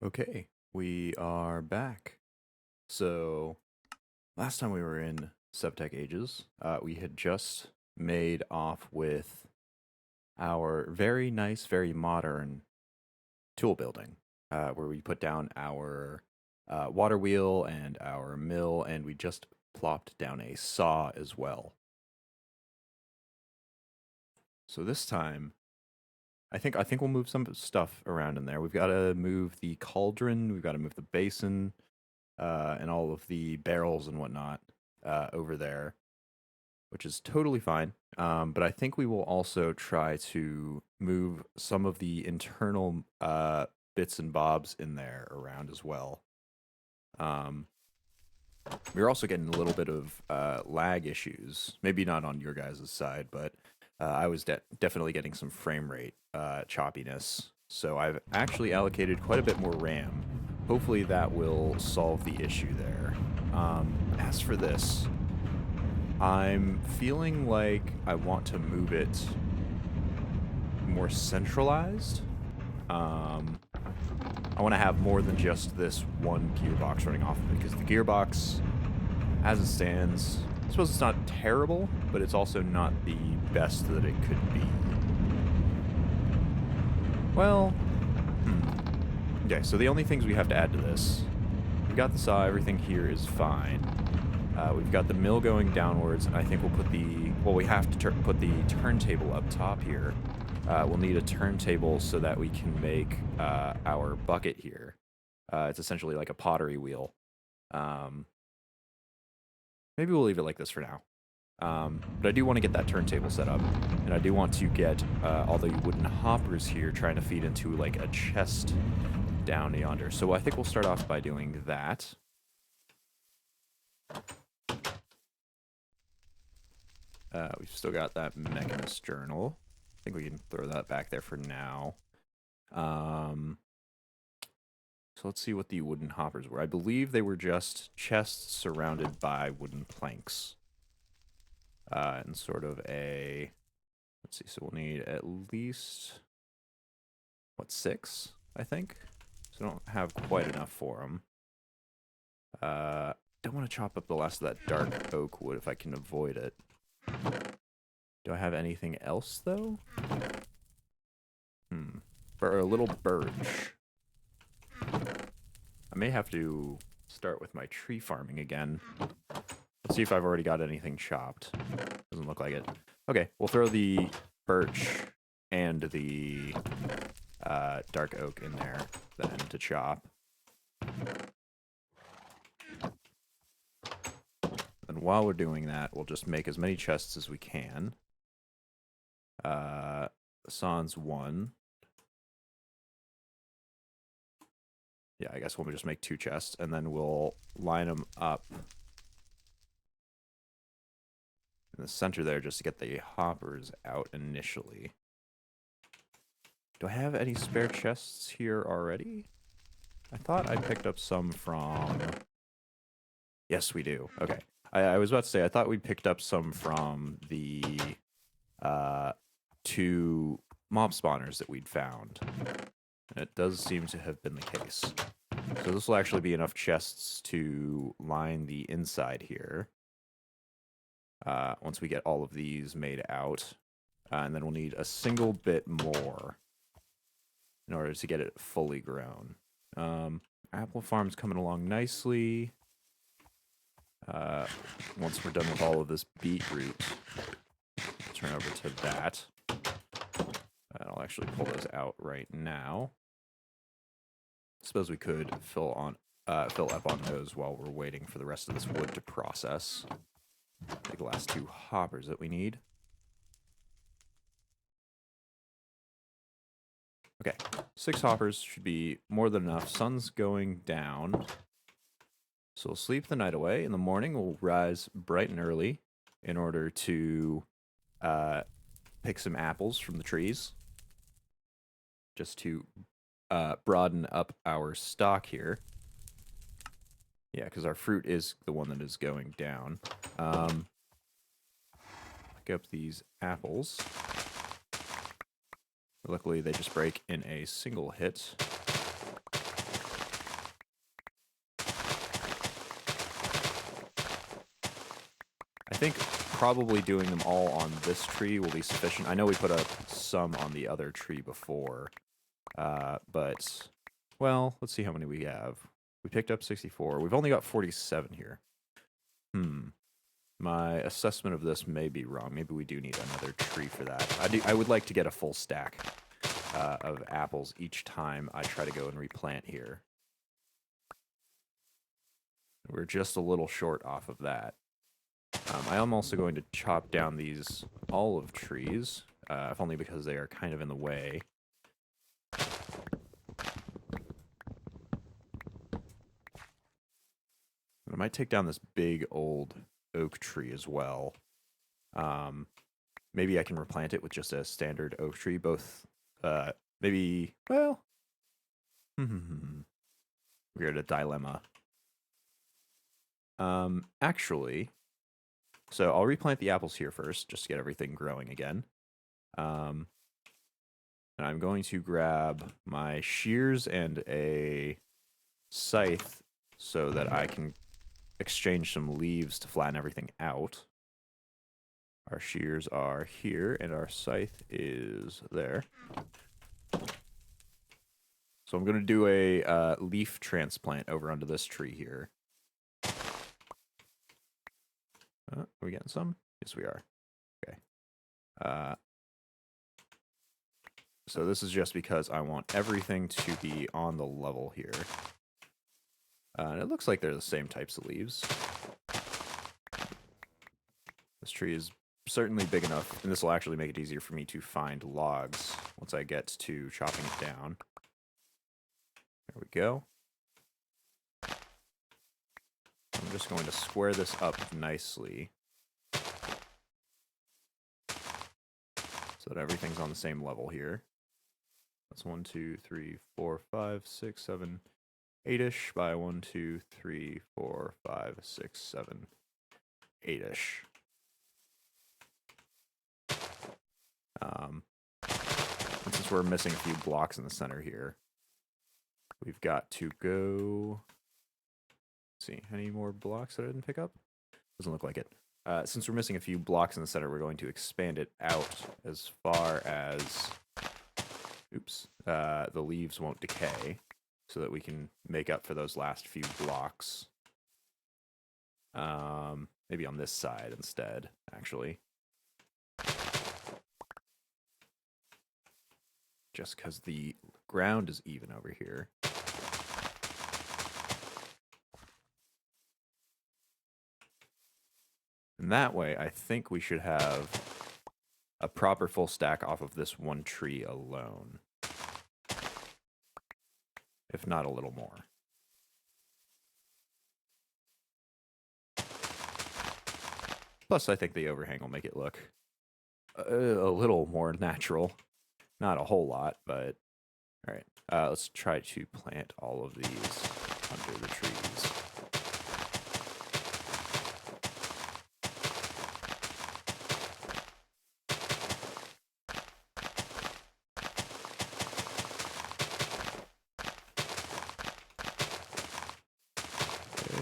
Okay, we are back. So, last time we were in Sevtech Ages, we had just made off with our very nice, very modern tool building, where we put down our water wheel and our mill, and we just plopped down a saw as well. So this time, I think we'll move some stuff around in there. We've got to move the cauldron, we've got to move the basin, and all of the barrels and whatnot over there, which is totally fine. But I think we will also try to move some of the internal bits and bobs in there around as well. Um, we're also getting a little bit of lag issues. Maybe not on your guys' side, but I was definitely getting some frame rate choppiness. So I've actually allocated quite a bit more RAM. Hopefully that will solve the issue there. As for this, I'm feeling like I want to move it more centralized. I want to have more than just this one gearbox running off of it, because the gearbox, as it stands, I suppose it's not terrible, but it's also not the best that it could be. Well, okay, so the only things we have to add to this, we've got the saw, everything here is fine. We've got the mill going downwards, and I think we'll put we have to put the turntable up top here. We'll need a turntable so that we can make our bucket here. It's essentially like a pottery wheel. Maybe we'll leave it like this for now. But I do want to get that turntable set up, and I do want to get all the wooden hoppers here trying to feed into like a chest down yonder. So I think we'll start off by doing that. We've still got that Mechanist journal. I think we can throw that back there for now. So let's see what the wooden hoppers were. I believe they were just chests surrounded by wooden planks. And sort of a... Let's see, so we'll need at least... What, 6, I think? So I don't have quite enough for them. Don't want to chop up the last of that dark oak wood if I can avoid it. Do I have anything else, though? For a little birch. I may have to start with my tree farming again. Let's see if I've already got anything chopped. Doesn't look like it. Okay, we'll throw the birch and the dark oak in there then to chop. And while we're doing that, we'll just make as many chests as we can. Sans 1. Yeah, I guess we'll just make 2 chests, and then we'll line them up in the center there just to get the hoppers out initially. Do I have any spare chests here already? I thought I picked up some from... Yes, we do. Okay. I was about to say, I thought we picked up some from the 2 mob spawners that we'd found. And it does seem to have been the case. So this will actually be enough chests to line the inside here. Once we get all of these made out. And then we'll need a single bit more in order to get it fully grown. Apple farm's coming along nicely. Once we're done with all of this beetroot, turn over to that. I'll actually pull those out right now. Suppose we could fill up on those while we're waiting for the rest of this wood to process. Take the last 2 hoppers that we need. Okay, 6 hoppers should be more than enough. Sun's going down. So we'll sleep the night away. In the morning, we'll rise bright and early in order to pick some apples from the trees. Just to broaden up our stock here. Yeah, because our fruit is the one that is going down. Pick up these apples. Luckily, they just break in a single hit. think probably doing them all on this tree will be sufficient. I know we put up some on the other tree before, but, well, let's see how many we have. We picked up 64. We've only got 47 here. My assessment of this may be wrong. Maybe we do need another tree for that. I would like to get a full stack of apples each time I try to go and replant here. We're just a little short off of that. I am also going to chop down these olive trees, if only because they are kind of in the way. I might take down this big old oak tree as well. Maybe I can replant it with just a standard oak tree. Both, maybe, well, we're at a dilemma. Actually, so I'll replant the apples here first, just to get everything growing again. And I'm going to grab my shears and a scythe so that I can exchange some leaves to flatten everything out. Our shears are here, and our scythe is there. So I'm going to do a leaf transplant over onto this tree here. Are we getting some? Yes, we are. Okay. So this is just because I want everything to be on the level here. And it looks like they're the same types of leaves. This tree is certainly big enough, and this will actually make it easier for me to find logs once I get to chopping it down. There we go. I'm just going to square this up nicely so that everything's on the same level here. That's 1, 2, 3, 4, 5, 6, 7, 8-ish by 1, 2, 3, 4, 5, 6, 7, 8-ish. And since we're missing a few blocks in the center here, we've got to go... Let's see, any more blocks that I didn't pick up? Doesn't look like it. Since we're missing a few blocks in the center, we're going to expand it out as far as... Oops. The leaves won't decay, so that we can make up for those last few blocks. Maybe on this side instead, actually. Just because the ground is even over here. And that way, I think we should have a proper full stack off of this one tree alone. If not a little more. Plus, I think the overhang will make it look a little more natural. Not a whole lot, but... Alright, let's try to plant all of these under the trees.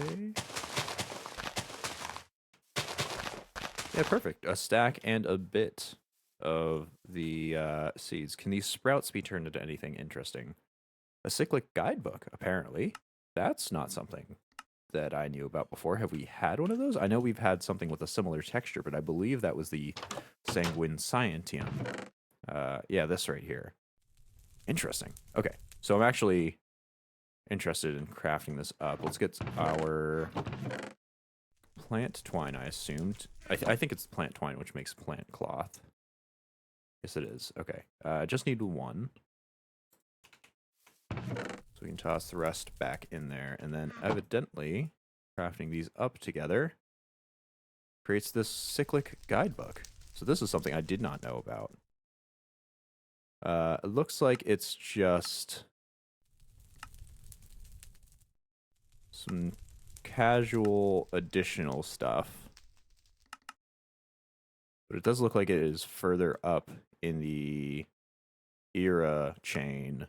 Okay. Yeah, perfect. A stack and a bit of the seeds. Can these sprouts be turned into anything interesting? A cyclic guidebook, apparently. That's not something that I knew about before. Have we had one of those? I know we've had something with a similar texture, but I believe that was the Sanguine Scientium. Yeah, this right here. Interesting. Okay, so I'm actually interested in crafting this up. Let's get our plant twine, I assumed. I think it's plant twine, which makes plant cloth. Yes, it is. Okay. I just need one. So we can toss the rest back in there. And then evidently, crafting these up together creates this cyclic guidebook. So this is something I did not know about. It looks like it's just some casual additional stuff. But it does look like it is further up in the era chain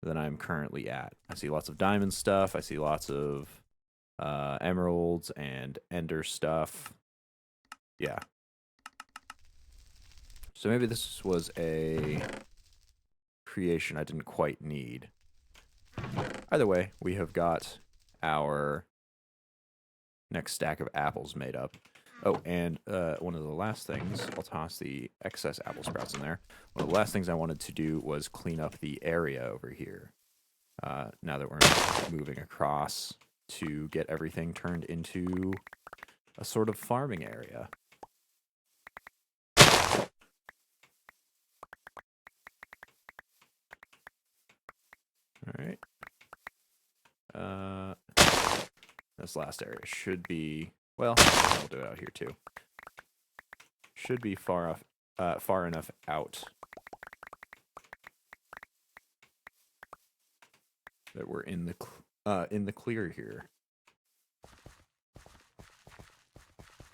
than I'm currently at. I see lots of diamond stuff. I see lots of emeralds and ender stuff. Yeah. So maybe this was a creation I didn't quite need. Either way, we have got our next stack of apples made up. Oh, and one of the last things, I'll toss the excess apple sprouts in there. One of the last things I wanted to do was clean up the area over here. Now that we're moving across to get everything turned into a sort of farming area. Alright. This last area should be, well, we'll do it out here too. Should be far enough out that we're in the clear here.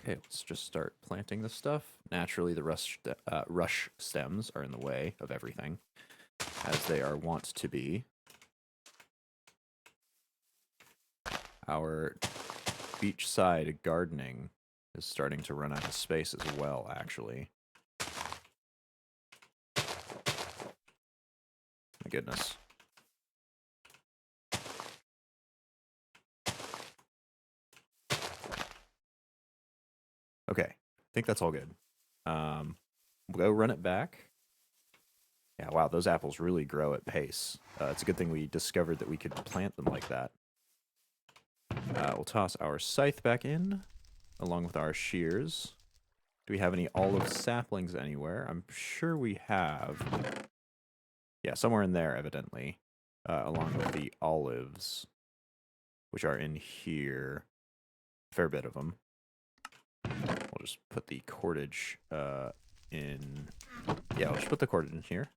Okay, let's just start planting this stuff. Naturally, the rush stems are in the way of everything, as they are wont to be. Our beachside gardening is starting to run out of space as well, actually. My goodness. Okay, I think that's all good. We'll go run it back. Yeah, wow, those apples really grow at pace. It's a good thing we discovered that we could plant them like that. We'll toss our scythe back in, along with our shears. Do we have any olive saplings anywhere? I'm sure we have. Yeah, somewhere in there, evidently. Along with the olives, which are in here. A fair bit of them. We'll just put the cordage in. Yeah, we'll just put the cordage in here.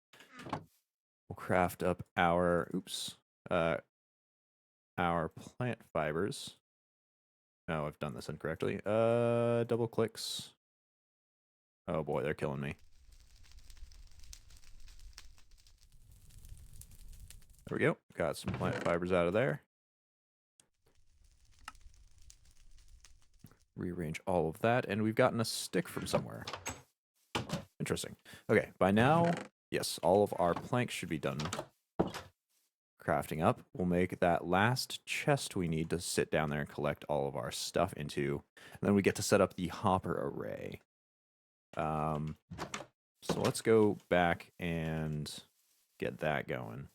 We'll craft up our, our plant fibers. Oh, I've done this incorrectly. Double clicks. Oh boy, they're killing me. There we go. Got some plant fibers out of there. Rearrange all of that, and we've gotten a stick from somewhere. Interesting. Okay, by now, yes, all of our planks should be done crafting up. We'll make that last chest we need to sit down there and collect all of our stuff into, and then we get to set up the hopper array. So let's go back and get that going.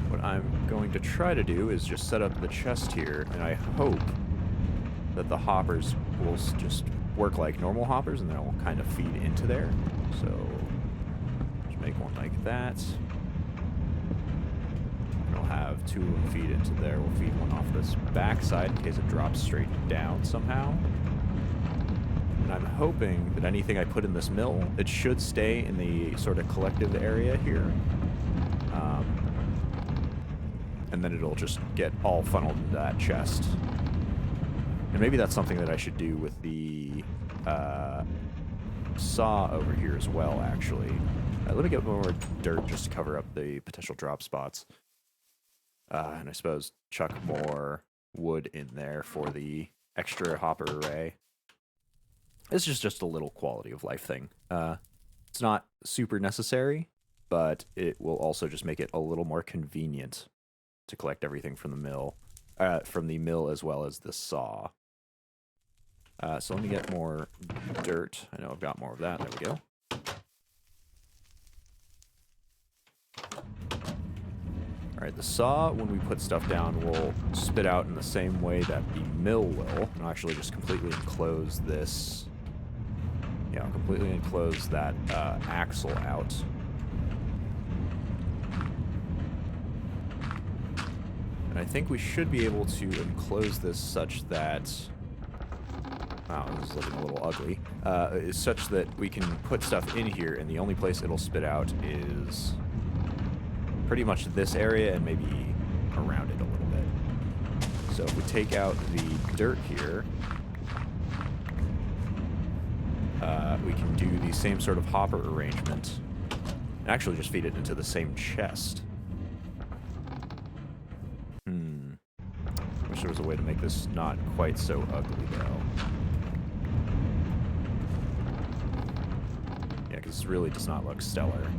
What I'm going to try to do is just set up the chest here, and I hope that the hoppers will just work like normal hoppers, and they'll kind of feed into there. So just make one like that. And we'll have two of them feed into there. We'll feed one off this backside in case it drops straight down somehow. And I'm hoping that anything I put in this mill, it should stay in the sort of collective area here. And then it'll just get all funneled into that chest. And maybe that's something that I should do with the saw over here as well, actually. Let me get more dirt just to cover up the potential drop spots. And I suppose chuck more wood in there for the extra hopper array. This is just a little quality of life thing. It's not super necessary, but it will also just make it a little more convenient to collect everything from the mill as well as the saw. So let me get more dirt. I know I've got more of that. There we go. All right, the saw, when we put stuff down, will spit out in the same way that the mill will. And I'll actually just completely enclose this. Yeah, I'll completely enclose that axle out. And I think we should be able to enclose this such that... Wow, this is looking a little ugly. Such that we can put stuff in here, and the only place it'll spit out is pretty much this area and maybe around it a little bit. So if we take out the dirt here, we can do the same sort of hopper arrangement and actually just feed it into the same chest. a way to make this not quite so ugly, though. Yeah, because this really does not look stellar.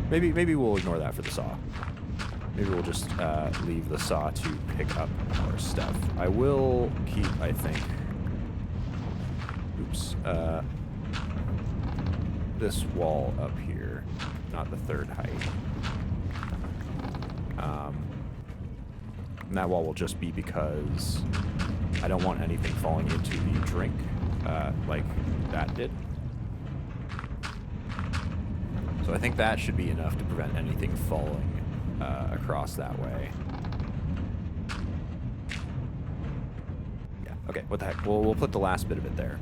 Maybe we'll ignore that for the saw. Maybe we'll just leave the saw to pick up our stuff. I will keep, I think... Oops. This wall up here, not the third height. And that wall will just be because I don't want anything falling into the drink like that did. So I think that should be enough to prevent anything falling across that way. Yeah, okay, what the heck. We'll put the last bit of it there.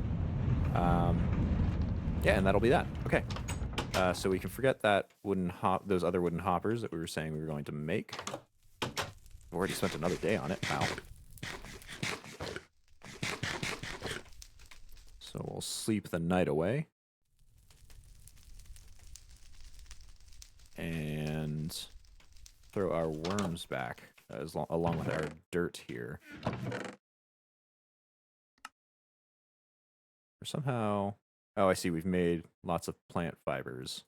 Yeah, and that'll be that. Okay. So we can forget that those other wooden hoppers that we were saying we were going to make. We've already spent another day on it. Wow. So we'll sleep the night away. And throw our worms back along with our dirt here. Or somehow... Oh, I see. We've made lots of plant fibers.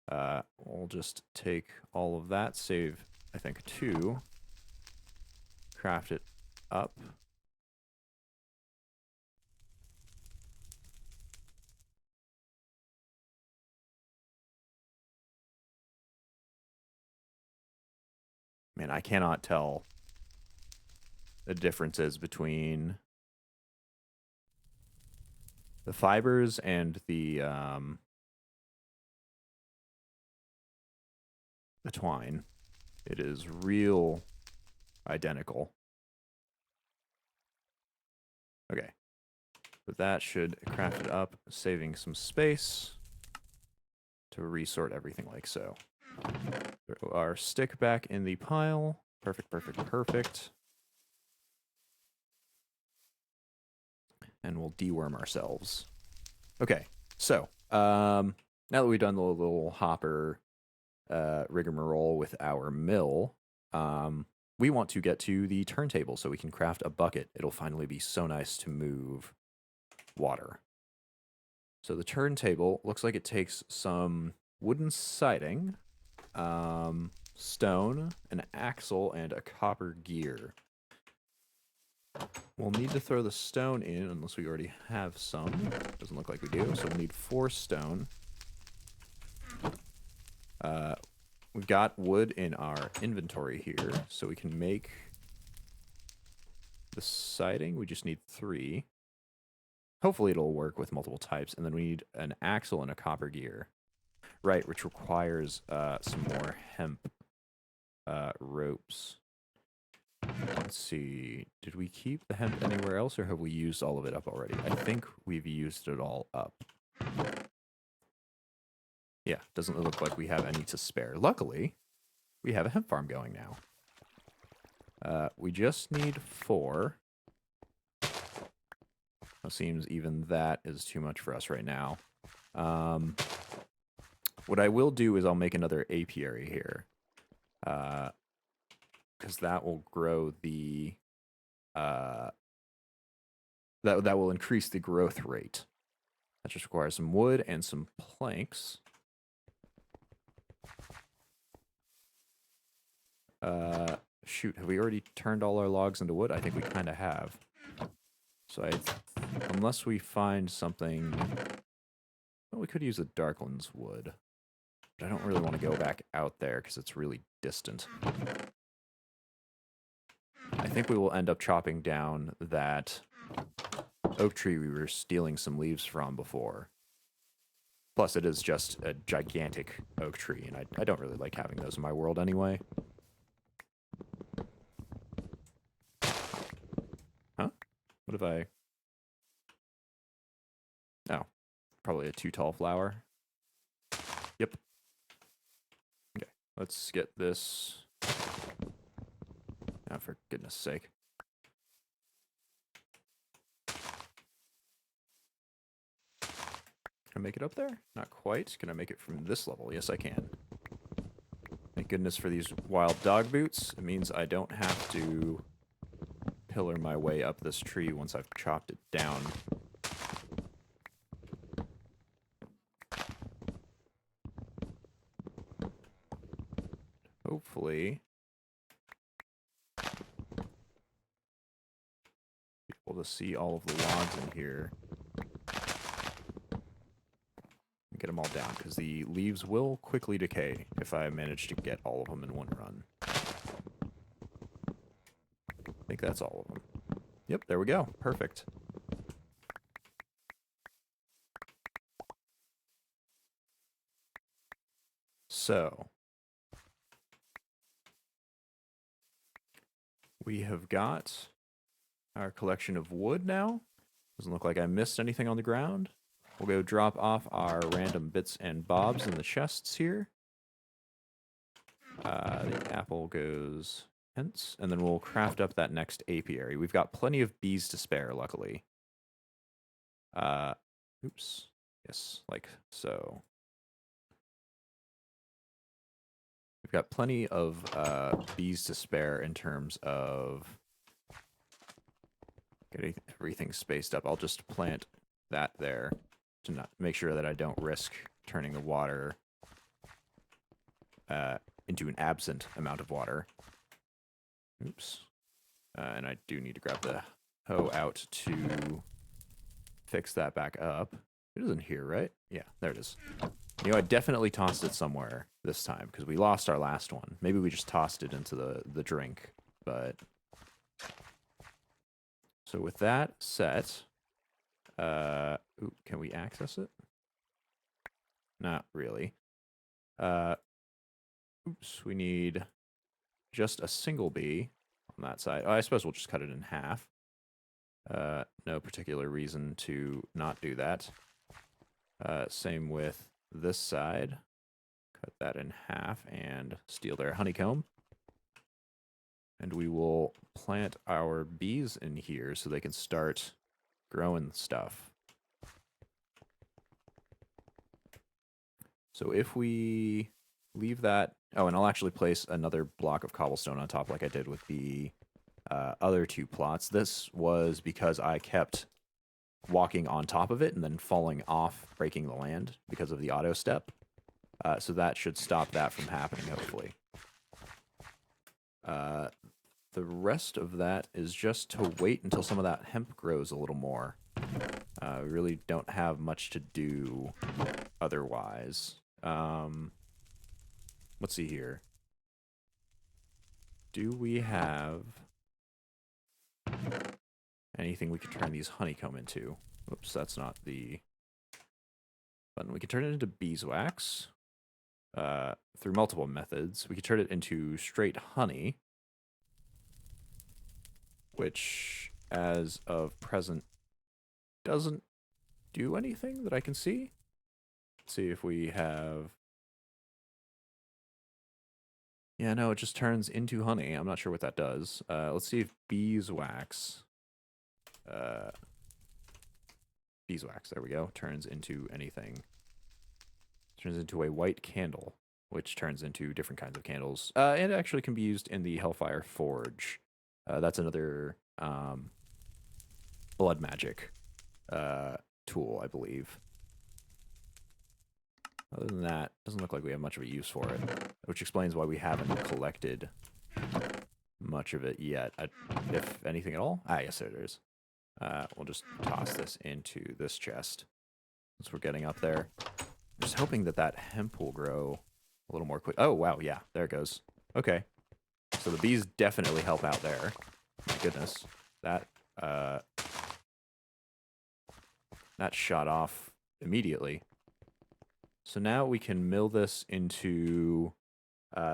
We'll just take all of that, save, I think, 2. Craft it up. Man, I cannot tell the differences between the fibers and the twine. It is real identical. Okay. So that should craft it up, saving some space to resort everything like so. Throw our stick back in the pile. Perfect, perfect, perfect. And we'll deworm ourselves. Okay, so now that we've done the little hopper rigmarole with our mill, we want to get to the turntable so we can craft a bucket. It'll finally be so nice to move water. So the turntable looks like it takes some wooden siding, stone, an axle, and a copper gear. We'll need to throw the stone in unless we already have some. Doesn't look like we do, so we'll need 4 stone. We've got wood in our inventory here, so we can make the siding. We just need 3. Hopefully it'll work with multiple types, and then we need an axle and a copper gear. Right, which requires some more hemp ropes. Let's see. Did we keep the hemp anywhere else, or have we used all of it up already? I think we've used it all up. Yeah, doesn't look like we have any to spare. Luckily, we have a hemp farm going now. We just need 4. It seems even that is too much for us right now. What I will do is I'll make another apiary here. Because that will grow the... that will increase the growth rate. That just requires some wood and some planks. Shoot, have we already turned all our logs into wood? I think we kind of have. So unless we find something... Well, we could use the Darklands wood. But I don't really want to go back out there because it's really distant. I think we will end up chopping down that oak tree we were stealing some leaves from before. Plus, it is just a gigantic oak tree, and I don't really like having those in my world anyway. Huh? What if I... Oh, probably a too tall flower. Yep. Okay, let's get this... Oh, for goodness sake. Can I make it up there? Not quite. Can I make it from this level? Yes, I can. Make goodness for these wild dog boots. It means I don't have to pillar my way up this tree once I've chopped it down. Hopefully, be able to see all of the logs in here. Get them all down, because the leaves will quickly decay if I manage to get all of them in one run. I think that's all of them. Yep, there we go. Perfect. So, we have got our collection of wood now. Doesn't look like I missed anything on the ground. We'll go drop off our random bits and bobs in the chests here. The apple goes hence, and then we'll craft up that next apiary. We've got plenty of bees to spare, luckily. Oops. Yes, like so. We've got plenty of bees to spare in terms of getting everything spaced up. I'll just plant that there to not make sure that I don't risk turning the water into an absent amount of water. Oops. And I do need to grab the hoe out to fix that back up. It isn't here, right? Yeah, there it is. You know, I definitely tossed it somewhere this time, because we lost our last one. Maybe we just tossed it into the drink, but... So with that set... ooh, can we access it? Not really. Oops, we need just a single bee on that side. Oh, I suppose we'll just cut it in half. No particular reason to not do that. Same with this side. Cut that in half and steal their honeycomb. And we will plant our bees in here so they can start growing stuff. So if we leave that... Oh, and I'll actually place another block of cobblestone on top like I did with the other two plots. This was because I kept walking on top of it and then falling off, breaking the land because of the auto step. So that should stop that from happening, hopefully. The rest of that is just to wait until some of that hemp grows a little more. We really don't have much to do otherwise. Let's see here. Do we have anything we could turn these honeycomb into? Oops, that's not the button. We could turn it into beeswax through multiple methods. We could turn it into straight honey, which, as of present, doesn't do anything that I can see. Let's see if we have... Yeah, no, it just turns into honey. I'm not sure what that does. Let's see if beeswax... beeswax, there we go. Turns into anything. Turns into a white candle, which turns into different kinds of candles. And it actually can be used in the Hellfire Forge. That's another blood magic tool, I believe. Other than that, doesn't look like we have much of a use for it, which explains why we haven't collected much of it yet, if anything at all. Ah, yes, there it is. We'll just toss this into this chest since we're getting up there. I'm just hoping that that hemp will grow a little more quick. Oh, wow, yeah, there it goes. Okay. So the bees definitely help out there. My goodness. That shot off immediately. So now we can mill this into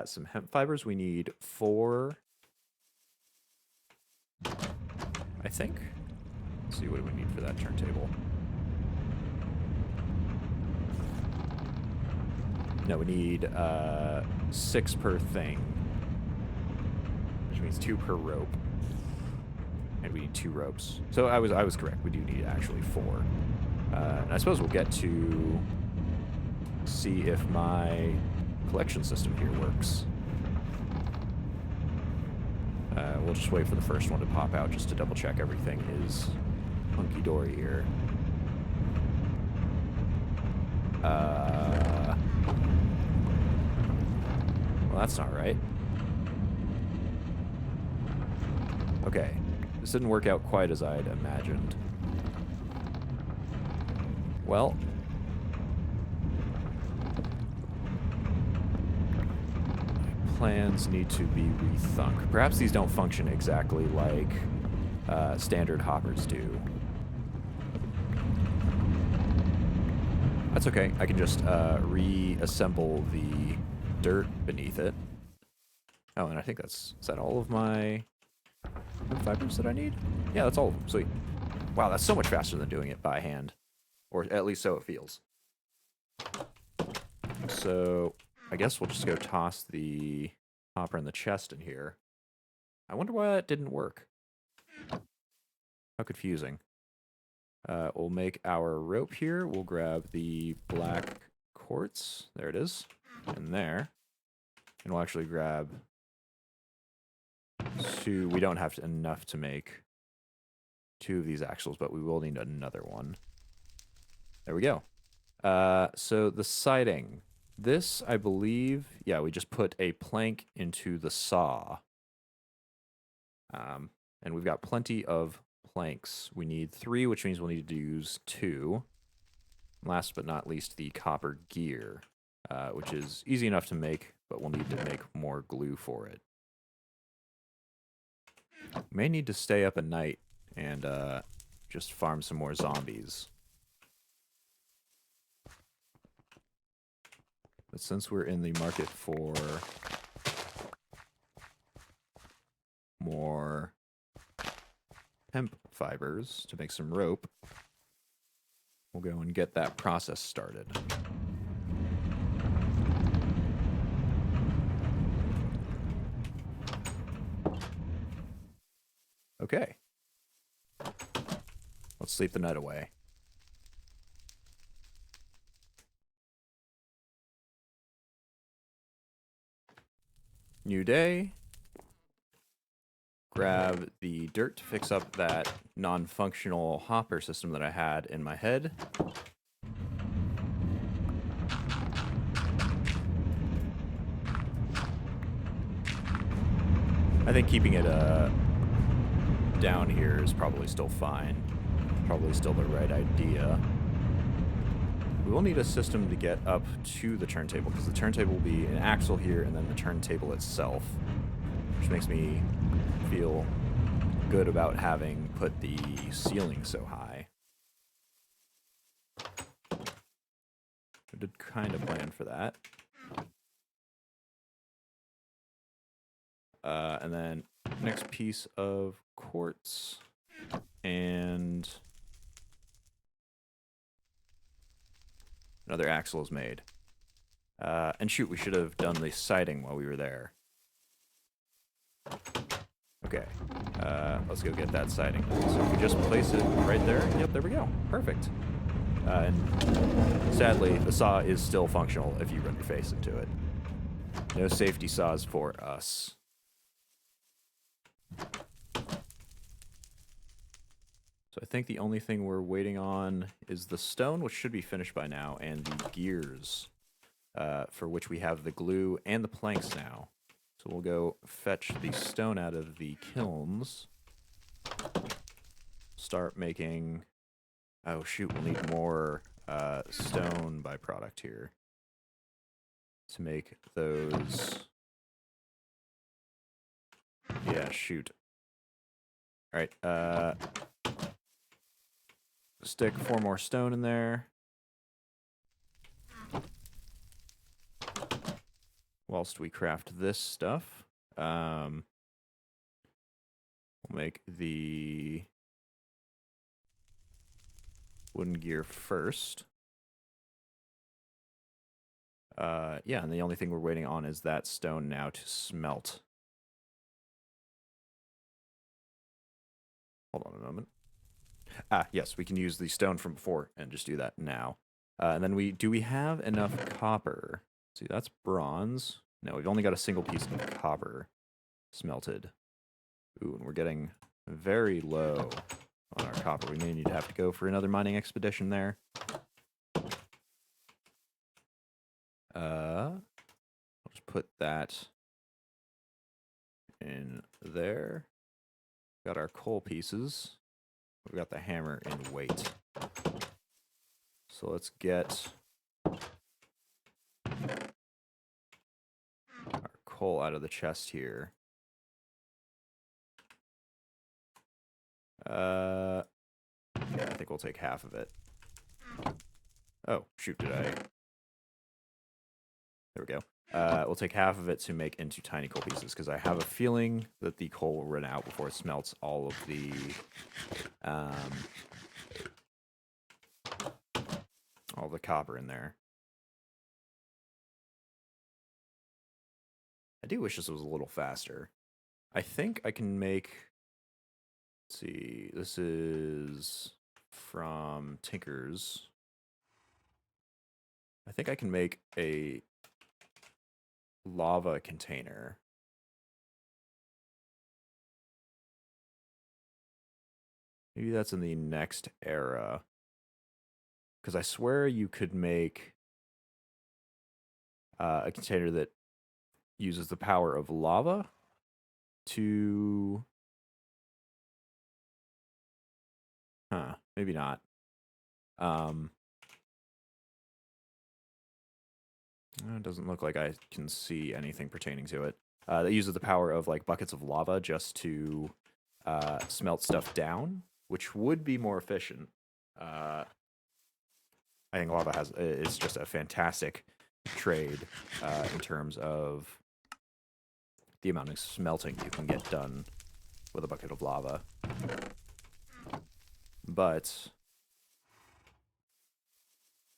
some hemp fibers. We need 4, I think. Let's see, what do we need for that turntable? No, we need 6 per thing, which means 2 per rope. And we need 2 ropes. So I was correct. We do need actually 4. And I suppose we'll get to see if my collection system here works. We'll just wait for the first one to pop out just to double check everything is hunky-dory here. Well, that's not right. Okay. This didn't work out quite as I'd imagined. Well, my plans need to be rethunk. Perhaps these don't function exactly like standard hoppers do. That's okay. I can just reassemble the dirt beneath it. Oh, and I think is that all of my wood fibers that I need? Yeah, that's all of them. Sweet. Wow, that's so much faster than doing it by hand. Or at least so it feels. So I guess we'll just go toss the hopper and the chest in here. I wonder why that didn't work. How confusing. We'll make our rope here. We'll grab the black quartz. There it is. In there. And we'll actually grab two. We don't have enough to make 2 of these axles, but we will need another one. There we go. So the siding. This, I believe, yeah, we just put a plank into the saw. And we've got plenty of planks. We need 3, which means we'll need to use 2. Last but not least, the copper gear, which is easy enough to make, but we'll need to make more glue for it. May need to stay up at night and just farm some more zombies. But since we're in the market for more hemp fibers to make some rope, we'll go and get that process started. Okay. Let's sleep the night away. New day. Grab the dirt to fix up that non-functional hopper system that I had in my head. I think keeping it down here is probably still fine. Probably still the right idea. We will need a system to get up to the turntable, because the turntable will be an axle here and then the turntable itself, which makes me feel good about having put the ceiling so high. I did kind of plan for that. And then next piece of quartz and another axle is made. And shoot, we should have done the siding while we were there. Okay, let's go get that siding. So if we just place it right there, yep, there we go. Perfect. And sadly, the saw is still functional if you run your face into it. No safety saws for us. So I think the only thing we're waiting on is the stone, which should be finished by now, and the gears, for which we have the glue and the planks now. So we'll go fetch the stone out of the kilns. Start making... Oh shoot, we'll need more stone byproduct here to make those... Yeah, shoot. Alright, stick 4 more stone in there. Whilst we craft this stuff, we'll make the wooden gear first. Yeah, and the only thing we're waiting on is that stone now to smelt. Hold on a moment. Ah, yes, we can use the stone from before and just do that now. And then do we have enough copper? See, that's bronze. No, we've only got a single piece of copper smelted. Ooh, and we're getting very low on our copper. We may need to have to go for another mining expedition there. I'll just put that in there. Got our coal pieces. We've got the hammer in weight. So let's get our coal out of the chest here. Yeah, I think we'll take half of it. Oh, shoot, did I? There we go. We'll take half of it to make into tiny coal pieces, because I have a feeling that the coal will run out before it smelts all of the copper in there. I do wish this was a little faster. I think I can make... Let's see, this is from Tinker's. I think I can make a lava container. Maybe that's in the next era. Because I swear you could make a container that uses the power of lava to... Huh, maybe not. It doesn't look like I can see anything pertaining to it. That uses the power of like buckets of lava just to smelt stuff down, which would be more efficient. I think lava is just a fantastic trade in terms of the amount of smelting you can get done with a bucket of lava. But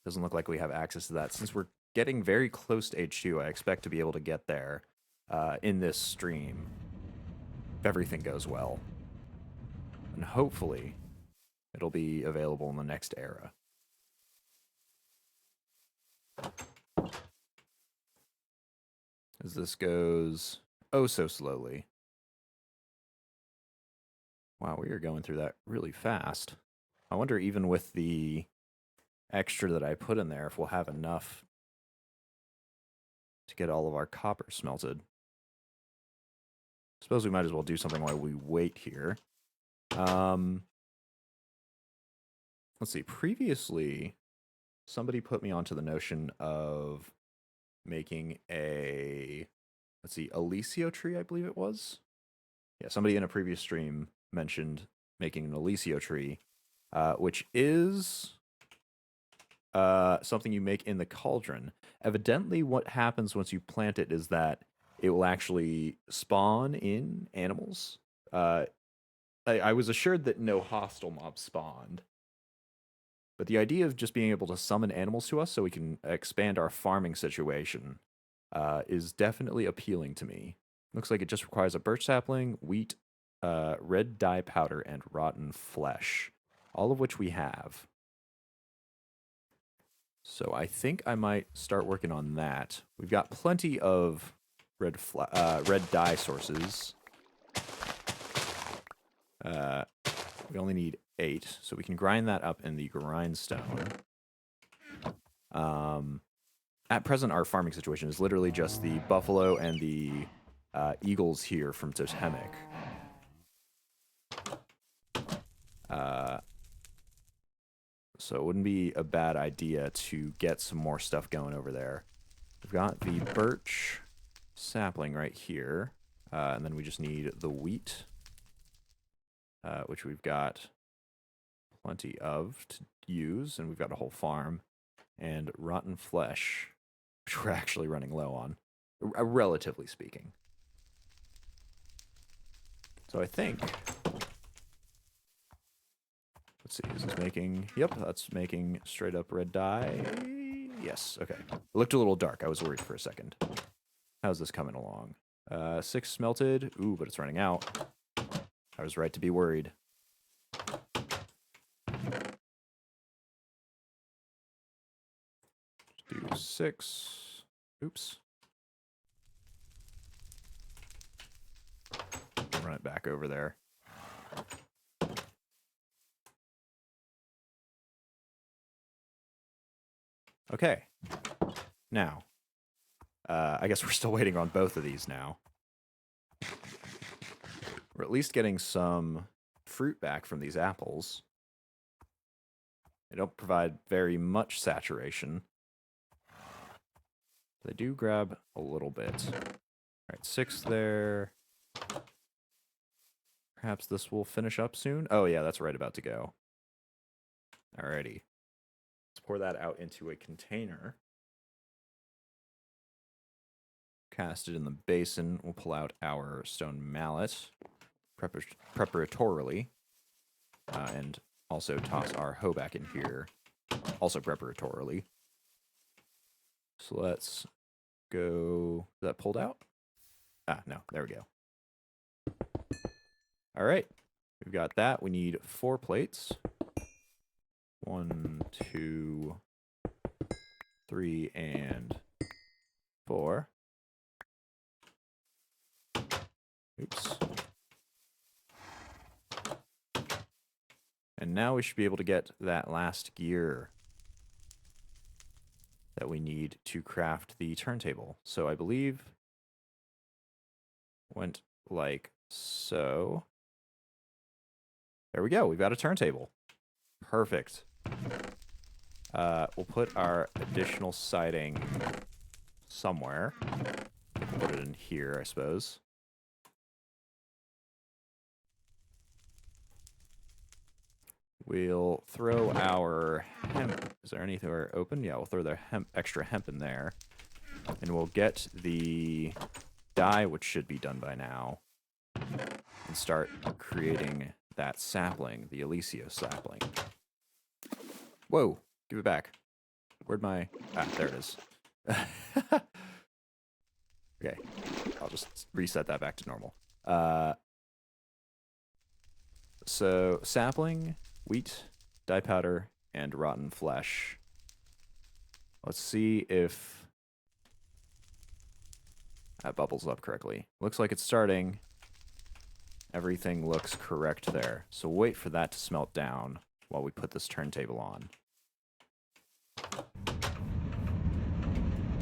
doesn't look like we have access to that. Since we're getting very close to H2, I expect to be able to get there in this stream if everything goes well. And hopefully it'll be available in the next era. As this goes oh so slowly. Wow, we are going through that really fast. I wonder, even with the extra that I put in there, if we'll have enough to get all of our copper smelted. Suppose we might as well do something while we wait here. Let's see. Previously, somebody put me onto the notion of making a, let's see, Alicio tree, I believe it was. Yeah, somebody in a previous stream mentioned making an Alicio tree, which is something you make in the cauldron. Evidently, what happens once you plant it is that it will actually spawn in animals. I was assured that no hostile mobs spawned. But the idea of just being able to summon animals to us so we can expand our farming situation is definitely appealing to me. Looks like it just requires a birch sapling, wheat, red dye powder, and rotten flesh. All of which we have. So I think I might start working on that. We've got plenty of red dye sources. We only need 8, so we can grind that up in the grindstone. At present, our farming situation is literally just the buffalo and the eagles here from Totemic. So it wouldn't be a bad idea to get some more stuff going over there. We've got the birch sapling right here, and then we just need the wheat, which we've got plenty of to use, and we've got a whole farm, and rotten flesh, which we're actually running low on, relatively speaking. So I think... Let's see, is this making... Yep, that's making straight up red dye. Yes, okay. It looked a little dark. I was worried for a second. How's this coming along? 6 smelted. Ooh, but it's running out. I was right to be worried. Do 6. Oops. run it back over there. Okay. Now, I guess we're still waiting on both of these now. We're at least getting some fruit back from these apples. They don't provide very much saturation. They do grab a little bit. All right, 6 there. Perhaps this will finish up soon. Oh yeah, that's right about to go. Alrighty. Let's pour that out into a container. Cast it in the basin. We'll pull out our stone mallet preparatorily. And also toss our hoe back in here. Also preparatorily. So let's go... Is that pulled out? Ah, no. There we go. All right. We've got that. We need 4 plates. 1, 2, 3, and 4. Oops. And now we should be able to get that last gear that we need to craft the turntable. So I believe went like so. There we go. We've got a turntable. Perfect. We'll put our additional siding somewhere. Put it in here, I suppose. We'll throw our hemp. Is there anything open? Yeah, we'll throw the extra hemp in there. And we'll get the dye, which should be done by now, and start creating that sapling, the Elysia sapling. Whoa, give it back. Where'd my... Ah, there it is. Okay, I'll just reset that back to normal. So, sapling, wheat, dye powder, and rotten flesh. Let's see if that bubbles up correctly. Looks like it's starting. Everything looks correct there. So wait for that to smelt down while we put this turntable on.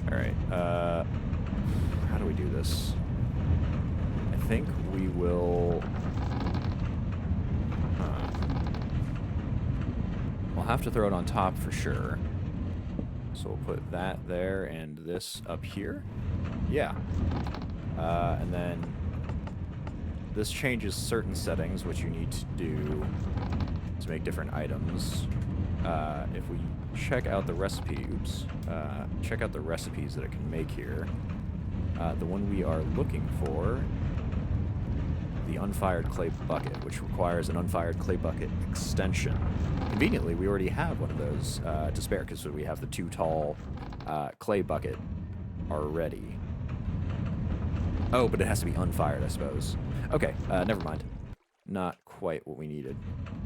Alright, how do we do this? I think we will... We'll have to throw it on top for sure. So we'll put that there and this up here. Yeah. And then this changes certain settings, which you need to do to make different items. If we check out the recipe, check out the recipes that it can make here. The one we are looking for, the unfired clay bucket, which requires an unfired clay bucket extension. Conveniently, we already have one of those to spare, because we have the 2 tall clay bucket already. Oh, but it has to be unfired, I suppose. Okay, never mind. Not quite what we needed.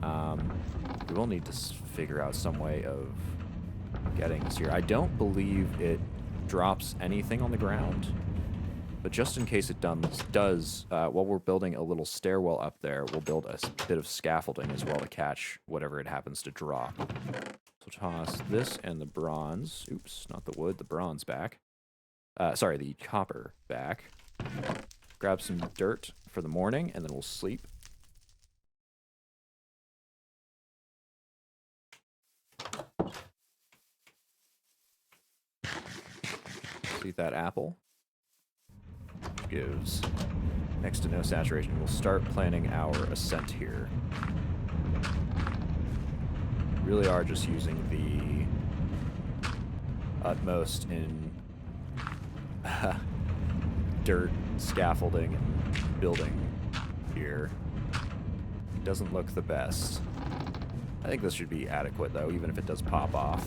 We will need to figure out some way of getting this here. I don't believe it drops anything on the ground. But just in case it does, while we're building a little stairwell up there, we'll build a bit of scaffolding as well to catch whatever it happens to drop. So toss this and the bronze. Oops, not the wood, the bronze back. Sorry, the copper back. Grab some dirt for the morning, and then we'll sleep. Eat that apple. Gives next to no saturation. We'll start planning our ascent here. Really are just using the utmost in dirt, scaffolding, and building here. Doesn't look the best. I think this should be adequate though, even if it does pop off.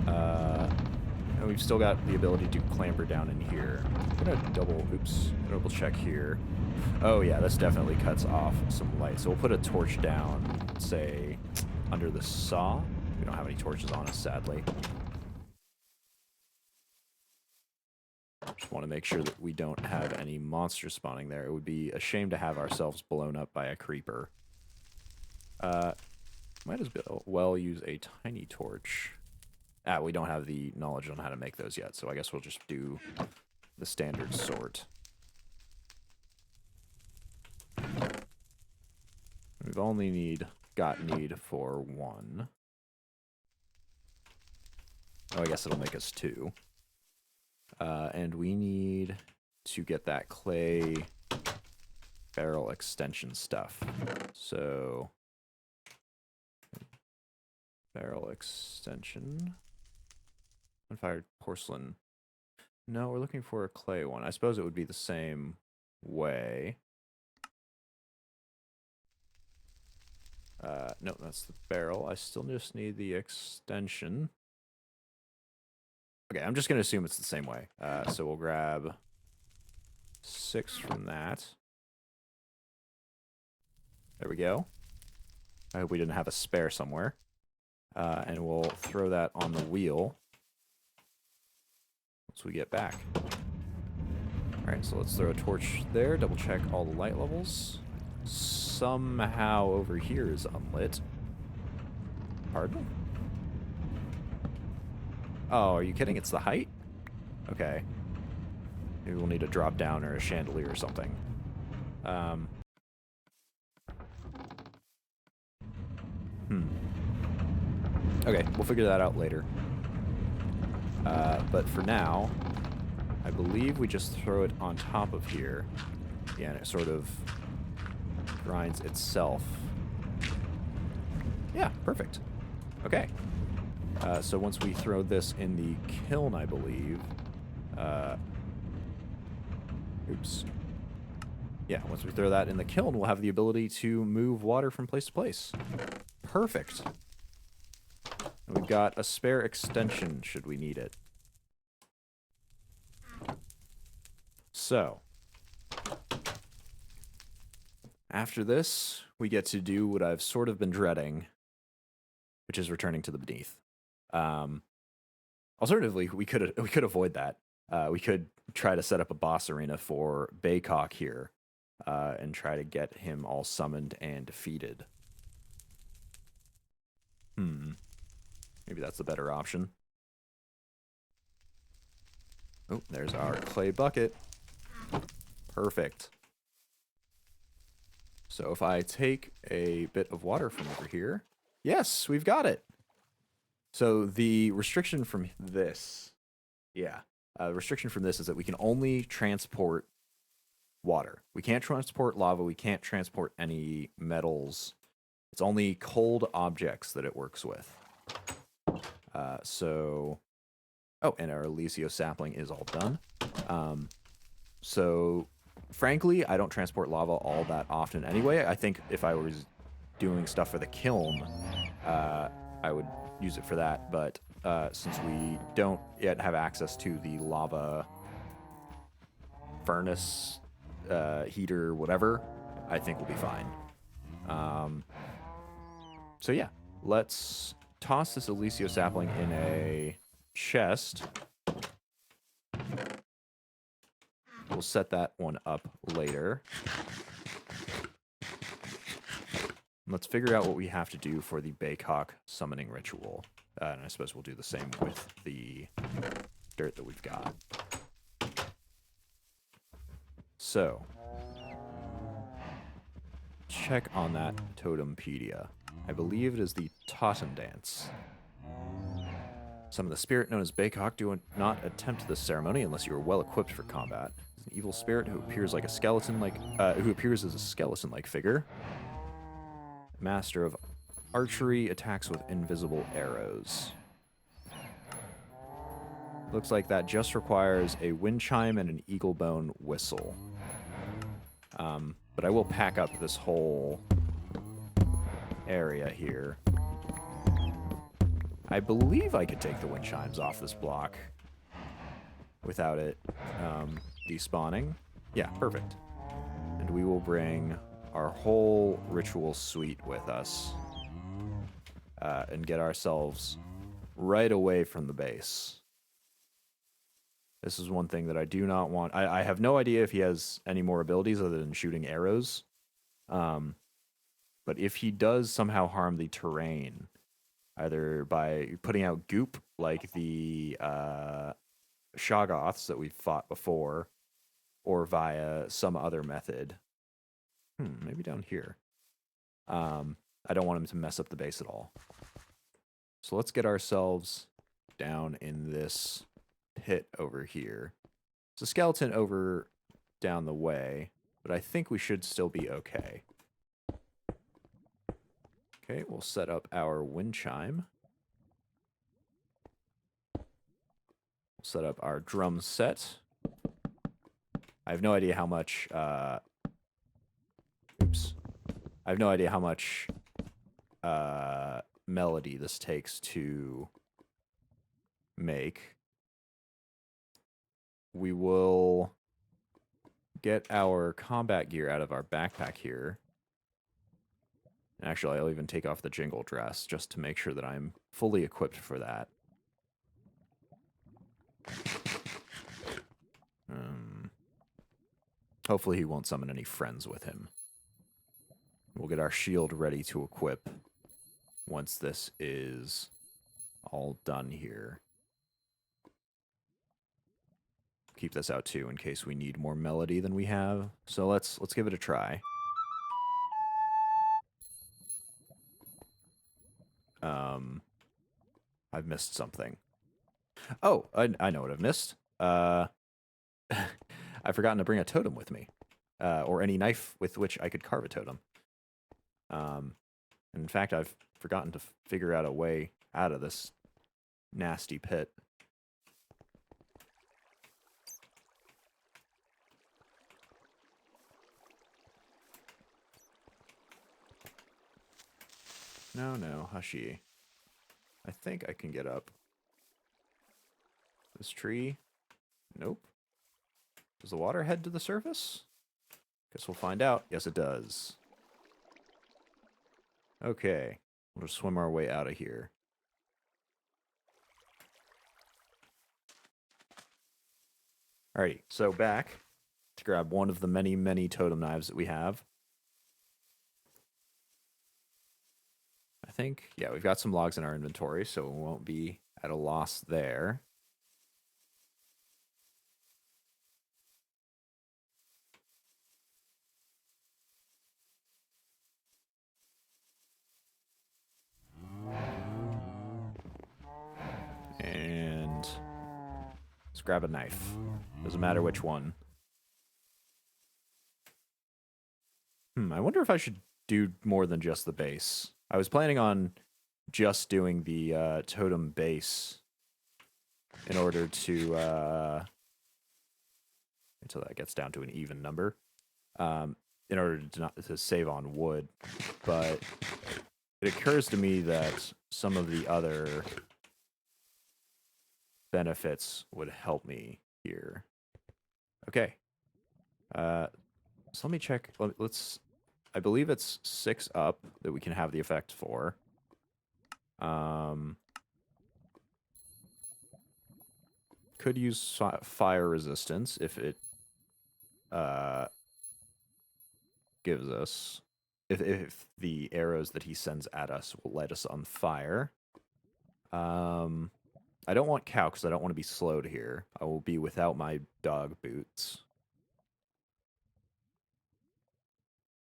And we've still got the ability to clamber down in here. I'm gonna double check here. Oh yeah, this definitely cuts off some light. So we'll put a torch down, say, under the saw. We don't have any torches on us, sadly. Just want to make sure that we don't have any monsters spawning there. It would be a shame to have ourselves blown up by a creeper. Might as well use a tiny torch. We don't have the knowledge on how to make those yet, so I guess we'll just do the standard sort. We've only got need for one. Oh, I guess it'll make us two. And we need to get that clay barrel extension stuff. So, barrel extension. Unfired porcelain. No, we're looking for a clay one. I suppose it would be the same way. No, that's the barrel. I still just need the extension. Okay, I'm just going to assume it's the same way. So we'll grab 6 from that. There we go. I hope we didn't have a spare somewhere. And we'll throw that on the wheel once we get back. Alright, so let's throw a torch there, double check all the light levels. Somehow over here is unlit. Pardon? Oh, are you kidding? It's the height? Okay. Maybe we'll need a drop down or a chandelier or something. Okay, we'll figure that out later. But for now, I believe we just throw it on top of here. Yeah, and it sort of grinds itself. Yeah, perfect. Okay. So once we throw this in the kiln, I believe... oops. Yeah, once we throw that in the kiln, we'll have the ability to move water from place to place. Perfect. And we've got a spare extension, should we need it. So, after this, we get to do what I've sort of been dreading, which is returning to the Beneath. Alternatively, we could avoid that. We could try to set up a boss arena for Baycock here, and try to get him all summoned and defeated. Maybe that's the better option. Oh, there's our clay bucket. Perfect. So if I take a bit of water from over here, yes, we've got it. So the restriction from this, the restriction from this is that we can only transport water. We can't transport lava. We can't transport any metals. It's only cold objects that it works with. Oh, and our Elysia sapling is all done. So, frankly, I don't transport lava all that often anyway. I think if I was doing stuff for the kiln, I would use it for that. But since we don't yet have access to the lava furnace, heater, whatever, I think we'll be fine. So yeah, let's toss this Elysia sapling in a chest. We'll set that one up later. Let's figure out what we have to do for the Baycock summoning ritual. And I suppose we'll do the same with the dirt that we've got. So, check on that Totempedia. I believe it is the Totem Dance. Summon the spirit known as Baycock. Do not attempt this ceremony unless you are well equipped for combat. It's an evil spirit who appears like a who appears as a skeleton-like figure. Master of archery, attacks with invisible arrows. Looks like that just requires a wind chime and an eagle bone whistle. But I will pack up this whole area here. I believe I could take the wind chimes off this block without it despawning. Yeah, perfect. And we will bring our whole ritual suite with us and get ourselves right away from the base. This is one thing that I do not want. I have no idea if he has any more abilities other than shooting arrows. But if he does somehow harm the terrain, either by putting out goop like the Shoggoths that we've fought before, or via some other method. Maybe down here. I don't want him to mess up the base at all. So let's get ourselves down in this pit over here. It's a skeleton over down the way, but I think we should still be okay. Okay, we'll set up our wind chime. We'll set up our drum set. I have no idea how much, oops. I have no idea how much melody this takes to make. We will get our combat gear out of our backpack here. Actually, I'll even take off the jingle dress just to make sure that I'm fully equipped for that. Hopefully he won't summon any friends with him. We'll get our shield ready to equip once this is all done here. Keep this out too in case we need more melody than we have. So let's give it a try. I've missed something. Oh, I know what I've missed. I've forgotten to bring a totem with me, or any knife with which I could carve a totem. In fact, I've forgotten to figure out a way out of this nasty pit. No, hushy. I think I can get up. This tree? Nope. Does the water head to the surface? Guess we'll find out. Yes, it does. Okay. We'll just swim our way out of here. Alrighty, so back to grab one of the many, many totem knives that we have. I think, yeah, we've got some logs in our inventory, so we won't be at a loss there. And let's grab a knife. Doesn't matter which one. I wonder if I should do more than just the base. I was planning on just doing the totem base in order to until that gets down to an even number, in order to save on wood. But it occurs to me that some of the other benefits would help me here. Okay. So let me check. Let's. I believe it's 6 up that we can have the effect for. Could use fire resistance if it gives us, if the arrows that he sends at us will light us on fire. I don't want cow because I don't want to be slowed here. I will be without my dog boots.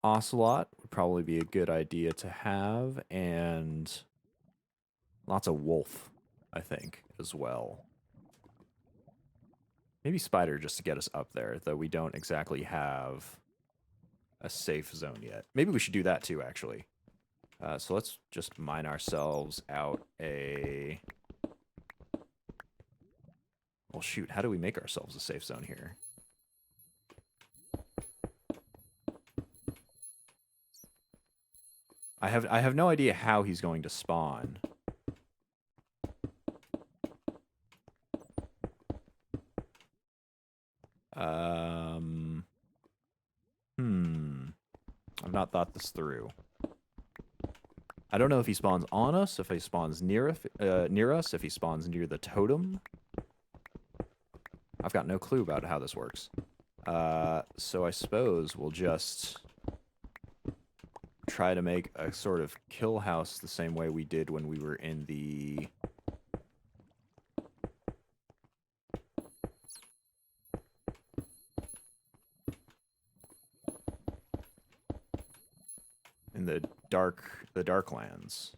Ocelot would probably be a good idea to have, and lots of wolf, I think, as well. Maybe spider just to get us up there, though we don't exactly have a safe zone yet. Maybe we should do that too, actually. So let's just mine ourselves out a... Well, shoot, how do we make ourselves a safe zone here? I have no idea how he's going to spawn. I've not thought this through. I don't know if he spawns on us, if he spawns near us, if he spawns near the totem. I've got no clue about how this works. So I suppose we'll just try to make a sort of kill house the same way we did when we were in the... in the Darklands.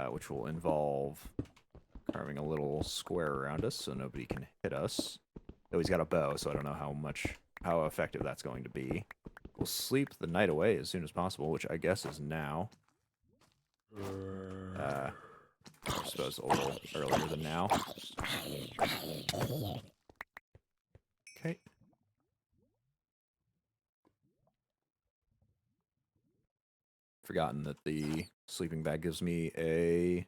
Which will involve carving a little square around us so nobody can hit us. Though he's got a bow, so I don't know how effective that's going to be. We'll sleep the night away as soon as possible, which I guess is now. I suppose a little earlier than now. Okay. Forgotten that the sleeping bag gives me a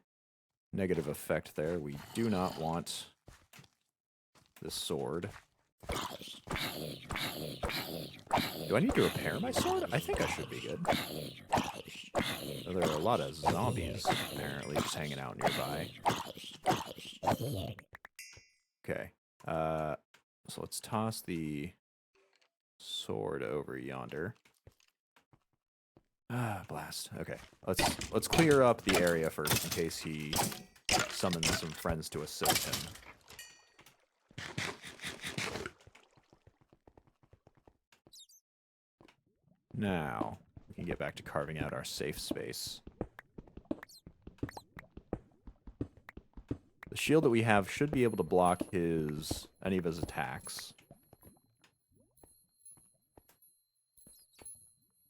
negative effect there. We do not want this sword. Do I need to repair my sword? I think I should be good. There are a lot of zombies apparently just hanging out nearby. Okay. So let's toss the sword over yonder. Ah, blast. Okay. Let's clear up the area first in case he summons some friends to assist him. Now, we can get back to carving out our safe space. The shield that we have should be able to block any of his attacks.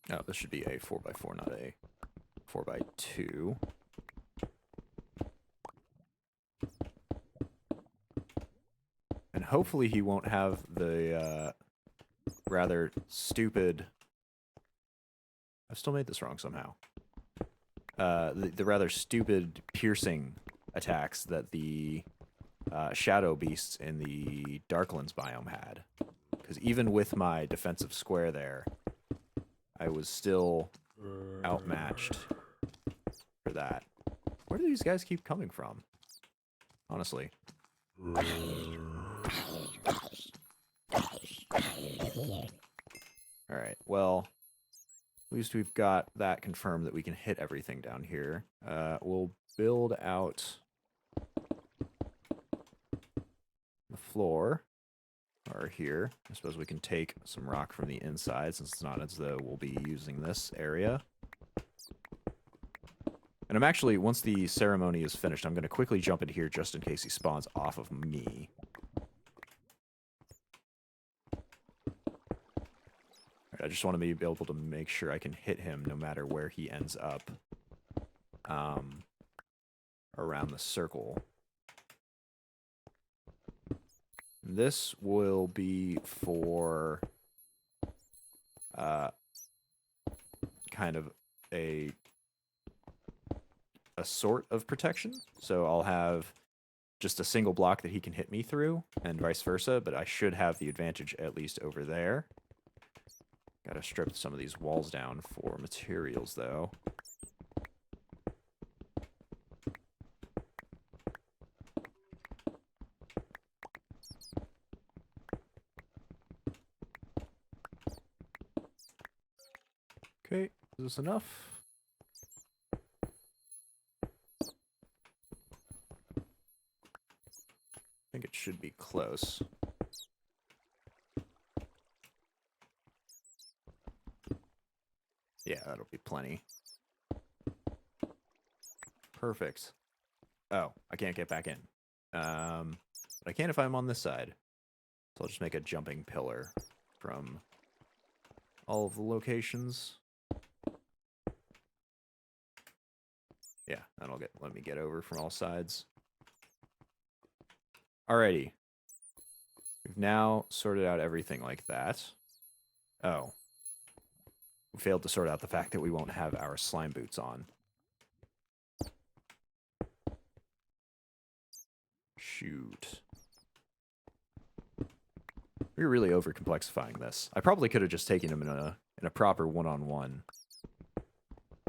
Oh, this should be a 4x4, not a 4x2. And hopefully he won't have the rather stupid... I've still made this wrong somehow. The rather stupid piercing attacks that the shadow beasts in the Darklands biome had. Because even with my defensive square there, I was still outmatched for that. Where do these guys keep coming from? Honestly. Alright, well... At least we've got that confirmed that we can hit everything down here. We'll build out the floor, or here. I suppose we can take some rock from the inside, since it's not as though we'll be using this area. And I'm actually, once the ceremony is finished, I'm going to quickly jump into here just in case he spawns off of me. I just want to be able to make sure I can hit him no matter where he ends up around the circle. This will be for kind of a sort of protection. So I'll have just a single block that he can hit me through and vice versa, but I should have the advantage at least over there. Gotta strip some of these walls down for materials, though. Okay, is this enough? I think it should be close. Yeah, that'll be plenty. Perfect. Oh, I can't get back in. But I can if I'm on this side. So I'll just make a jumping pillar from all of the locations. Yeah, that'll let me get over from all sides. Alrighty. We've now sorted out everything like that. Oh. We failed to sort out the fact that we won't have our slime boots on. Shoot. We're really overcomplexifying this. I probably could have just taken him in a proper one-on-one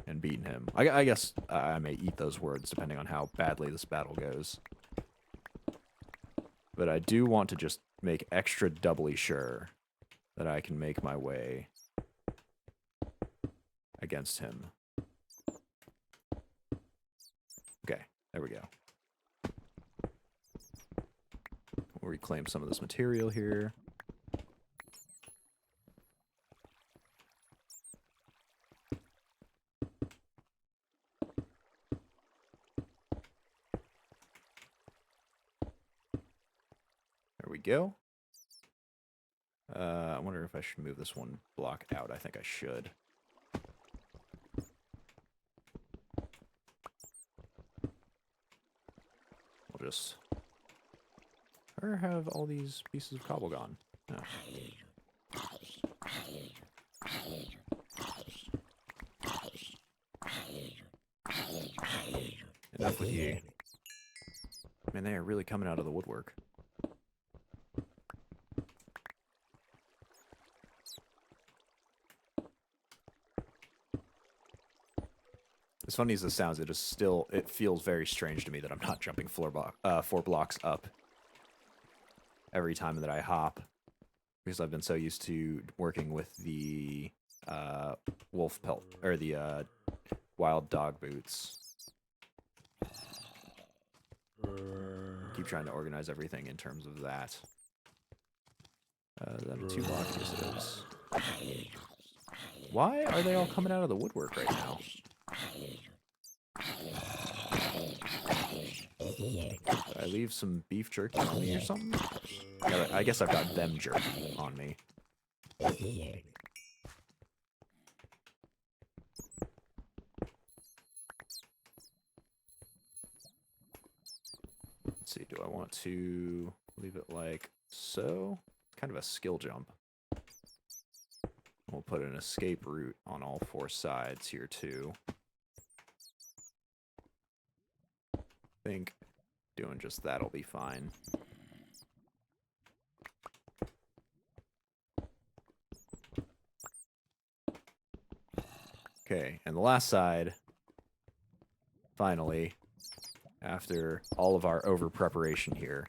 and beaten him. I guess I may eat those words depending on how badly this battle goes. But I do want to just make extra doubly sure that I can make my way against him. Okay, there we go. We'll reclaim some of this material here. There we go. I wonder if I should move this one block out. I think I should. We'll just... Or have all these pieces of cobble gone. No. Enough with you. Man, they are really coming out of the woodwork. As funny as this sounds, it feels very strange to me that I'm not jumping 4 blocks up every time that I hop, because I've been so used to working with the wolf pelt, or the wild dog boots. Keep trying to organize everything in terms of that. Then 2 blocks, yes it is. Why are they all coming out of the woodwork right now? Did I leave some beef jerky on me or something? Yeah, I guess I've got them jerky on me. Let's see, do I want to leave it like so? Kind of a skill jump. We'll put an escape route on all 4 sides here too. I think doing just that'll be fine. Okay, and the last side, finally, after all of our over preparation here.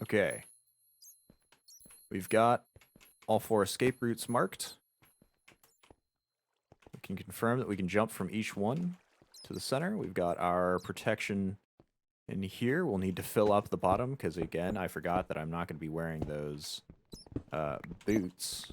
Okay. We've got all 4 escape routes marked. We can confirm that we can jump from each one to the center. We've got our protection in here. We'll need to fill up the bottom because, again, I forgot that I'm not going to be wearing those boots.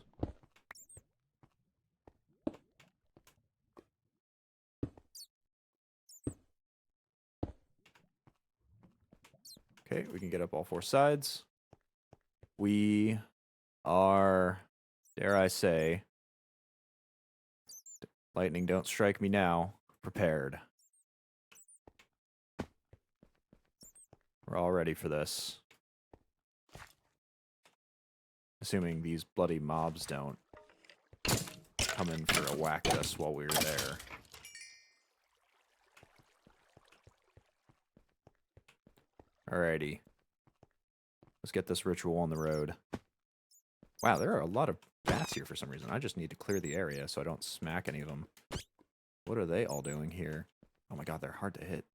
Okay, we can get up all 4 sides. We are, dare I say, lightning don't strike me now, prepared. We're all ready for this. Assuming these bloody mobs don't come in for a whack at us while we're there. Alrighty. Let's get this ritual on the road. Wow, there are a lot of bats here for some reason. I just need to clear the area so I don't smack any of them. What are they all doing here? Oh my god, they're hard to hit.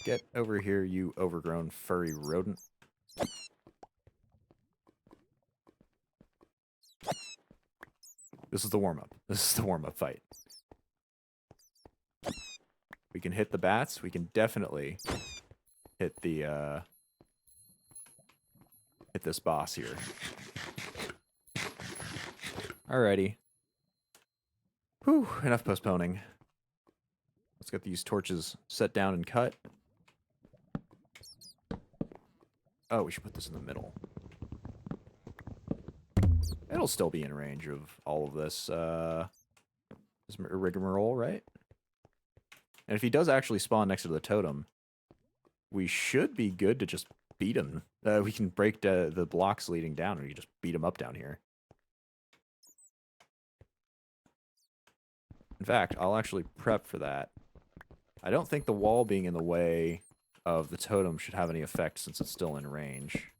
Get over here, you overgrown furry rodent. This is the warm-up. This is the warm-up fight. We can hit the bats. We can definitely hit the, hit this boss here. Alrighty. Whew, enough postponing. Let's get these torches set down and cut. Oh, we should put this in the middle. It'll still be in range of all of this, this rigmarole, right? And if he does actually spawn next to the totem, we should be good to just beat him. We can break the blocks leading down, and we can just beat him up down here. In fact, I'll actually prep for that. I don't think the wall being in the way of the totem should have any effect since it's still in range.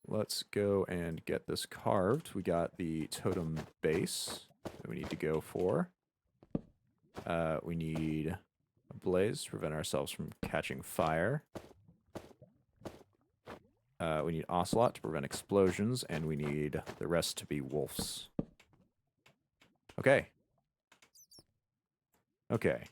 Let's go and get this carved. We got the totem base that we need to go for. We need a blaze to prevent ourselves from catching fire. We need ocelot to prevent explosions, and we need the rest to be wolves. Okay. Okay.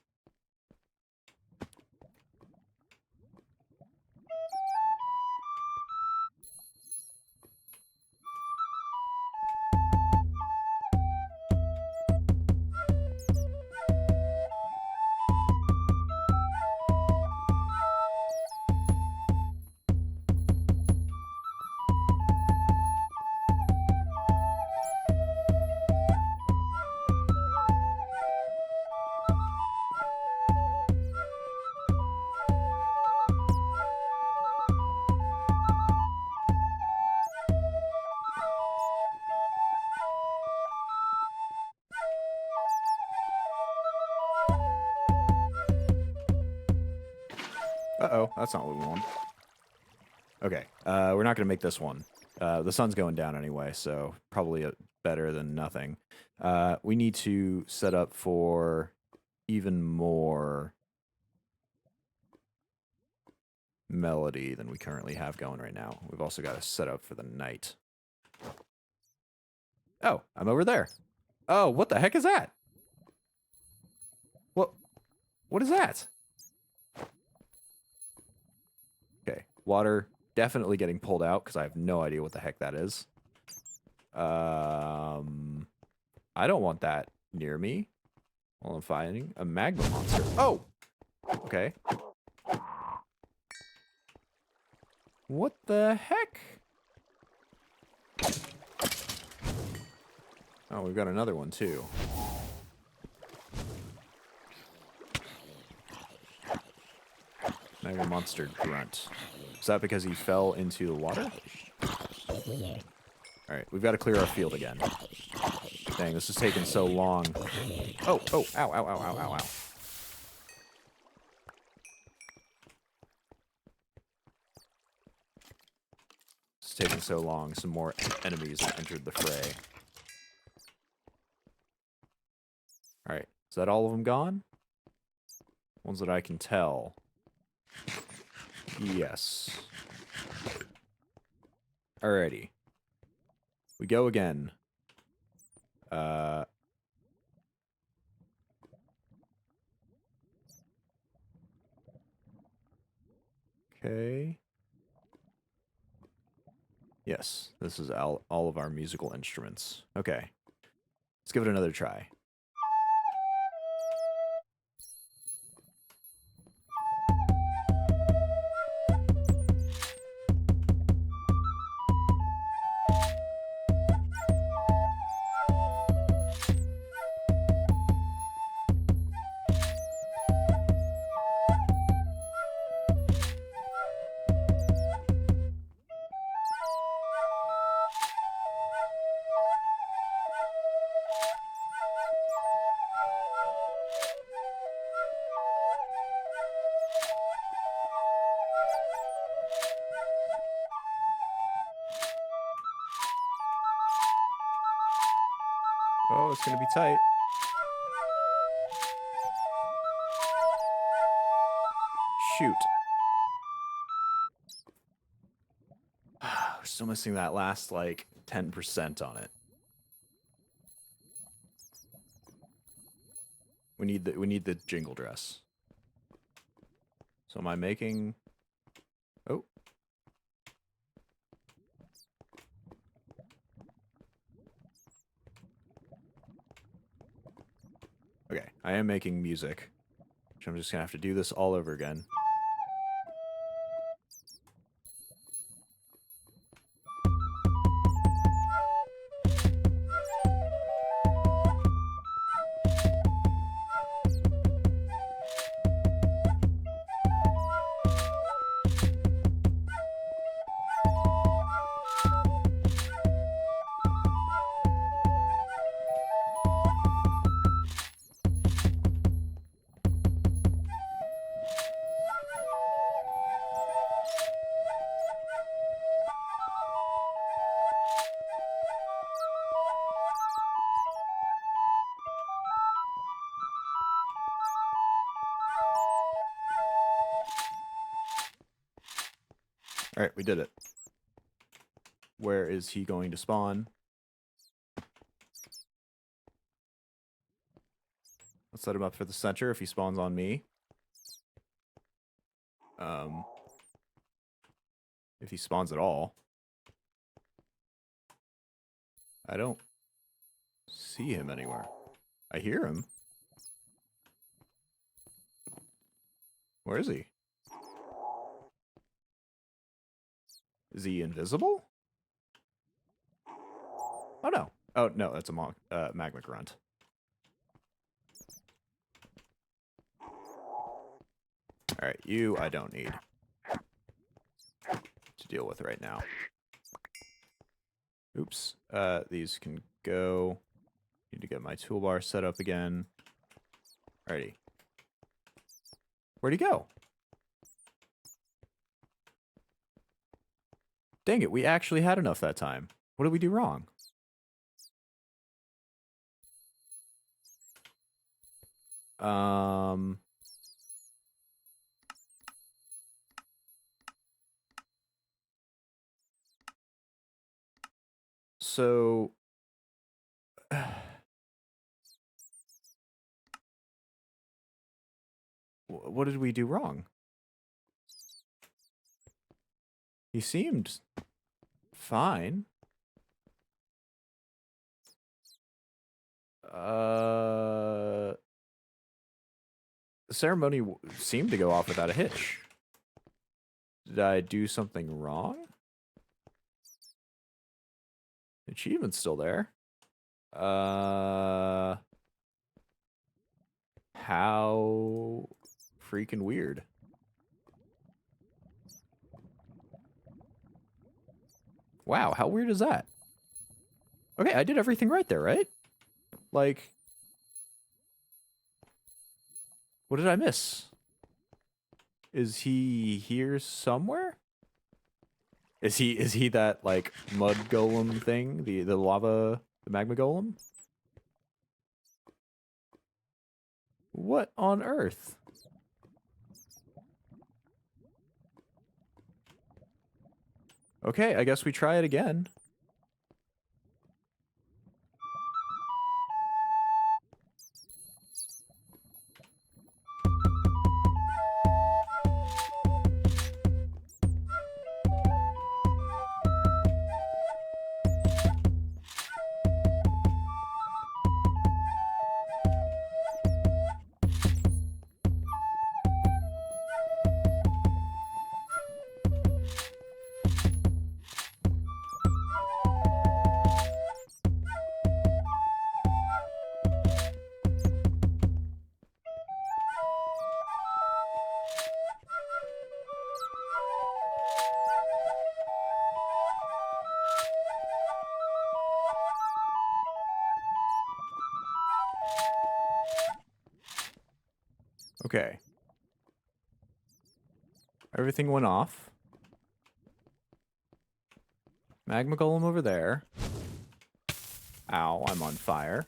Uh-oh, that's not what we want. Okay, we're not going to make this one. The sun's going down anyway, so probably better than nothing. We need to set up for even more melody than we currently have going right now. We've also got to set up for the night. Oh, I'm over there. Oh, what the heck is that? What is that? Okay, water definitely getting pulled out because I have no idea what the heck that is. I don't want that near me. While I'm fighting a magma monster. Oh! Okay. What the heck? Oh, we've got another one too. Magma monster grunt. Is that because he fell into the water? Alright, we've got to clear our field again. Dang, this is taking so long. Oh, ow, ow, ow, ow, ow, ow. It's taking so long. Some more enemies have entered the fray. Alright, is that all of them gone? Ones that I can tell. Yes. Alrighty. We go again. Okay. Yes, this is all of our musical instruments. Okay. Let's give it another try. Oh, it's going to be tight. Shoot. We're still missing that last, like, 10% on it. We need the jingle dress. So am I making... Oh. Okay, I am making music. Which I'm just gonna have to do this all over again. Alright, we did it. Where is he going to spawn? Let's set him up for the center if he spawns on me. If he spawns at all. I don't see him anywhere. I hear him. Where is he? Is he invisible? Oh, no. Oh, no, that's a magma grunt. Alright, you I don't need to deal with right now. Oops. These can go. Need to get my toolbar set up again. Alrighty. Where'd he go? Dang it, we actually had enough that time. What did we do wrong? So what did we do wrong? He seemed fine. The ceremony seemed to go off without a hitch. Did I do something wrong? The achievement's still there. How freaking weird. Wow, how weird is that? Okay, I did everything right there, right? Like, what did I miss? Is he here somewhere? Is he that like mud golem thing? The lava, the magma golem? What on earth? Okay, I guess we try it again. Okay. Everything went off. Magma golem over there. Ow, I'm on fire.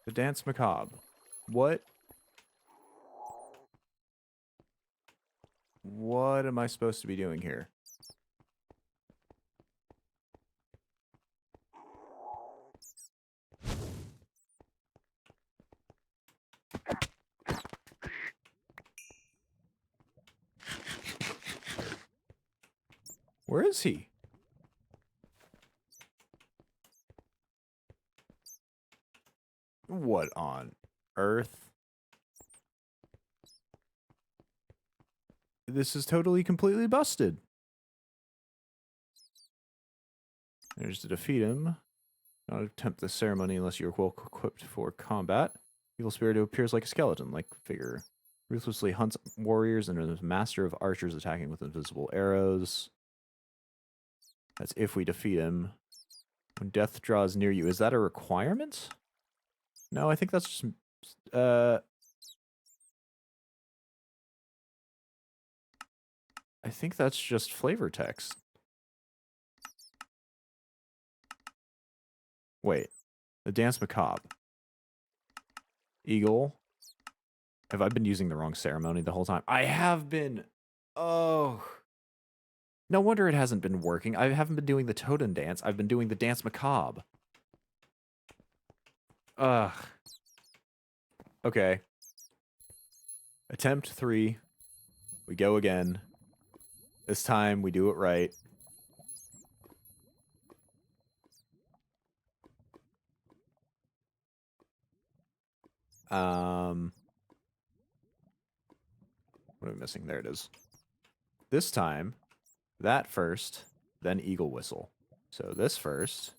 The dance macabre. What am I supposed to be doing here? Where is he? What on earth? This is totally completely busted. There's to defeat him. Not attempt the ceremony unless you're well equipped for combat. Evil spirit who appears like a skeleton-like figure. Ruthlessly hunts warriors and is a master of archers attacking with invisible arrows. That's if we defeat him. When death draws near you, is that a requirement? No, I think that's just... I think that's just flavor text. Wait. The dance macabre. Eagle. Have I been using the wrong ceremony the whole time? I have been. Oh. No wonder it hasn't been working. I haven't been doing the totem dance. I've been doing the dance macabre. Ugh. Okay. Attempt 3. We go again. This time we do it right. What am I missing? There it is. This time, that first, then eagle whistle. So this first.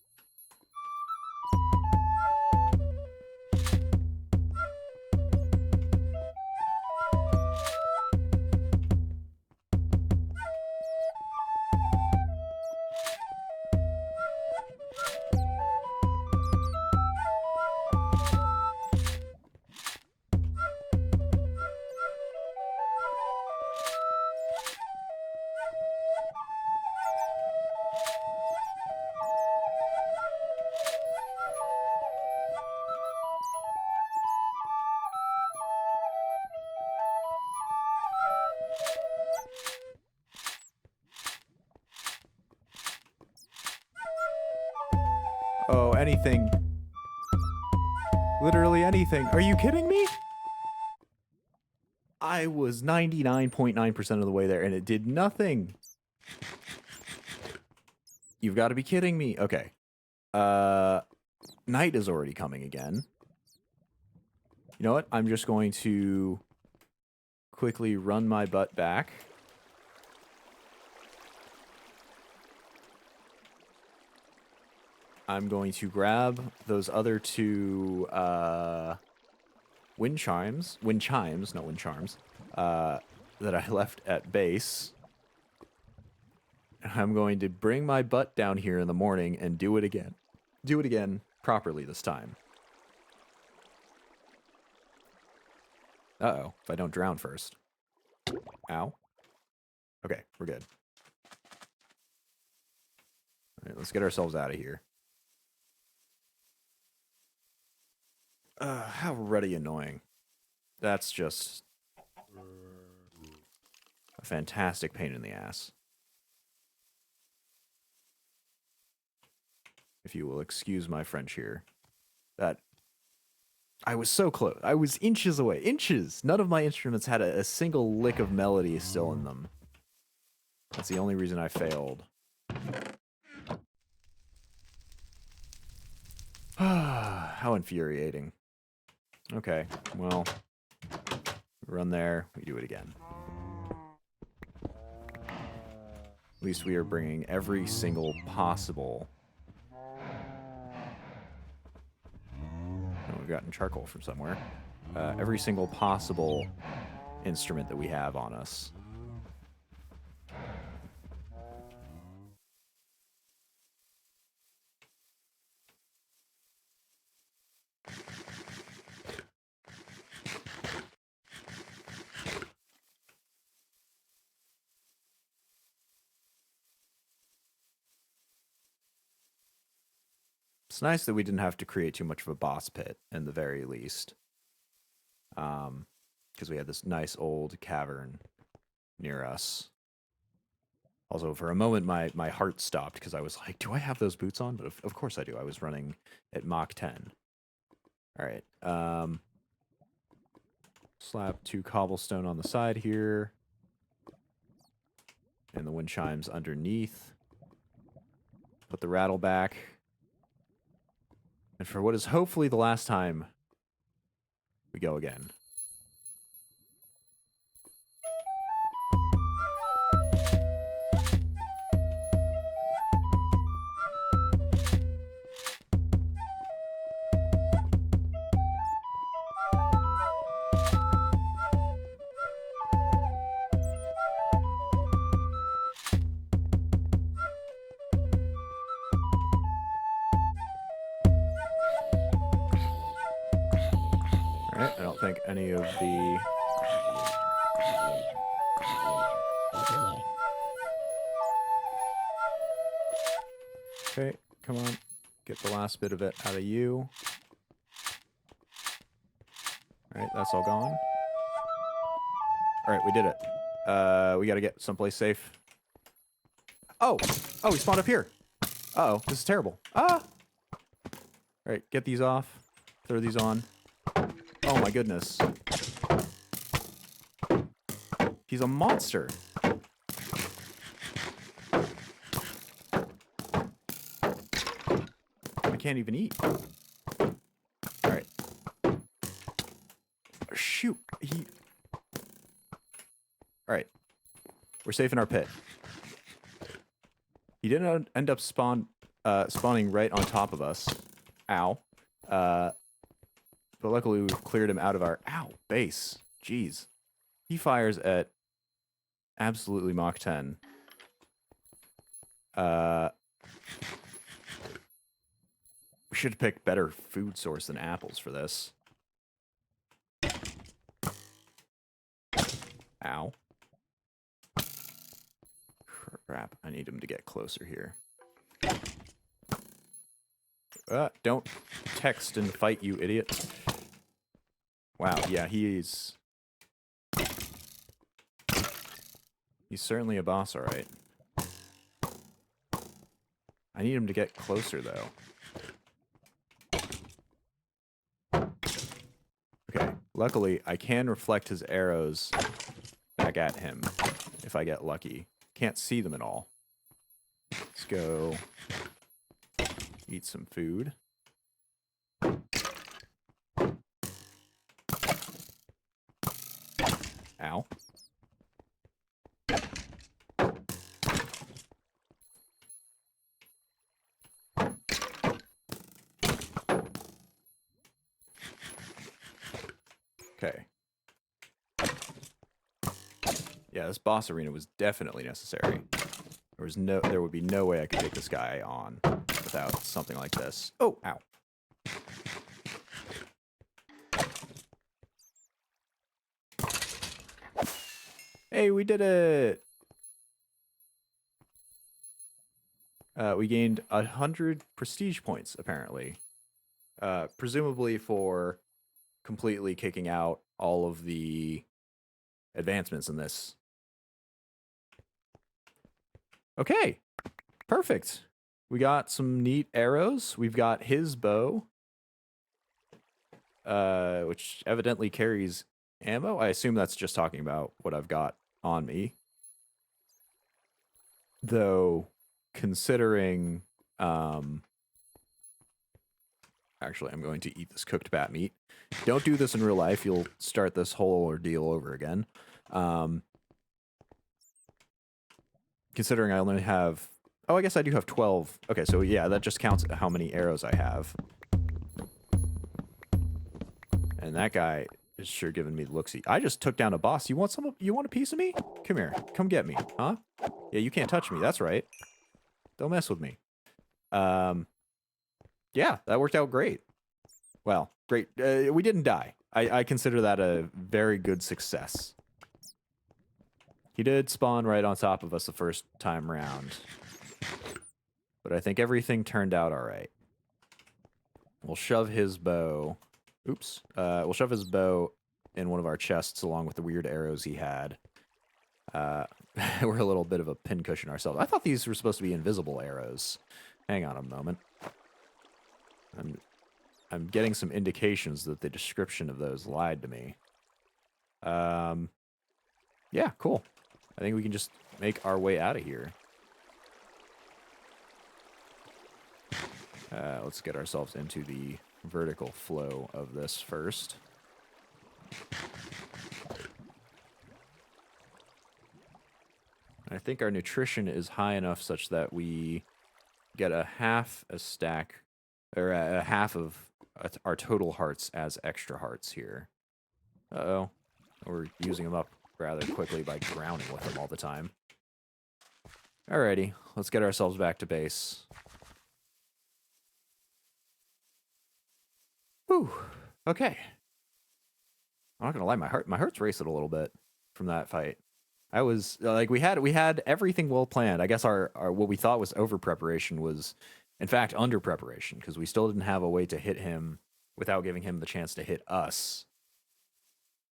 Oh, anything. Literally anything. Are you kidding me? I was 99.9% of the way there, and it did nothing. You've got to be kidding me. Okay. Night is already coming again. You know what? I'm just going to quickly run my butt back. I'm going to grab those other 2 wind chimes, not wind charms, that I left at base. I'm going to bring my butt down here in the morning and do it again. Do it again properly this time. Uh-oh, if I don't drown first. Ow. Okay, we're good. All right, let's get ourselves out of here. How ruddy annoying. That's just a fantastic pain in the ass. If you will excuse my French here. That... I was so close. I was inches away. Inches! None of my instruments had a single lick of melody still in them. That's the only reason I failed. How infuriating. Okay, well, run there, we do it again. At least we are bringing every single possible... Oh, we've gotten charcoal from somewhere. Every single possible instrument that we have on us. It's nice that we didn't have to create too much of a boss pit, in the very least. Because we had this nice old cavern near us. Also, for a moment, my heart stopped, because I was like, do I have those boots on? But of course I do. I was running at Mach 10. Alright, slap 2 cobblestone on the side here. And the wind chimes underneath. Put the rattle back. And for what is hopefully the last time, we go again. Alright, I don't think any of the... Okay, come on. Get the last bit of it out of you. Alright, that's all gone. All right, we did it. We got to get someplace safe. Oh, we spawned up here. Uh-oh, this is terrible. Ah! All right, get these off. Throw these on. Oh my goodness. He's a monster. I can't even eat. All right. Shoot. All right. We're safe in our pit. He didn't end up spawning right on top of us. Ow. But luckily we've cleared him out of our base. Jeez. He fires at absolutely Mach 10. We should have picked better food source than apples for this. Ow. Crap, I need him to get closer here. Don't text and fight, you idiot. Wow, yeah, he's certainly a boss, all right. I need him to get closer, though. Okay, luckily, I can reflect his arrows back at him if I get lucky. Can't see them at all. Let's go eat some food. Ow. Okay. Yeah, this boss arena was definitely necessary. There would be no way I could take this guy on without something like this. Oh, ow. Hey, we did it! We gained 100 prestige points, apparently. Presumably for completely kicking out all of the advancements in this. Okay, perfect. We got some neat arrows. We've got his bow, which evidently carries ammo. I assume that's just talking about what I've got on me. Though, considering... Actually, I'm going to eat this cooked bat meat. Don't do this in real life. You'll start this whole ordeal over again. Considering I only have... Oh, I guess I do have 12. Okay, so yeah, that just counts how many arrows I have. And that guy is sure giving me looksy. I just took down a boss. You want a piece of me? Come here. Come get me. Huh? Yeah, you can't touch me. That's right. Don't mess with me. Yeah, that worked out great. Well, great. We didn't die. I consider that a very good success. He did spawn right on top of us the first time round. But I think everything turned out all right. We'll shove his bow... Oops. We'll shove his bow in one of our chests along with the weird arrows he had. We're a little bit of a pincushion ourselves. I thought these were supposed to be invisible arrows. Hang on a moment. I'm getting some indications that the description of those lied to me. Yeah, cool. I think we can just make our way out of here. Let's get ourselves into the vertical flow of this first. I think our nutrition is high enough such that we get a half a stack, or a half of our total hearts as extra hearts here. Uh-oh. We're using them up rather quickly by drowning with them all the time. Alrighty, let's get ourselves back to base. Whew. Okay. I'm not gonna lie, my heart's racing a little bit from that fight. I was like, we had everything well planned. I guess our what we thought was over preparation was, in fact, under preparation, because we still didn't have a way to hit him without giving him the chance to hit us.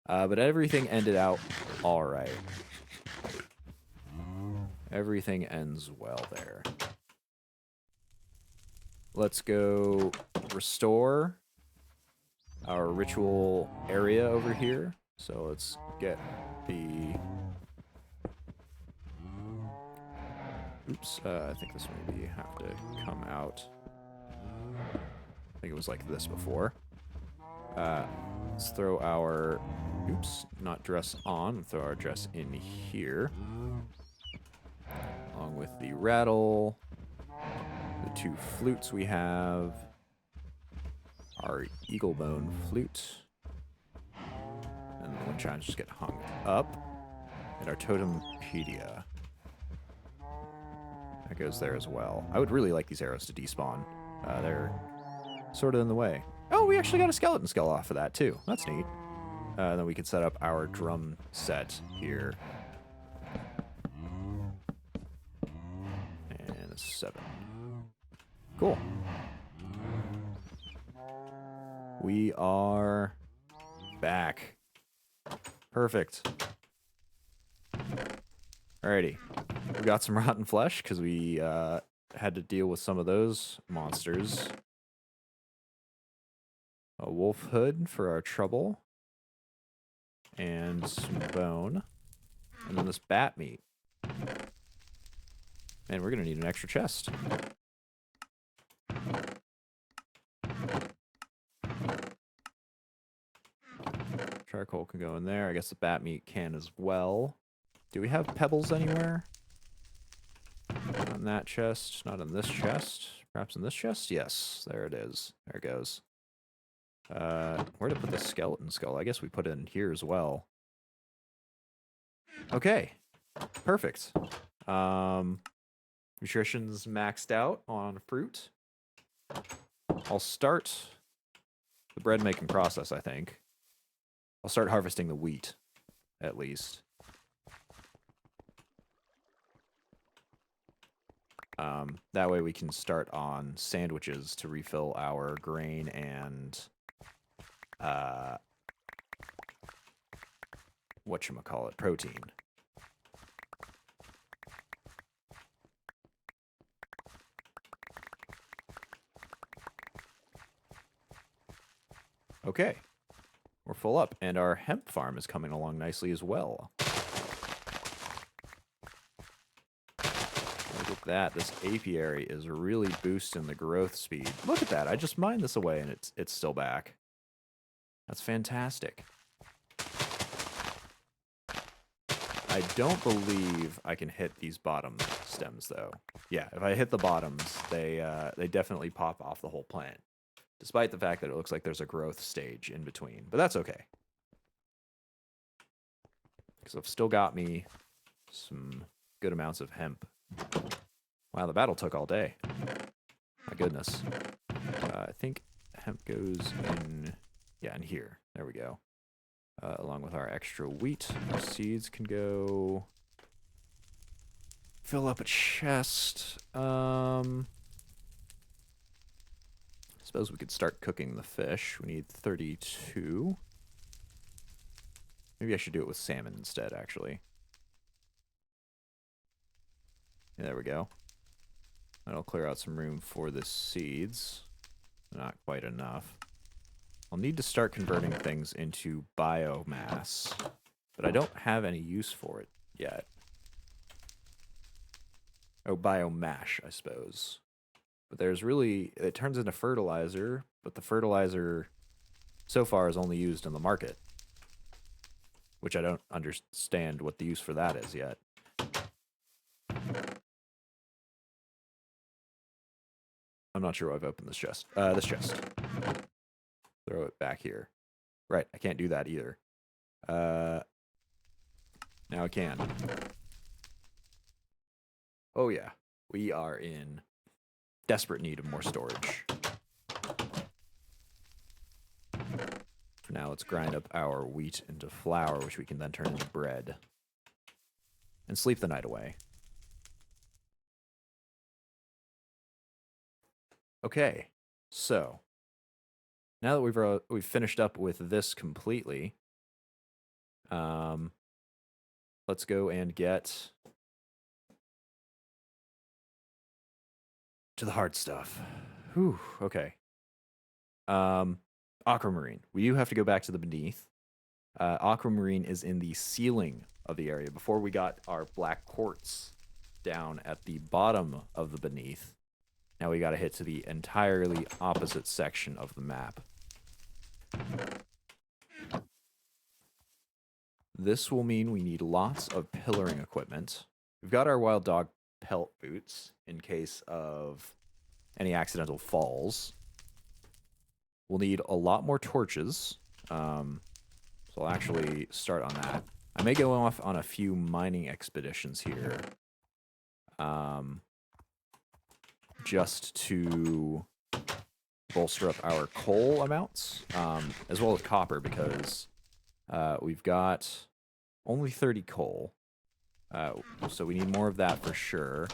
But everything ended out all right. Everything ends well there. Let's go restore our ritual area over here. So let's get the... Oops, I think this maybe have to come out. I think it was like this before. Let's throw our... Oops, not dress on. Throw our dress in here. Along with the rattle. The 2 flutes we have. Our eagle bone flute. And the wind chimes just get hung up. And our totempedia. That goes there as well. I would really like these arrows to despawn. They're sort of in the way. Oh, we actually got a skeleton skull off of that too. That's neat. Then we could set up our drum set here. And a 7. Cool. We are back. Perfect. Alrighty. We got some rotten flesh because we had to deal with some of those monsters. A wolf hood for our trouble. And some bone. And then this bat meat. And we're going to need an extra chest. Charcoal can go in there. I guess the bat meat can as well. Do we have pebbles anywhere? Not in that chest. Not in this chest. Perhaps in this chest? Yes. There it is. There it goes. Where to put the skeleton skull? I guess we put it in here as well. Okay. Perfect. Nutrition's maxed out on fruit. I'll start the bread making process, I think. I'll start harvesting the wheat, at least. That way we can start on sandwiches to refill our grain and whatchamacallit, protein. Okay. We're full up, and our hemp farm is coming along nicely as well. Look at that. This apiary is really boosting the growth speed. Look at that. I just mined this away, and it's still back. That's fantastic. I don't believe I can hit these bottom stems, though. Yeah, if I hit the bottoms, they definitely pop off the whole plant. Despite the fact that it looks like there's a growth stage in between. But that's okay. Because I've still got me some good amounts of hemp. Wow, the battle took all day. My goodness. I think hemp goes in... Yeah, in here. There we go. Along with our extra wheat. Our seeds can go... Fill up a chest. Suppose we could start cooking the fish. We need 32. Maybe I should do it with salmon instead, actually. Yeah, there we go. That'll clear out some room for the seeds. Not quite enough. I'll need to start converting things into biomass, but I don't have any use for it yet. Oh, biomash, I suppose. But there's really, it turns into fertilizer, but the fertilizer so far is only used in the market, which I don't understand what the use for that is yet. I'm not sure why I've opened this chest. This chest. Throw it back here. Right, I can't do that either. Now I can. Oh yeah, we are in desperate need of more storage. For now, let's grind up our wheat into flour, which we can then turn into bread. And sleep the night away. Okay, so now that we've finished up with this completely, Let's go and get to the hard stuff. Whew, okay. Aquamarine. We do have to go back to the beneath. Aquamarine is in the ceiling of the area. Before we got our black quartz down at the bottom of the beneath. Now we got to hit to the entirely opposite section of the map. This will mean we need lots of pillaring equipment. We've got our wild dog pelt boots in case of any accidental falls. We'll need a lot more torches. So I'll actually start on that. I may go off on a few mining expeditions here. Just to bolster up our coal amounts, as well as copper, because we've got only 30 coal. So we need more of that for sure.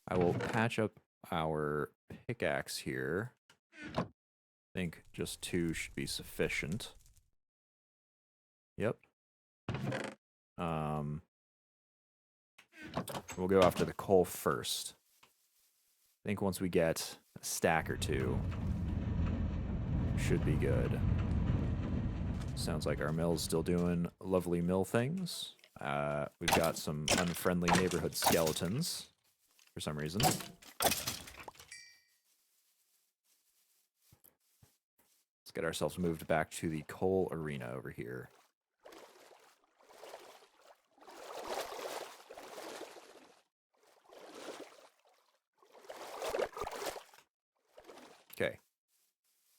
I will patch up our pickaxe here. I think just 2 should be sufficient. Yep. We'll go after the coal first. I think once we get a stack or 2, should be good. Sounds like our mill's still doing lovely mill things. We've got some unfriendly neighborhood skeletons for some reason. Let's get ourselves moved back to the coal arena over here. Okay.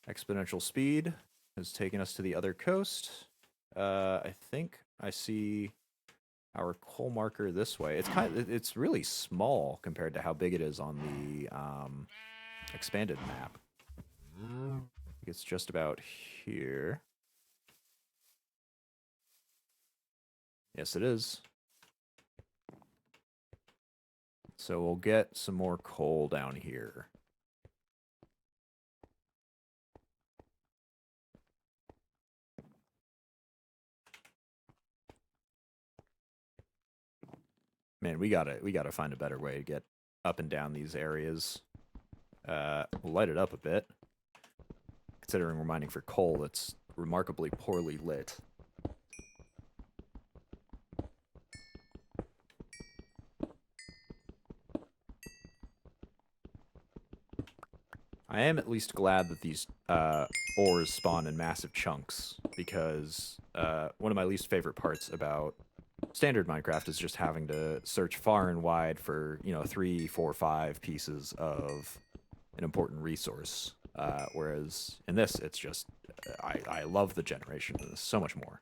Exponential speed has taken us to the other coast. I think I see our coal marker this way. It's really small compared to how big it is on the expanded map. I think it's just about here. Yes, it is. So we'll get some more coal down here. Man, we gotta find a better way to get up and down these areas. We'll light it up a bit. Considering we're mining for coal, that's remarkably poorly lit. I am at least glad that these ores spawn in massive chunks, because one of my least favorite parts about standard Minecraft is just having to search far and wide for, 3, 4, 5 pieces of an important resource. Whereas in this, it's just, I love the generation of this so much more.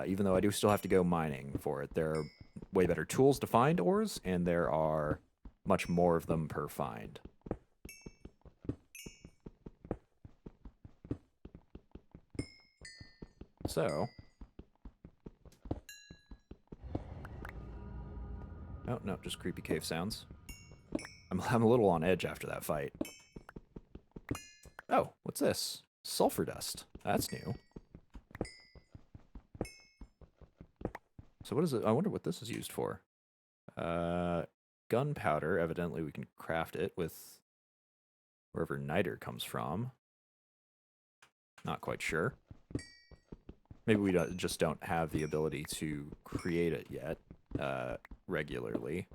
Even though I do still have to go mining for it, there are way better tools to find ores, and there are much more of them per find. So, oh, no, just creepy cave sounds. I'm a little on edge after that fight. Oh, what's this? Sulfur dust. That's new. So what is it? I wonder what this is used for. Gunpowder. Evidently we can craft it with wherever niter comes from. Not quite sure. Maybe we just don't have the ability to create it yet regularly.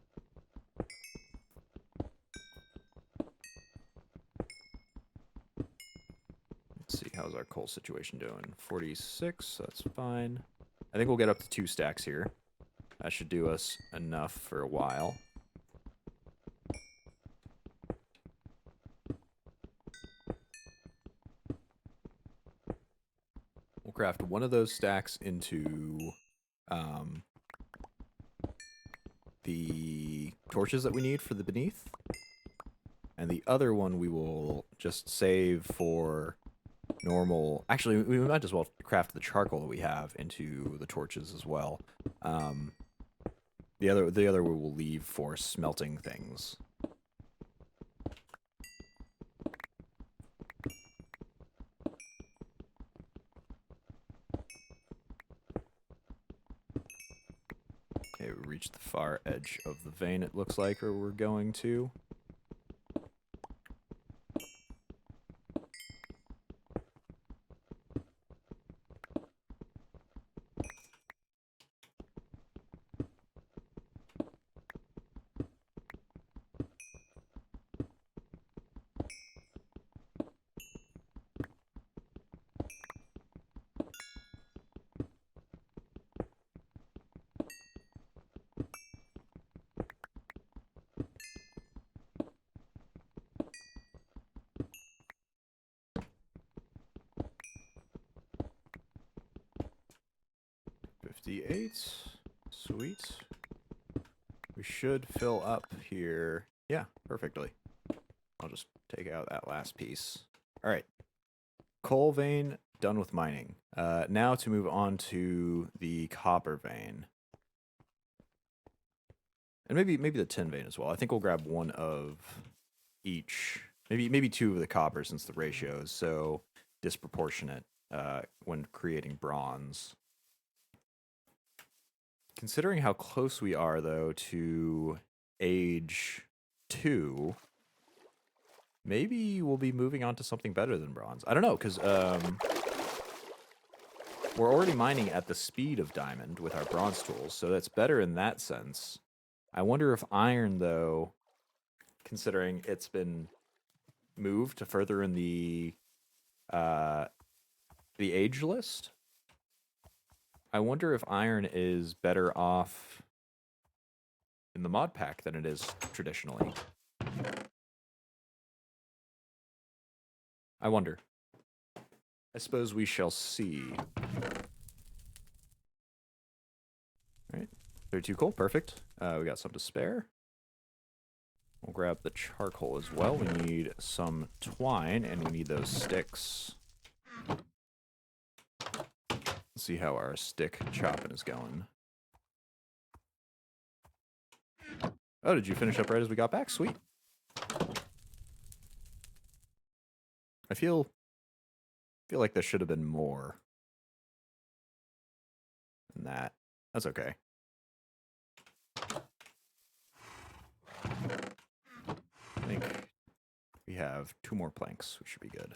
Let's see, how's our coal situation doing? 46, that's fine. I think we'll get up to 2 stacks here. That should do us enough for a while. We'll craft one of those stacks into the torches that we need for the beneath. And the other one we will just save for normal. Actually, we might as well craft the charcoal that we have into the torches as well. The other we will leave for smelting things. Okay, we reached the far edge of the vein, it looks like, or we're going to. Sweet. We should fill up here. Yeah, perfectly. I'll just take out that last piece. All right. Coal vein, done with mining. Now to move on to the copper vein. And maybe the tin vein as well. I think we'll grab one of each. Maybe two of the copper since the ratio is so disproportionate when creating bronze. Considering how close we are, though, to age 2, maybe we'll be moving on to something better than bronze. I don't know, because we're already mining at the speed of diamond with our bronze tools, so that's better in that sense. I wonder if iron, though, considering it's been moved to further in the age list, I wonder if iron is better off in the mod pack than it is traditionally. I wonder. I suppose we shall see. Alright. 32 coal, perfect. We got some to spare. We'll grab the charcoal as well. We need some twine, and we need those sticks. Let's see how our stick chopping is going. Oh, did you finish up right as we got back? Sweet. I feel like there should have been more than that. That's okay. I think we have 2 more planks. We should be good.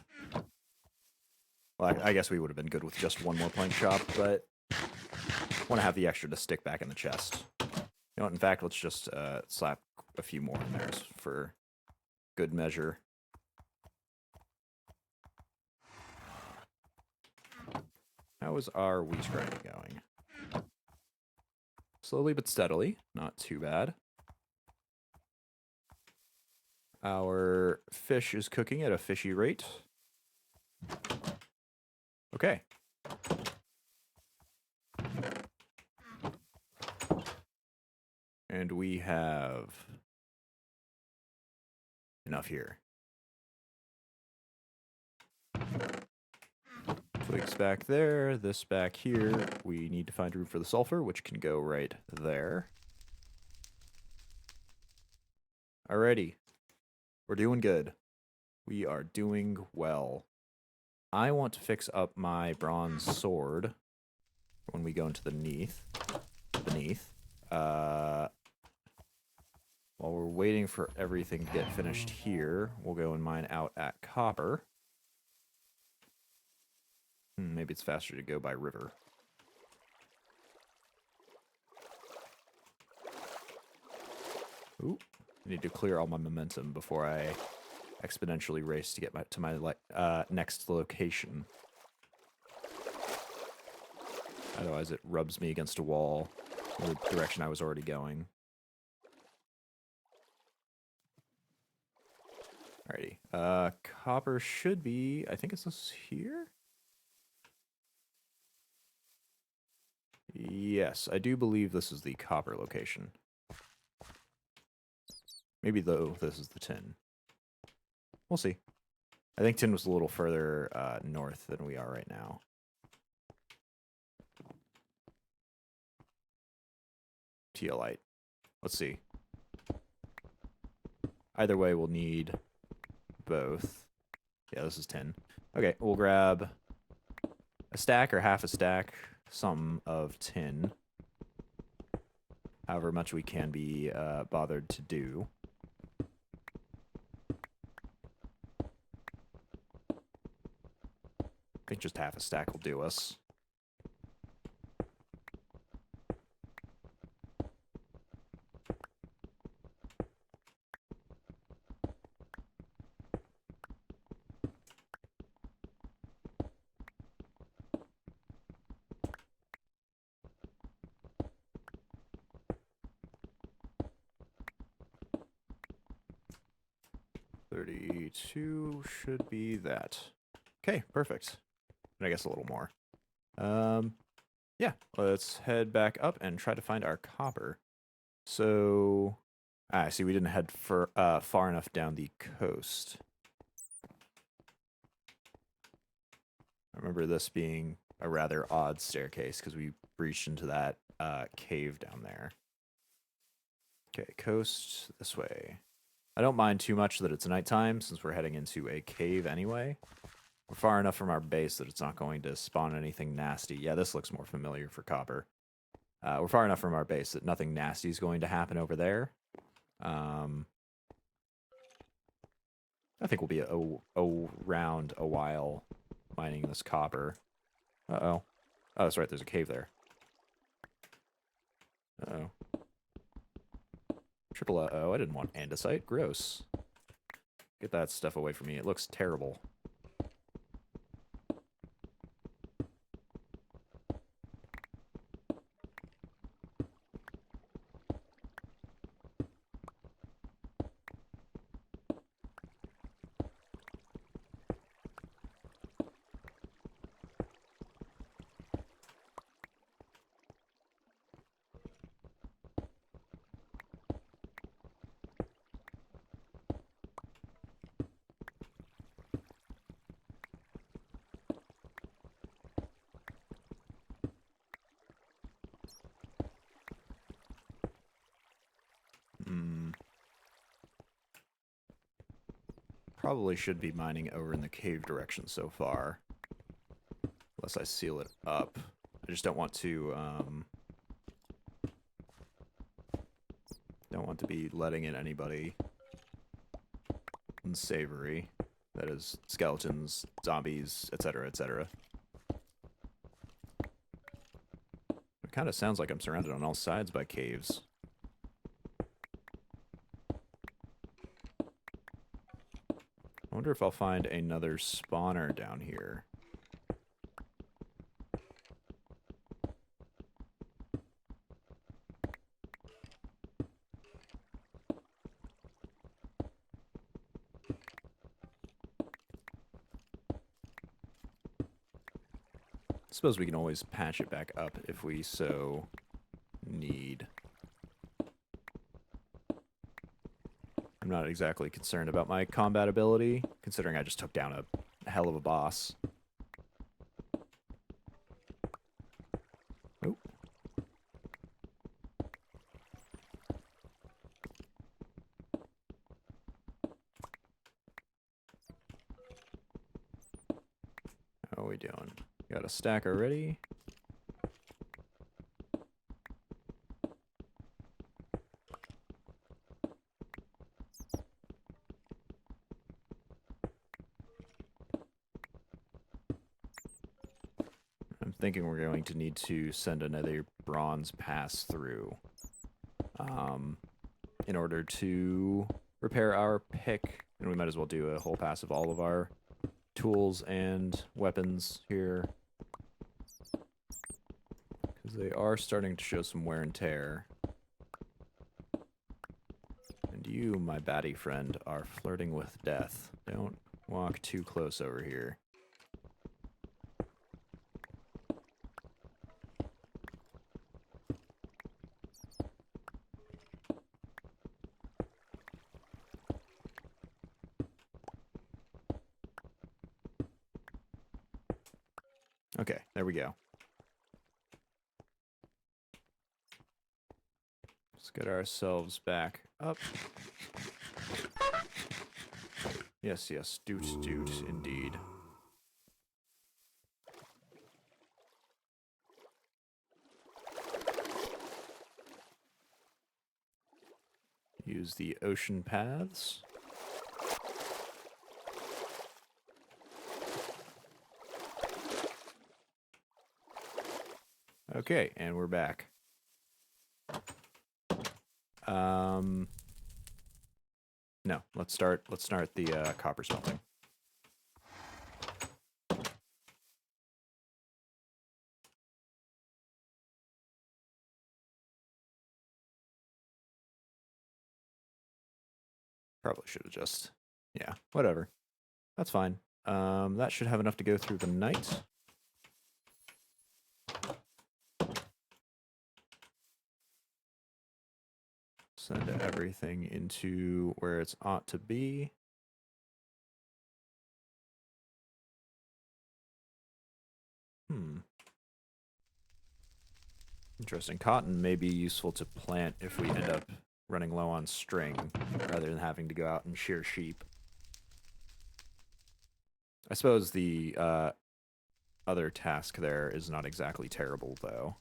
Well, I guess we would have been good with just 1 more plank chop, but I want to have the extra to stick back in the chest. You know what? In fact, let's just slap a few more in there for good measure. How is our wheat grinding going? Slowly but steadily. Not too bad. Our fish is cooking at a fishy rate. Okay. And we have enough here. Twigs back there, this back here. We need to find room for the sulfur, which can go right there. Alrighty. We're doing good. We are doing well. I want to fix up my bronze sword when we go into the beneath. While we're waiting for everything to get finished here, we'll go and mine out at copper. Maybe it's faster to go by river. Ooh, I need to clear all my momentum before I exponentially race to get to my next location. Otherwise, it rubs me against a wall in the direction I was already going. Alrighty. Copper should be, I think it's this here? Yes, I do believe this is the copper location. Maybe, though, this is the tin. We'll see. I think tin was a little further north than we are right now. Teolite. Let's see. Either way, we'll need both. Yeah, this is tin. Okay, we'll grab a stack or half a stack, some of tin. however much we can be bothered to do. I think just half a stack will do us. $32 should be that. Okay, perfect. And I guess a little more. Yeah, let's head back up and try to find our copper. So, see, we didn't head far enough down the coast. I remember this being a rather odd staircase because we breached into that cave down there. Okay, coast this way. I don't mind too much that it's nighttime since we're heading into a cave anyway. We're far enough from our base that it's not going to spawn anything nasty. Yeah, this looks more familiar for copper. We're far enough from our base that nothing nasty is going to happen over there. I think we'll be around a while mining this copper. Uh-oh. Oh, that's right, there's a cave there. Uh-oh. Triple uh-oh, I didn't want andesite. Gross. Get that stuff away from me. It looks terrible. Probably should be mining over in the cave direction so far. Unless I seal it up. I just don't want to, don't want to be letting in anybody unsavory. That is, skeletons, zombies, etc., etc. It kind of sounds like I'm surrounded on all sides by caves. I wonder if I'll find another spawner down here. I suppose we can always patch it back up if we so need. I'm not exactly concerned about my combat ability, considering I just took down a hell of a boss. Oh. How are we doing? Got a stack already. I'm thinking we're going to need to send another bronze pass through in order to repair our pick, and we might as well do a whole pass of all of our tools and weapons here, because they are starting to show some wear and tear. And you, my baddie friend, are flirting with death. Don't walk too close over here. Okay, there we go. Let's get ourselves back up. Yes, yes, doot, indeed. use the ocean paths. Okay, and we're back. No, let's start the copper smelting. Probably should have just, yeah, whatever. That's fine. That should have enough to go through the night. Send everything into where it's ought to be. Interesting. Cotton may be useful to plant if we end up running low on string, rather than having to go out and shear sheep. I suppose the other task there is not exactly terrible, though.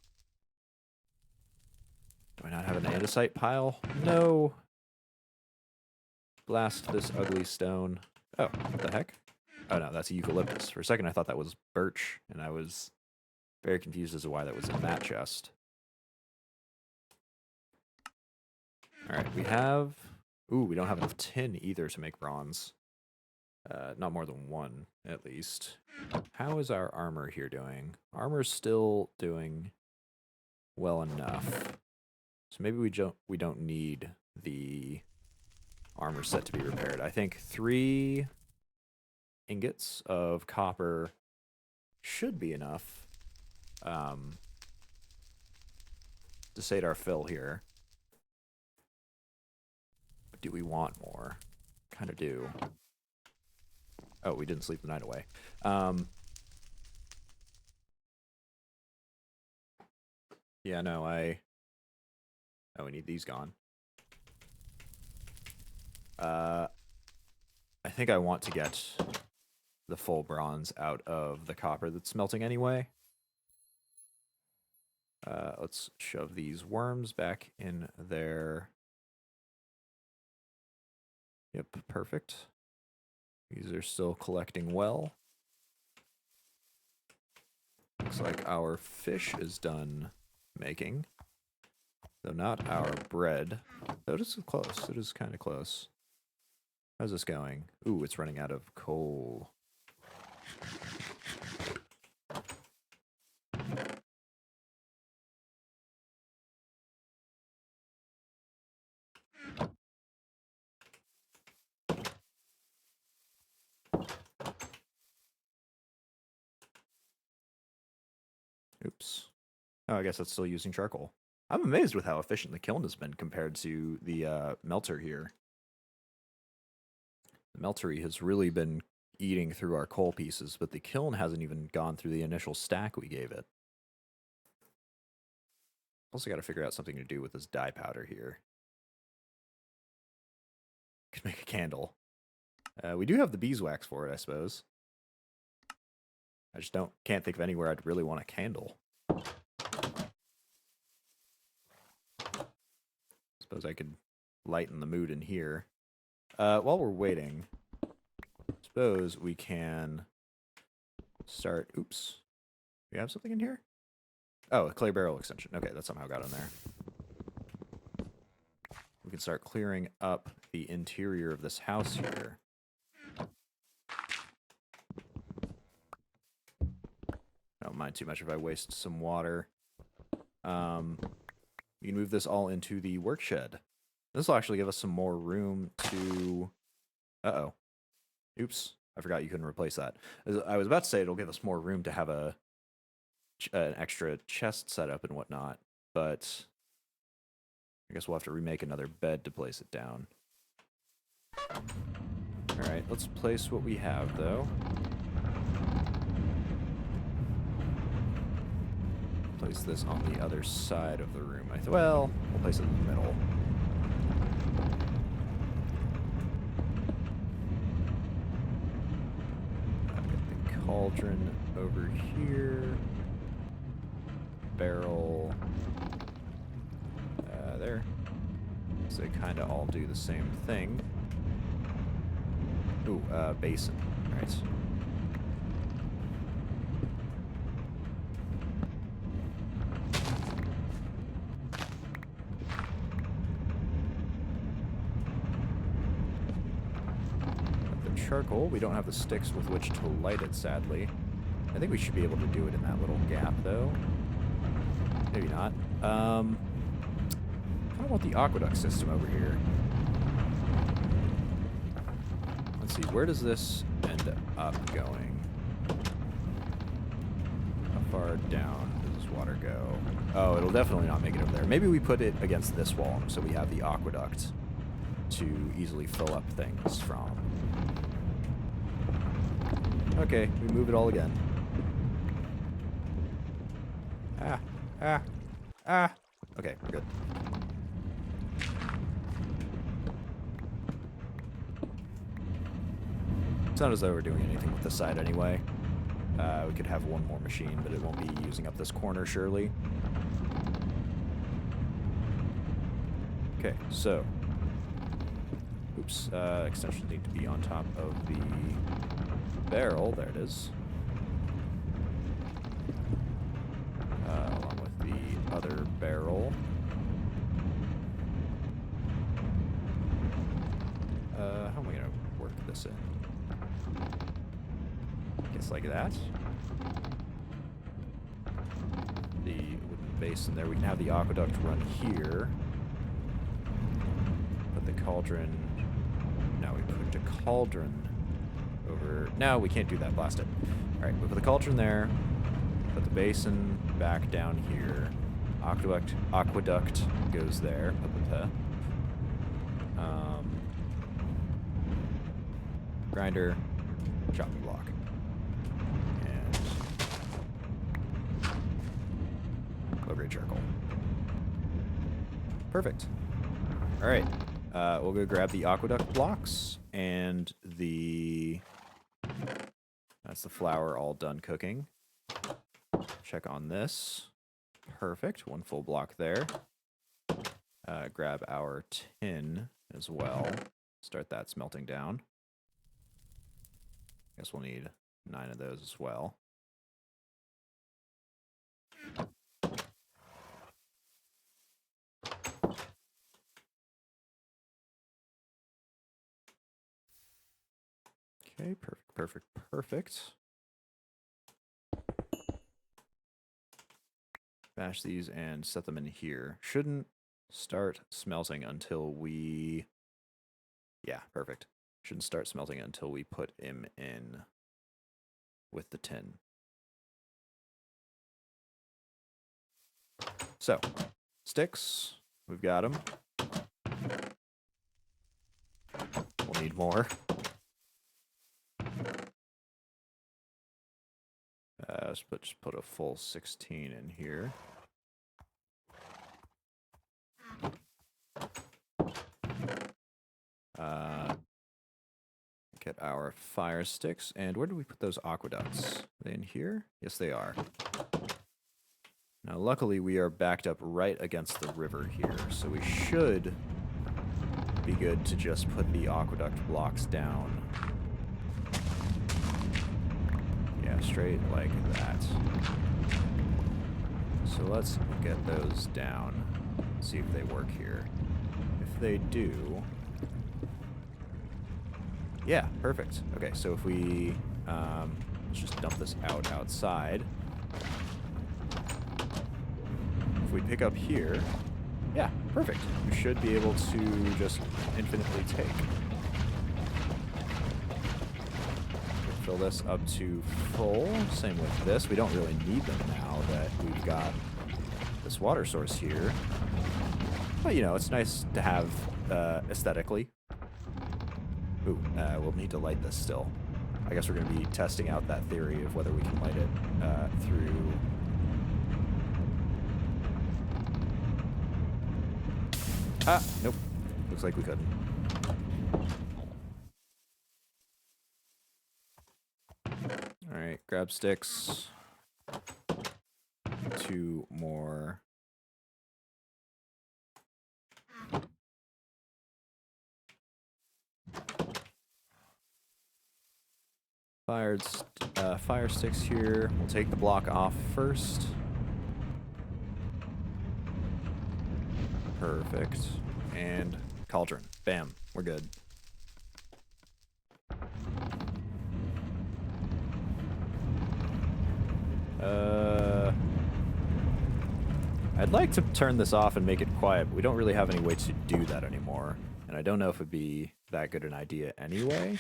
Do I not have an andesite pile? No. Blast this ugly stone. Oh, what the heck? Oh no, that's a eucalyptus. For a second I thought that was birch, and I was very confused as to why that was in that chest. Alright, we have... Ooh, we don't have enough tin either to make bronze. Not more than one, at least. How is our armor here doing? Armor's still doing well enough. So maybe we don't need the armor set to be repaired. I think 3 ingots of copper should be enough to sate our fill here. But do we want more? Kind of do. Oh, we didn't sleep the night away. Yeah, no, Oh, we need these gone. I think I want to get the full bronze out of the copper that's smelting anyway. Let's shove these worms back in there. Yep, perfect. These are still collecting well. Looks like our fish is done making. Though not our bread. Though it is close. It is kind of close. How's this going? Ooh, it's running out of coal. Oops. Oh, I guess that's still using charcoal. I'm amazed with how efficient the kiln has been compared to the melter here. The meltery has really been eating through our coal pieces, but the kiln hasn't even gone through the initial stack we gave it. Also got to figure out something to do with this dye powder here. Could make a candle. We do have the beeswax for it, I suppose. I just can't think of anywhere I'd really want a candle. Suppose I could lighten the mood in here. While we're waiting, suppose we can start... Oops. Do we have something in here? Oh, a clay barrel extension. Okay, that somehow got in there. We can start clearing up the interior of this house here. I don't mind too much if I waste some water. We can move this all into the work shed. This will actually give us some more room to... Uh-oh. Oops. I forgot you couldn't replace that. I was about to say it'll give us more room to have an extra chest set up and whatnot, but I guess we'll have to remake another bed to place it down. Alright, let's place what we have, though. Place this on the other side of the room. Well, we'll place it in the middle. Get the cauldron over here. Barrel. There. So they kind of all do the same thing. Ooh, basin. All right. The charcoal. We don't have the sticks with which to light it, sadly. I think we should be able to do it in that little gap, though. Maybe not. I don't want the aqueduct system over here. Let's see, where does this end up going? How far down does this water go? Oh, it'll definitely not make it over there. Maybe we put it against this wall so we have the aqueduct to easily fill up things from. Okay, we move it all again. Okay, we're good. It's not as though we're doing anything with this side anyway. We could have one more machine, but it won't be using up this corner, surely. Okay, so... Oops, extensions need to be on top of the barrel. There it is. Along with the other barrel. How am I going to work this in? Guess like that. The wooden basin there. We can have the aqueduct run here. Put the cauldron... Now we put the cauldron over... No, we can't do that. Blast it. Alright, we put the cauldron there. Put the basin back down here. Aqueduct goes there. Grinder, chopping block. And low-grade charcoal. Perfect. All right. We'll go grab the aqueduct blocks and the... That's the flour all done cooking. Check on this. Perfect. One full block there. Grab our tin as well. Start that smelting down. Guess we'll need 9 of those as well. Okay, perfect. Bash these and set them in here. Shouldn't start smelting until we... Yeah, perfect. Shouldn't start smelting until we put him in with the tin. So, sticks. We've got them. We'll need more. Just put a full 16 in here. Get our fire sticks. And where do we put those aqueducts? Are they in here? Yes, they are. Now, luckily, we are backed up right against the river here, so we should be good to just put the aqueduct blocks down. Yeah, straight like that. So let's get those down, see if they work here. If they do... Yeah, perfect. Okay, so if we... let's just dump this outside. If we pick up here... Yeah, perfect. We should be able to just infinitely take. Fill this up to full. Same with this. We don't really need them now that we've got this water source here. But, you know, it's nice to have aesthetically. Ooh, we'll need to light this still. I guess we're going to be testing out that theory of whether we can light it through... Ah, nope. Looks like we couldn't. Alright, grab sticks. 2 more. fire sticks here. We'll take the block off first. Perfect. And cauldron. Bam. We're good. I'd like to turn this off and make it quiet, but we don't really have any way to do that anymore. And I don't know if it'd be that good an idea anyway.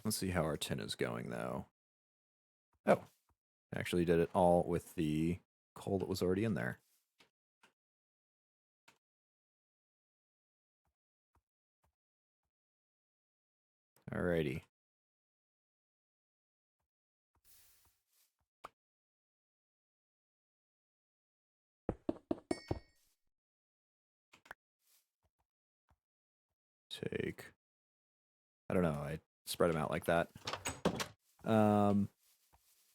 Let's see how our tin is going, though. Oh, I actually did it all with the coal that was already in there. Alrighty. Take... I don't know, I spread them out like that. The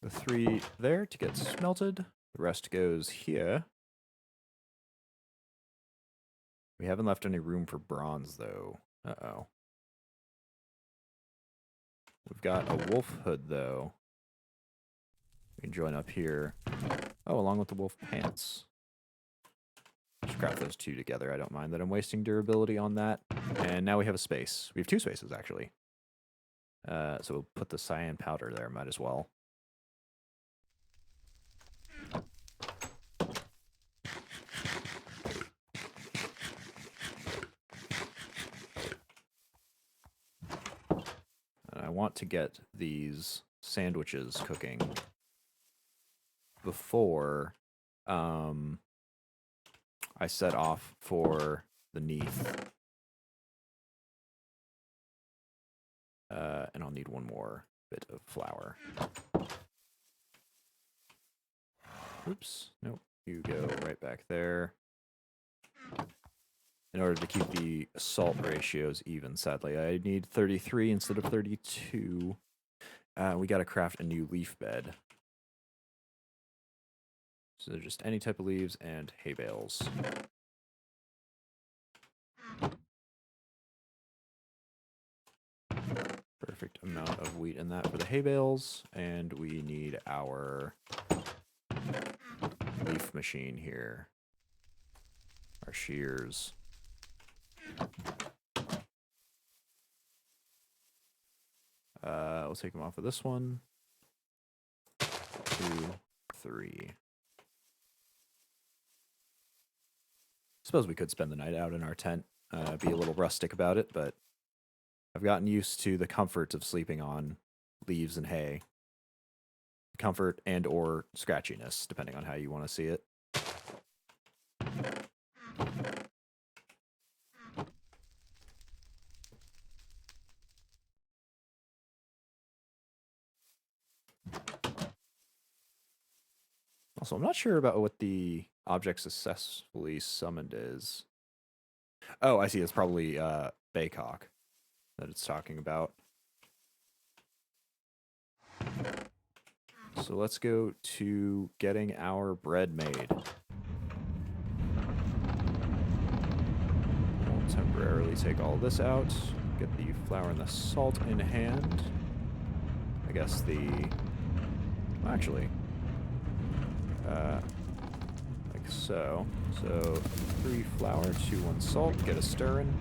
3 there to get smelted. The rest goes here. We haven't left any room for bronze, though. Uh-oh. We've got a wolf hood, though. We can join up here. Oh, along with the wolf pants. Just craft those 2 together. I don't mind that I'm wasting durability on that. And now we have a space. We have 2 spaces, actually. So we'll put the cyan powder there, might as well. And I want to get these sandwiches cooking before I set off for the Neath. And I'll need one more bit of flour. Oops, nope, you go right back there. In order to keep the salt ratios even, sadly, I need 33 instead of 32. We gotta craft a new leaf bed. So just any type of leaves and hay bales. Perfect amount of wheat in that for the hay bales, and we need our leaf machine here. Our shears. We'll take them off of this one. 2, 3. Suppose we could spend the night out in our tent, be a little rustic about it, but I've gotten used to the comfort of sleeping on leaves and hay. Comfort and or scratchiness, depending on how you want to see it. Also, I'm not sure about what the object successfully summoned is. Oh, I see. It's probably Baycock that it's talking about. So let's go to getting our bread made. We'll temporarily take all this out, get the flour and the salt in hand. I guess actually, like so. So 3 flour, 2, 1 salt, get a stirring.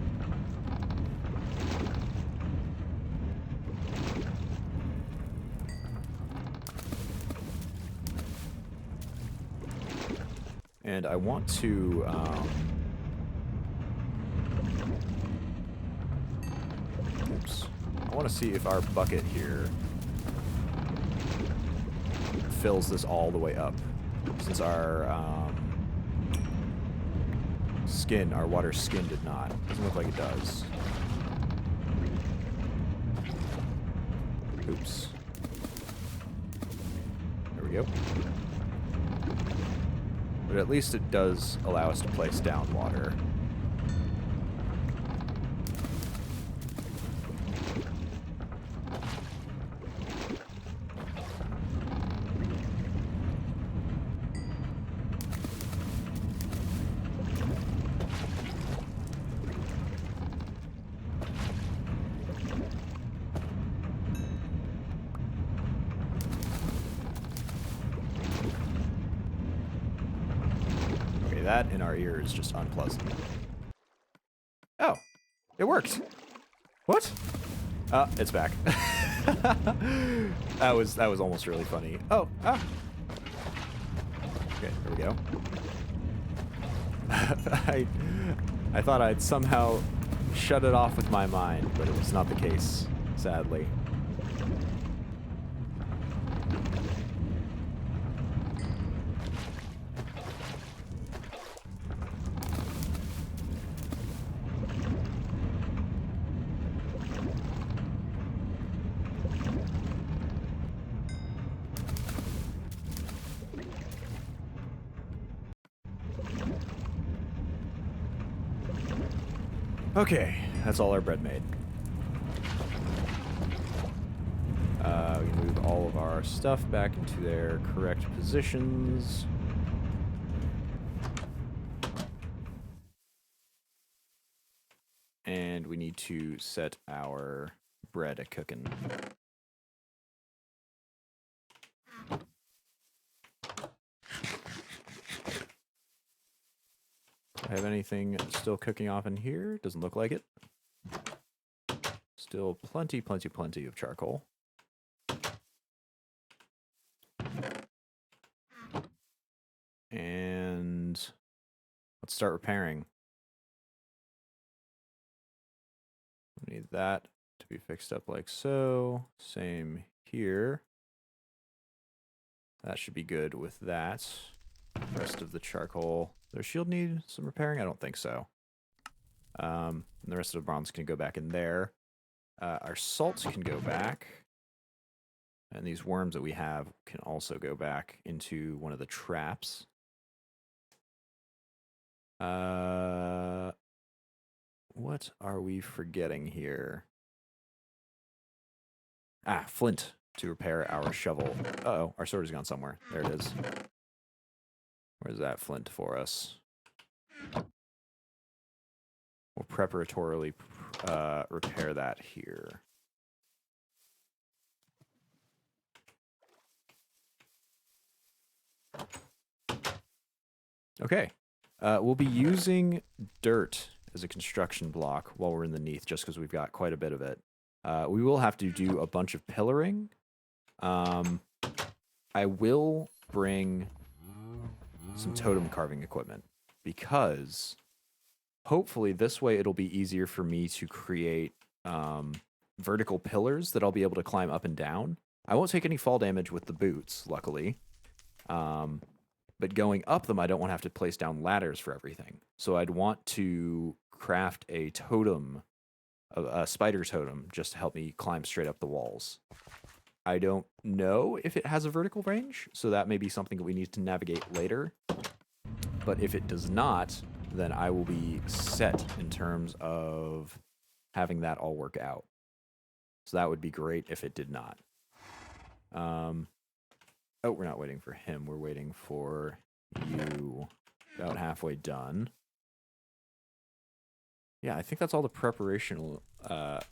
And I want to, oops. I want to see if our bucket here fills this all the way up. Since our our water skin did not. Doesn't look like it does. Oops. There we go. But at least it does allow us to place down water. that in our ear is just unpleasant. Oh, it worked. What? It's back. that was almost really funny. Oh, ah. Okay, there we go. I thought I'd somehow shut it off with my mind, but it was not the case, sadly. Okay, that's all our bread made. We can move all of our stuff back into their correct positions. And we need to set our bread a-cooking. Do I have anything still cooking off in here? Doesn't look like it. Still plenty of charcoal. And let's start repairing. We need that to be fixed up like so. Same here. That should be good with that. Rest of the charcoal. Does shield need some repairing? I don't think so. And the rest of the bronze can go back in there. Our salts can go back. And these worms that we have can also go back into one of the traps. What are we forgetting here? Ah, flint to repair our shovel. Uh-oh, our sword has gone somewhere. There it is. Where's that flint for us? We'll preparatorily repair that here. Okay. We'll be using dirt as a construction block while we're in the Neath, just because we've got quite a bit of it. We will have to do a bunch of pillaring. I will bring some totem carving equipment, because hopefully this way it'll be easier for me to create vertical pillars that I'll be able to climb up and down. I won't take any fall damage with the boots, luckily. But going up them, I don't want to have to place down ladders for everything. So I'd want to craft a totem, a spider totem, just to help me climb straight up the walls. I don't know if it has a vertical range, so that may be something that we need to navigate later. But if it does not, then I will be set in terms of having that all work out. So that would be great if it did not. Oh, we're not waiting for him. We're waiting for you. About halfway done. Yeah, I think that's all the preparational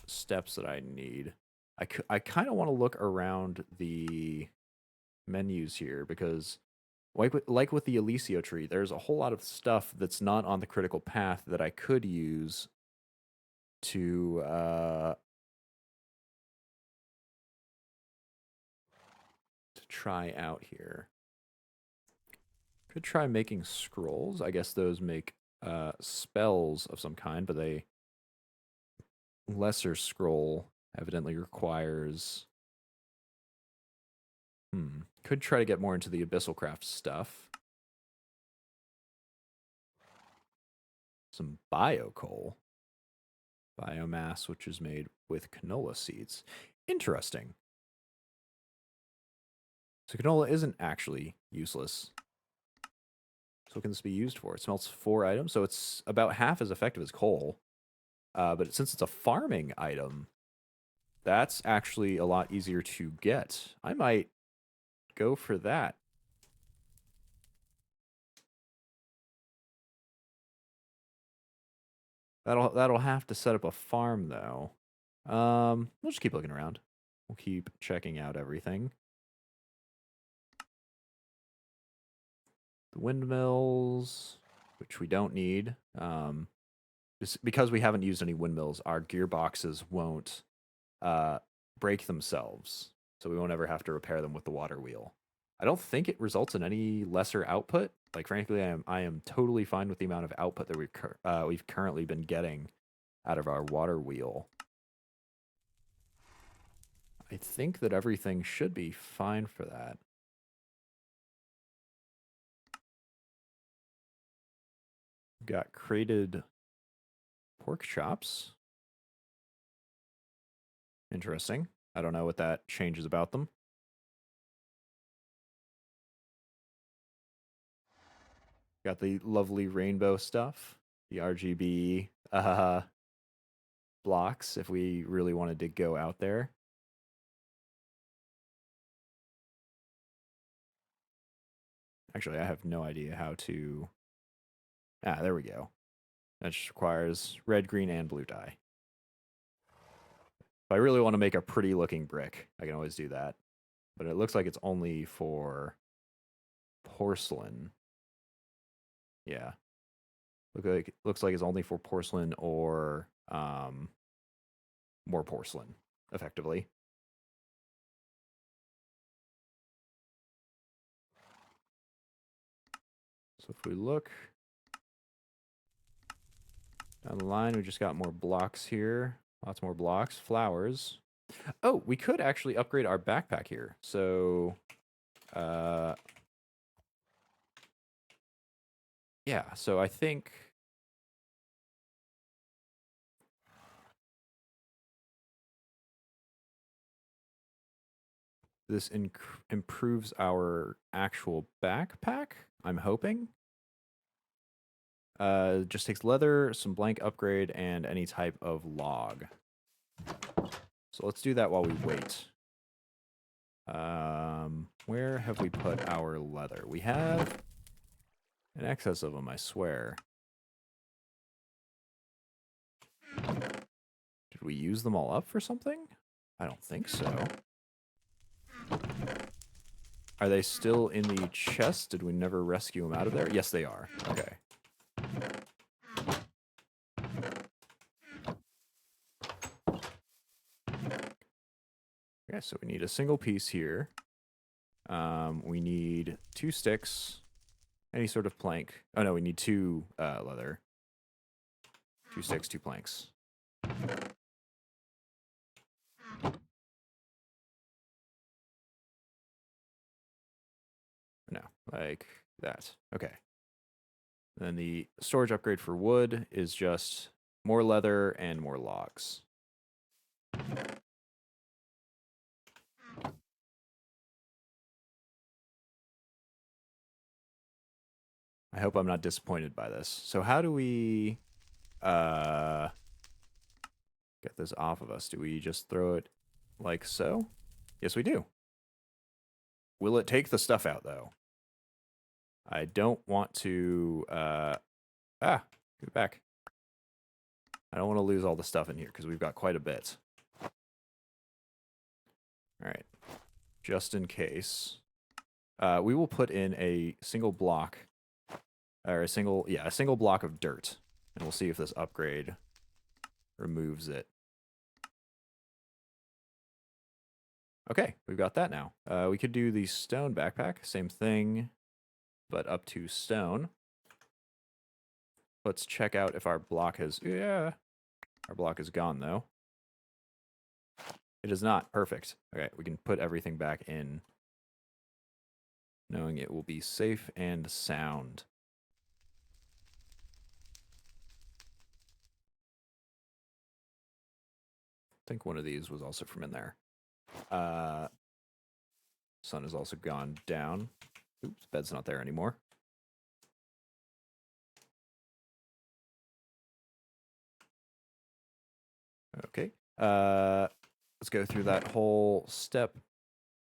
steps that I need. I kind of want to look around the menus here, because like with the Elysia tree, there's a whole lot of stuff that's not on the critical path that I could use to try out here. Could try making scrolls. I guess those make spells of some kind, but a lesser scroll evidently requires... Could try to get more into the Abyssal Craft stuff. Some bio coal. Biomass, which is made with canola seeds. Interesting. So canola isn't actually useless. So what can this be used for? It smelts 4 items, so it's about half as effective as coal. But since it's a farming item, that's actually a lot easier to get. I might go for that. That'll have to set up a farm, though. We'll just keep looking around. We'll keep checking out everything. The windmills. which we don't need. Just because we haven't used any windmills, our gearboxes won't break themselves, so we won't ever have to repair them with the water wheel. I don't think it results in any lesser output. Like, frankly, I am totally fine with the amount of output that we've currently been getting out of our water wheel. I think that everything should be fine for that. Got crated pork chops. Interesting. I don't know what that changes about them. Got the lovely rainbow stuff, the RGB blocks if we really wanted to go out there. Actually, I have no idea how to... Ah, there we go. That just requires red, green, and blue dye. If I really want to make a pretty looking brick, I can always do that. But it looks like it's only for porcelain. Yeah. Looks like it's only for porcelain or more porcelain, effectively. So if we look down the line, we just got more blocks here. Lots more blocks. Flowers. Oh, we could actually upgrade our backpack here. So, yeah, so I think... this improves our actual backpack, I'm hoping. Just takes leather, some blank upgrade, and any type of log. So let's do that while we wait. Where have we put our leather? We have an excess of them, I swear. Did we use them all up for something? I don't think so. Are they still in the chest? Did we never rescue them out of there? Yes, they are. Okay. Okay, so we need a single piece here. We need 2 sticks, any sort of plank. Oh no, we need 2 leather. 2 sticks, 2 planks. No, like that. Okay. Then the storage upgrade for wood is just more leather and more logs. I hope I'm not disappointed by this. So how do we get this off of us? Do we just throw it like so? Yes, we do. Will it take the stuff out, though? I don't want to... give it back. I don't want to lose all the stuff in here, because we've got quite a bit. Alright. Just in case. We will put in a single block... or a single block of dirt. And we'll see if this upgrade removes it. Okay, we've got that now. We could do the stone backpack. Same thing, but up to stone. Let's check out if our block has... Yeah, our block is gone, though. It is not. Perfect. Okay, we can put everything back in, knowing it will be safe and sound. I think one of these was also from in there. Sun has also gone down. Oops, bed's not there anymore. Okay. Let's go through that whole step.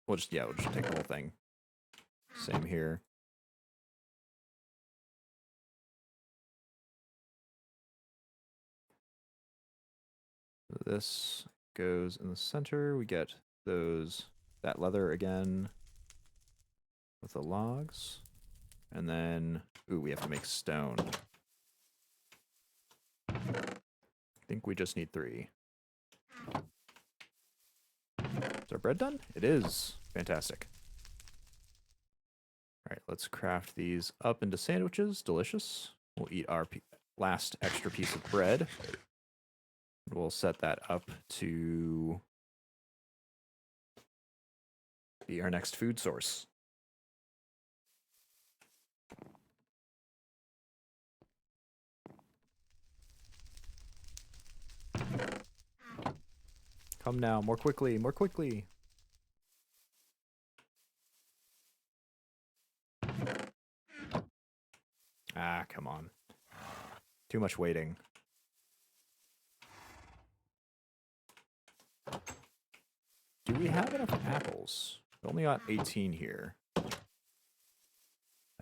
We'll just take the whole thing. Same here. This goes in the center. We get that leather again with the logs. And then, ooh, we have to make stone. think we just need 3. Is our bread done? It is. Fantastic. All right, let's craft these up into sandwiches. Delicious. We'll eat our last extra piece of bread. We'll set that up to be our next food source. Come now, more quickly, more quickly. Ah, come on. Too much waiting. Do we have enough apples? We only got 18 here. I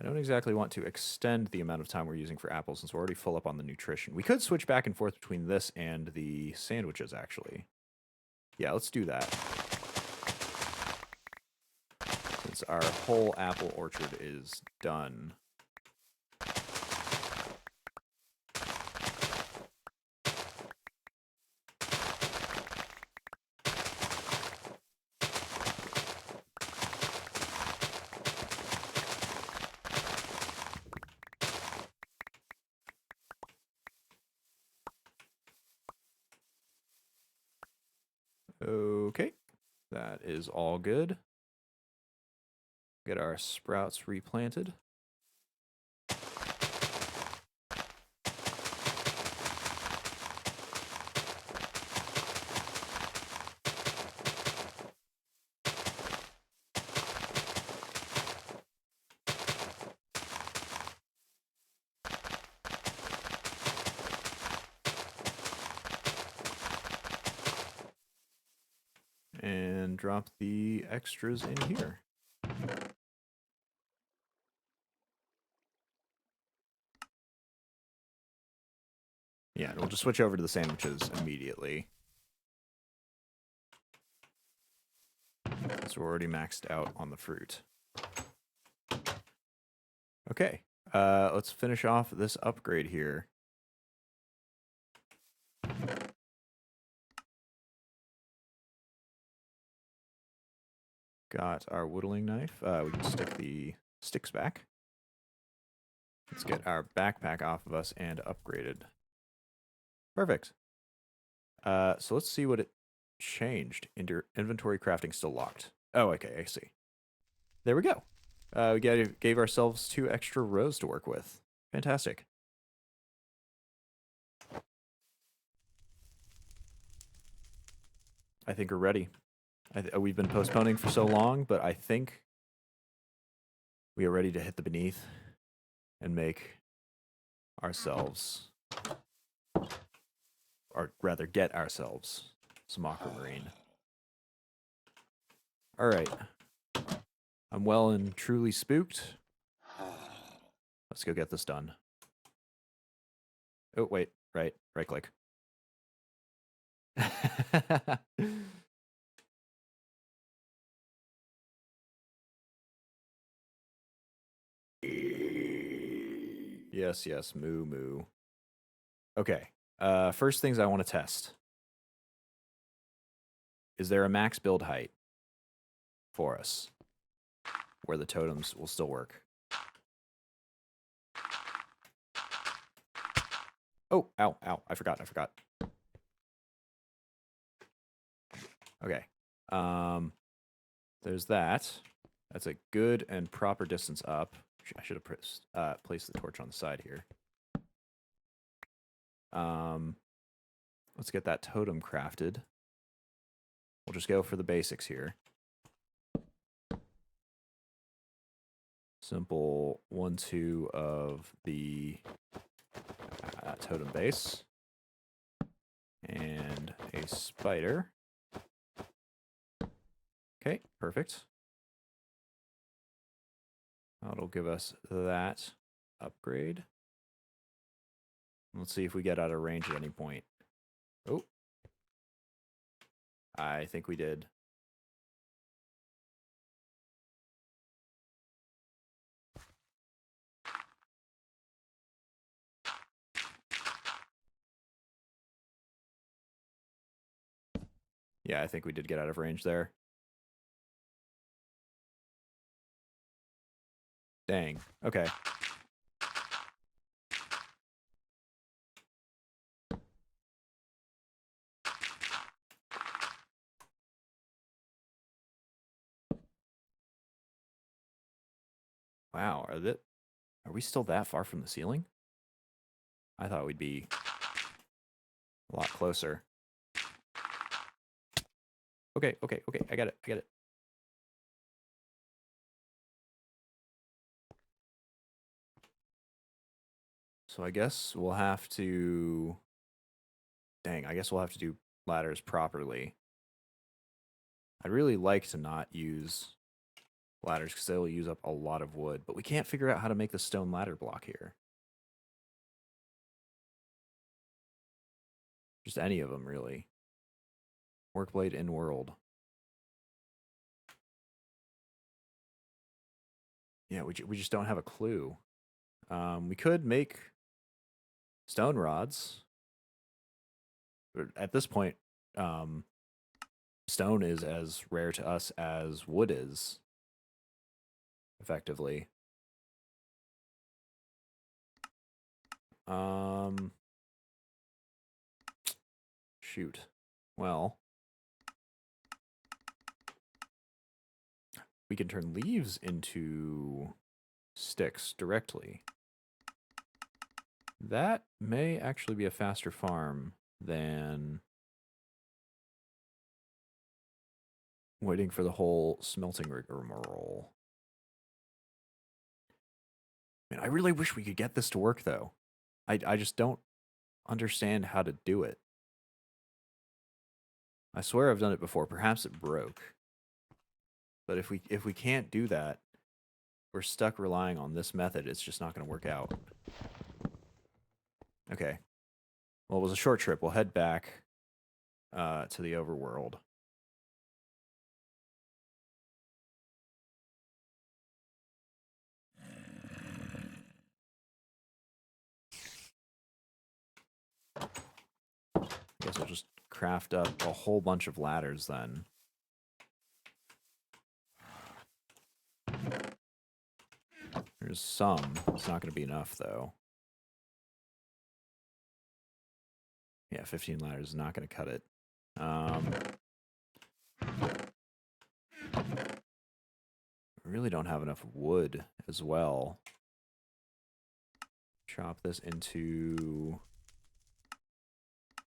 don't exactly want to extend the amount of time we're using for apples since we're already full up on the nutrition. We could switch back and forth between this and the sandwiches, actually. Yeah, let's do that. Since our whole apple orchard is done. Okay, that is all good. Get our sprouts replanted. And drop the extras in here. Yeah, and we'll just switch over to the sandwiches immediately. So we're already maxed out on the fruit. Okay, let's finish off this upgrade here. Got our whittling knife. We can stick the sticks back. Let's get our backpack off of us and upgraded. Perfect. So let's see what it changed. Inventory crafting still locked. Oh, okay, I see. There we go. We gave ourselves 2 extra rows to work with. Fantastic. I think we're ready. We've been postponing for so long, but I think we are ready to hit the beneath and make ourselves, or rather get ourselves, some aquamarine. All right. I'm well and truly spooked. Let's go get this done. Oh, wait. Right click. Yes, moo moo. Okay. First things I want to test. Is there a max build height for us where the totems will still work? Oh, ow, I forgot. Okay. There's that. That's a good and proper distance up. I should have placed the torch on the side here. Let's get that totem crafted. We'll just go for the basics here. Simple 1-2 of the totem base. And a spider. Okay, perfect. That'll give us that upgrade. Let's see if we get out of range at any point. Oh. I think we did. Yeah, I think we did get out of range there. Dang. Okay. Wow, are we still that far from the ceiling? I thought we'd be a lot closer. Okay, okay, okay. I got it. I got it. So I guess we'll have to... Dang, I guess we'll have to do ladders properly. I'd really like to not use ladders because they'll use up a lot of wood, but we can't figure out how to make the stone ladder block here. Just any of them, really. Workblade in world. Yeah, we just don't have a clue. We could make stone rods. But at this point, stone is as rare to us as wood is, effectively. Shoot. Well, we can turn leaves into sticks directly. That may actually be a faster farm than waiting for the whole smelting rigmarole. Man, I really wish we could get this to work, though. I just don't understand how to do it. I swear I've done it before. Perhaps it broke. But if we can't do that, we're stuck relying on this method. It's just not going to work out. Okay. Well, it was a short trip. We'll head back to the overworld. I guess we'll just craft up a whole bunch of ladders then. There's some. It's not going to be enough, though. Yeah, 15 ladders is not going to cut it. We really don't have enough wood as well. Chop this into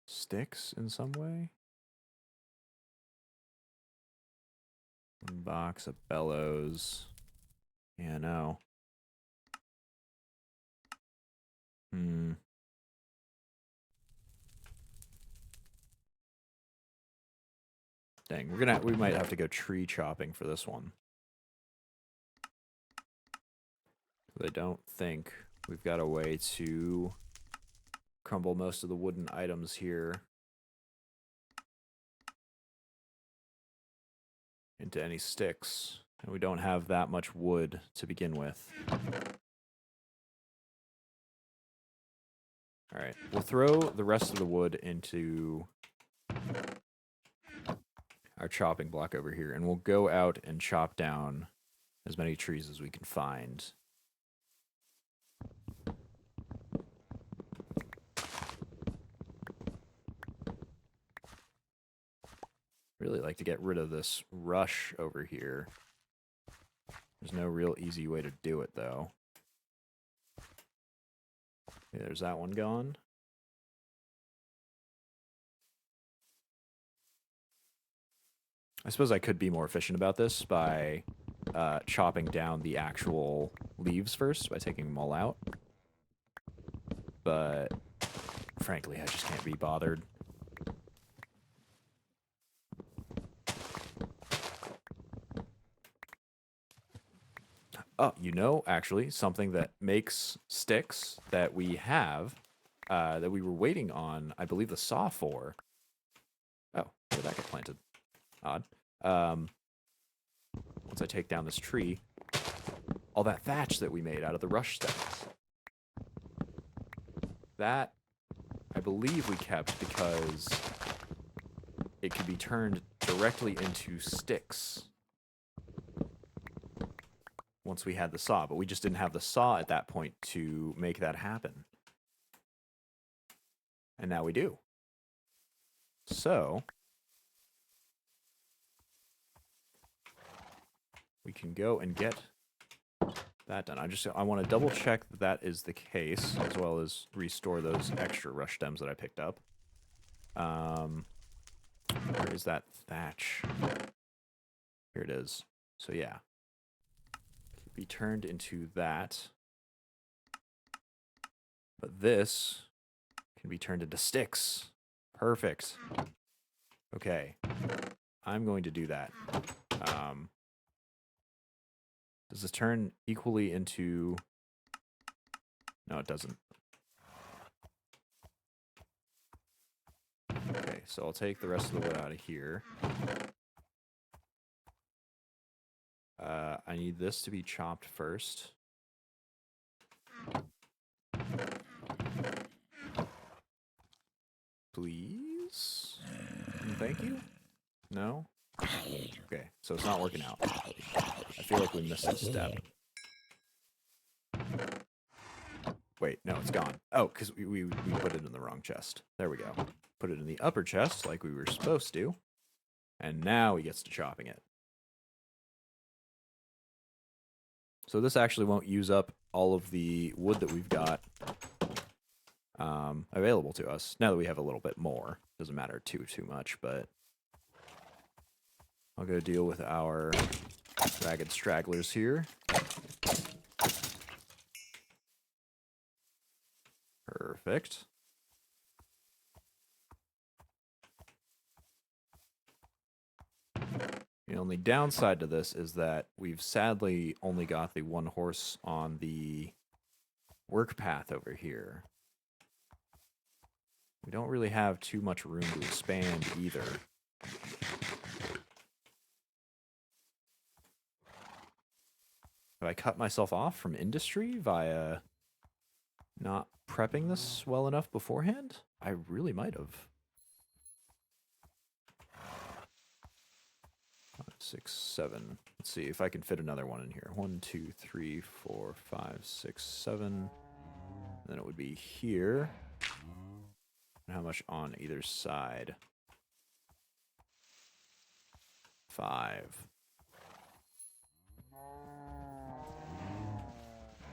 sticks in some way. One box of bellows. Yeah, no. Dang, we might have to go tree chopping for this one. I don't think we've got a way to crumble most of the wooden items here into any sticks. And we don't have that much wood to begin with. Alright, we'll throw the rest of the wood into our chopping block over here, and we'll go out and chop down as many trees as we can find. Really like to get rid of this rush over here. There's no real easy way to do it, though. Okay, there's that one gone. I suppose I could be more efficient about this by chopping down the actual leaves first, by taking them all out. But frankly, I just can't be bothered. Oh, you know, actually, something that makes sticks that we have, that we were waiting on, I believe, the saw for. Oh, where did that get planted? Odd. Once I take down this tree, all that thatch that we made out of the rush stems. That, I believe we kept because it could be turned directly into sticks once we had the saw, but we just didn't have the saw at that point to make that happen. And now we do. So we can go and get that done. I want to double check that that is the case, as well as restore those extra rush stems that I picked up. Where is that thatch? Here it is. So yeah, it can be turned into that. But this can be turned into sticks. Perfect. Okay, I'm going to do that. Does this turn equally into... No, it doesn't. Okay, so I'll take the rest of the wood out of here. I need this to be chopped first. Please? Thank you? No? Okay, so it's not working out. I feel like we missed a step. Wait, no, it's gone. Oh, because we put it in the wrong chest. There we go. Put it in the upper chest like we were supposed to. And now he gets to chopping it. So this actually won't use up all of the wood that we've got available to us. Now that we have a little bit more. Doesn't matter too much, but I'll go deal with our ragged stragglers here. Perfect. The only downside to this is that we've sadly only got the one horse on the work path over here. We don't really have too much room to expand either. Have I cut myself off from industry via not prepping this well enough beforehand? I really might have. 5, 6, 7. Let's see if I can fit another one in here. 1, 2, 3, 4, 5, 6, 7. And then it would be here. And how much on either side? 5.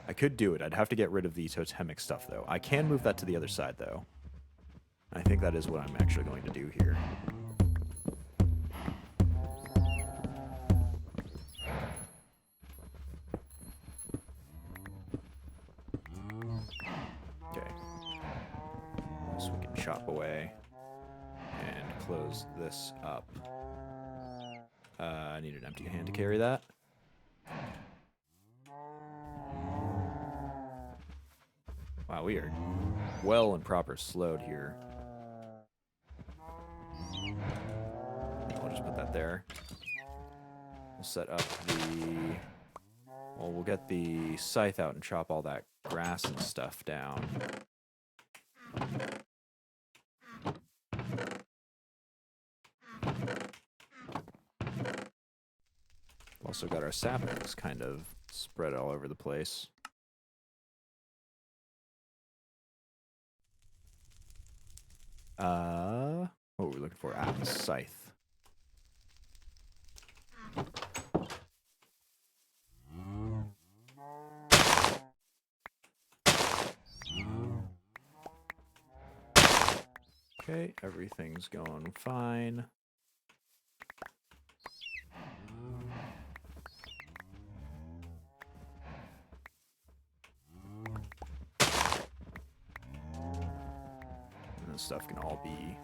I could do it. I'd have to get rid of the totemic stuff, though. I can move that to the other side, though. I think that is what I'm actually going to do here. Okay. So we can chop away and close this up. I need an empty hand to carry that. Wow, we are well and proper slowed here. I'll just put that there. We'll set up the... Well, we'll get the scythe out and chop all that grass and stuff down. Also got our saplings kind of spread all over the place. What were we looking for? Ah, the scythe. Okay, everything's going fine. And this stuff can all be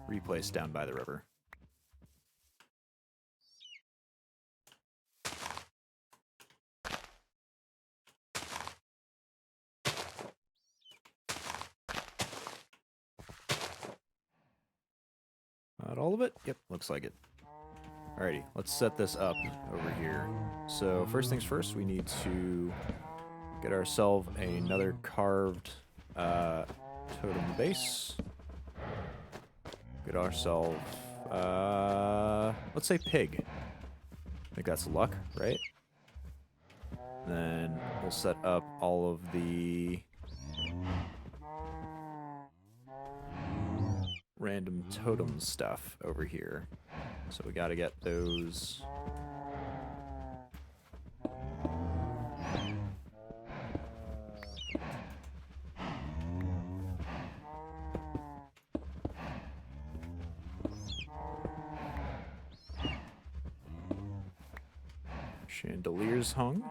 replaced down by the river. Not all of it? Yep, looks like it. Alrighty, let's set this up over here. So first things first, we need to get ourselves another carved totem base. Get ourselves Let's say pig. I think that's luck, right? Then we'll set up all of the random totem stuff over here. So we gotta get those. Chandeliers hung.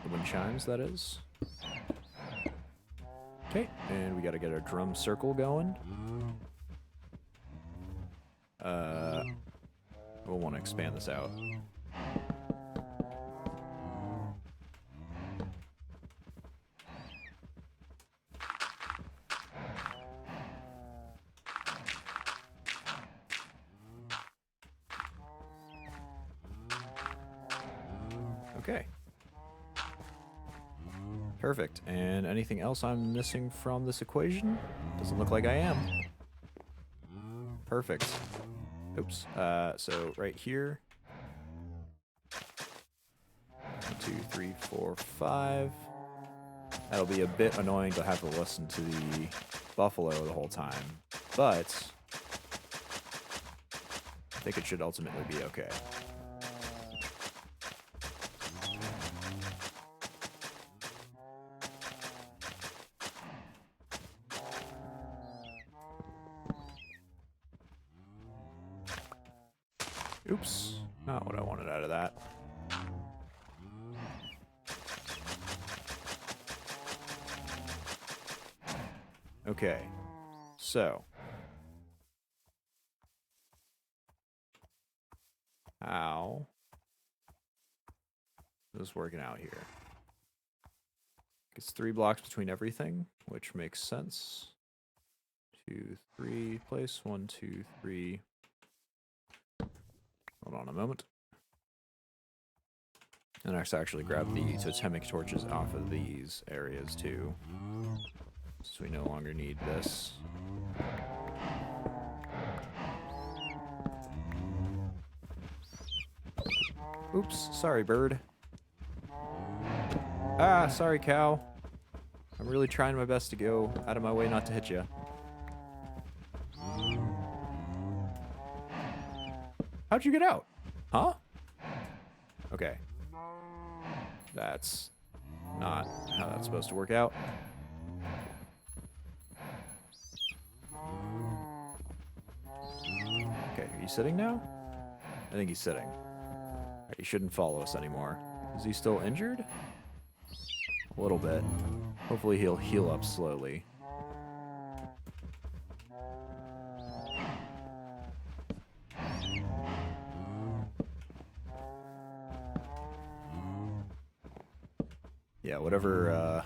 The wind chimes, that is. Okay, and we gotta get our drum circle going. We'll want to expand this out. Okay. Perfect. And anything else I'm missing from this equation? Doesn't look like I am. Perfect. Oops. So right here. 1, 2, 3, 4, 5. That'll be a bit annoying to have to listen to the buffalo the whole time, but I think it should ultimately be okay. Oops, not what I wanted out of that. Okay, so how is this working out here? It's 3 blocks between everything, which makes sense. 2, 3, place 1, 2, 3. Hold on a moment. And let's actually grab the totemic torches off of these areas too, so we no longer need this. Oops, sorry, bird. Ah, sorry, cow. I'm really trying my best to go out of my way not to hit you. How'd you get out? Huh? Okay. That's not how that's supposed to work out. Okay, are you sitting now? I think he's sitting. Right, he shouldn't follow us anymore. Is he still injured? A little bit. Hopefully he'll heal up slowly. Yeah, whatever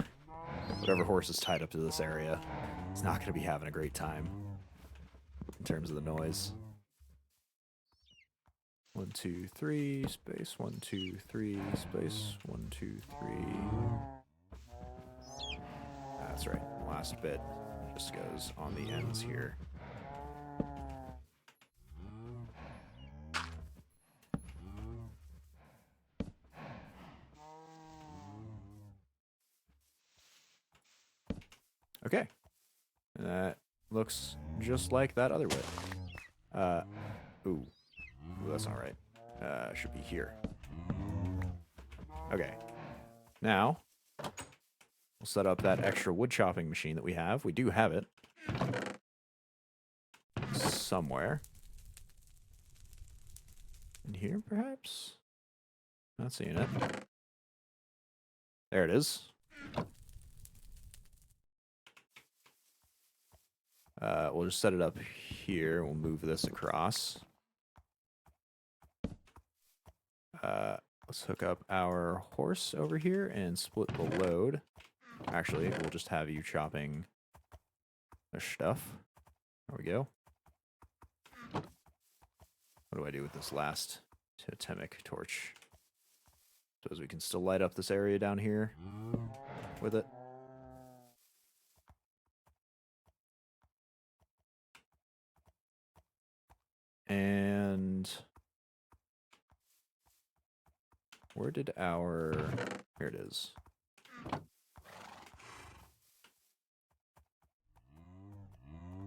horse is tied up to this area, it's not going to be having a great time in terms of the noise. 1, 2, 3, space 1, 2, 3, space 1, 2, 3. That's right. The last bit just goes on the ends here. Okay. And that looks just like that other way. Ooh, that's not right. Should be here. Okay. Now, we'll set up that extra wood chopping machine that we have. We do have it. Somewhere. In here, perhaps? Not seeing it. There it is. We'll just set it up here. We'll move this across. Let's hook up our horse over here and split the load. Actually, we'll just have you chopping the stuff. There we go. What do I do with this last totemic torch? Suppose we can still light up this area down here with it. And where did our... Here it is.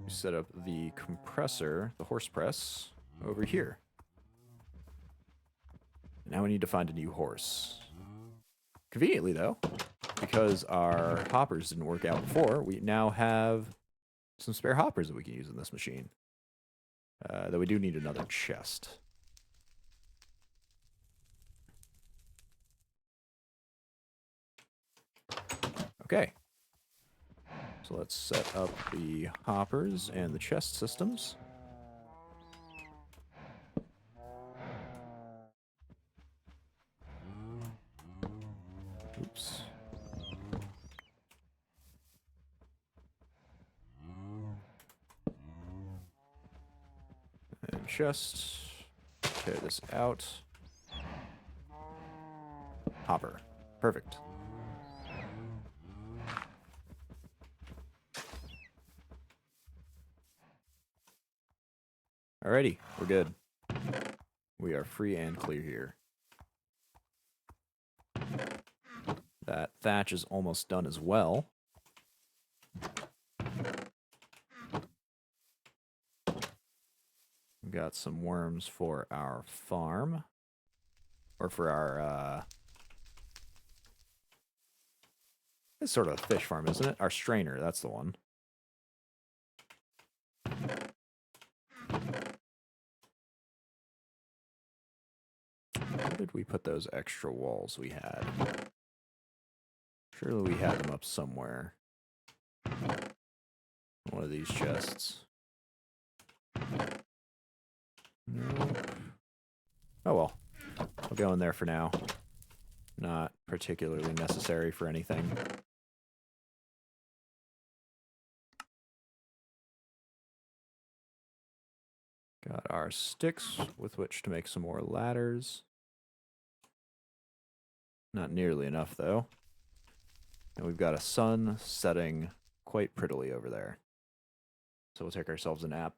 We set up the compressor, the horse press, over here. Now we need to find a new horse. Conveniently, though, because our hoppers didn't work out before, we now have some spare hoppers that we can use in this machine. Though we do need another chest. Okay. So let's set up the hoppers and the chest systems. Oops. And chest. Tear this out. Hopper. Perfect. Alrighty, we're good. We are free and clear here. That thatch is almost done as well. We've got some worms for our farm. Or for our, it's sort of a fish farm, isn't it? Our strainer, that's the one. Where did we put those extra walls we had? Surely we had them up somewhere. One of these chests. Nope. Oh well. I'll go in there for now. Not particularly necessary for anything. Got our sticks with which to make some more ladders. Not nearly enough, though. And we've got a sun setting quite prettily over there. So we'll take ourselves a nap.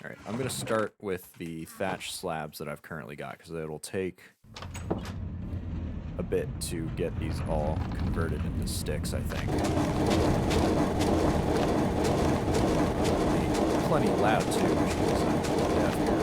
Alright, I'm going to start with the thatch slabs that I've currently got, because it'll take a bit to get these all converted into sticks, I think. Plenty loud, too, which means I'm deaf here.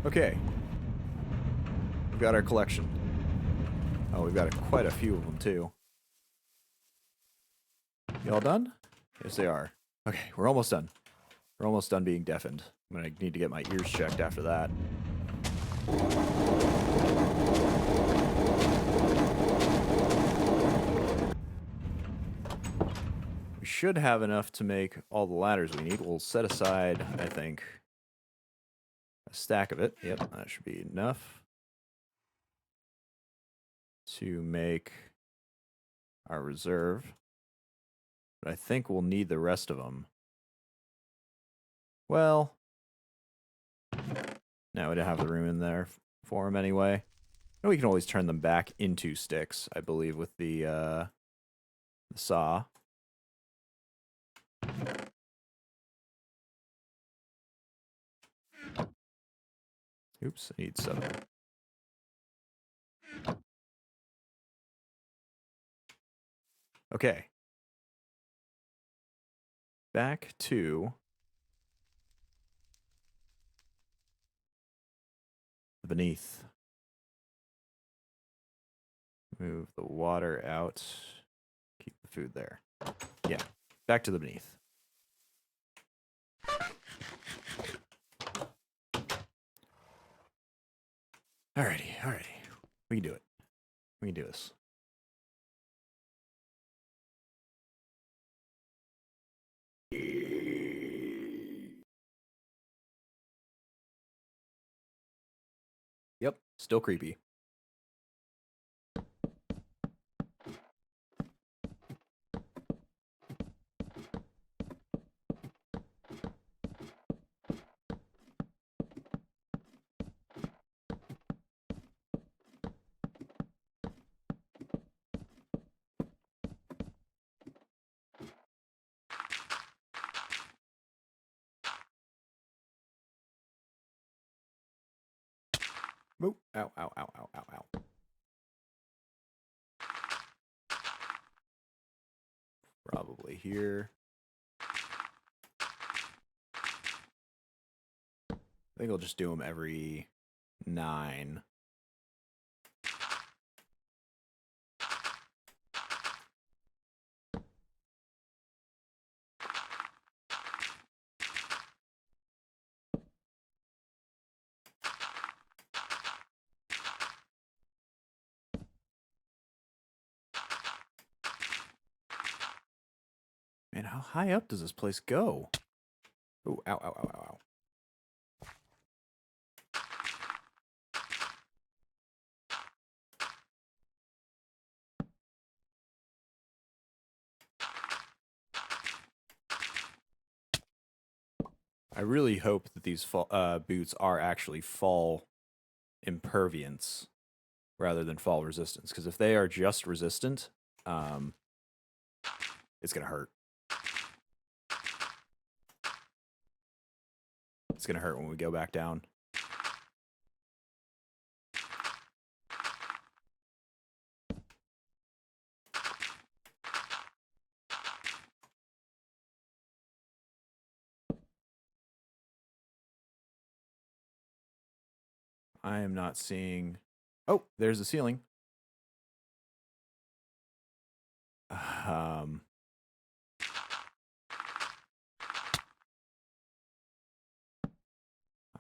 Okay. We've got our collection. Oh, we've got quite a few of them, too. You all done? Yes, they are. Okay, we're almost done. We're almost done being deafened. I'm gonna need to get my ears checked after that. We should have enough to make all the ladders we need. We'll set aside, I think, a stack of it. Yep, that should be enough to make our reserve. But I think we'll need the rest of them. Well, now we don't have the room in there for them anyway. And we can always turn them back into sticks, I believe, with the saw. Oops, I need 7. Okay. Back to beneath. Move the water out. Keep the food there. Yeah, back to the beneath. Alrighty. We can do it. We can do this. Yep, still creepy. Ow, ow, ow, ow, ow, ow, ow. Probably here. I think I'll just do them every 9. Man, how high up does this place go? Oh, ow, ow, ow, ow, ow. I really hope that these boots are actually fall imperviance rather than fall resistance, because if they are just resistant, it's gonna hurt. It's gonna hurt when we go back down. I am not seeing... Oh, there's the ceiling.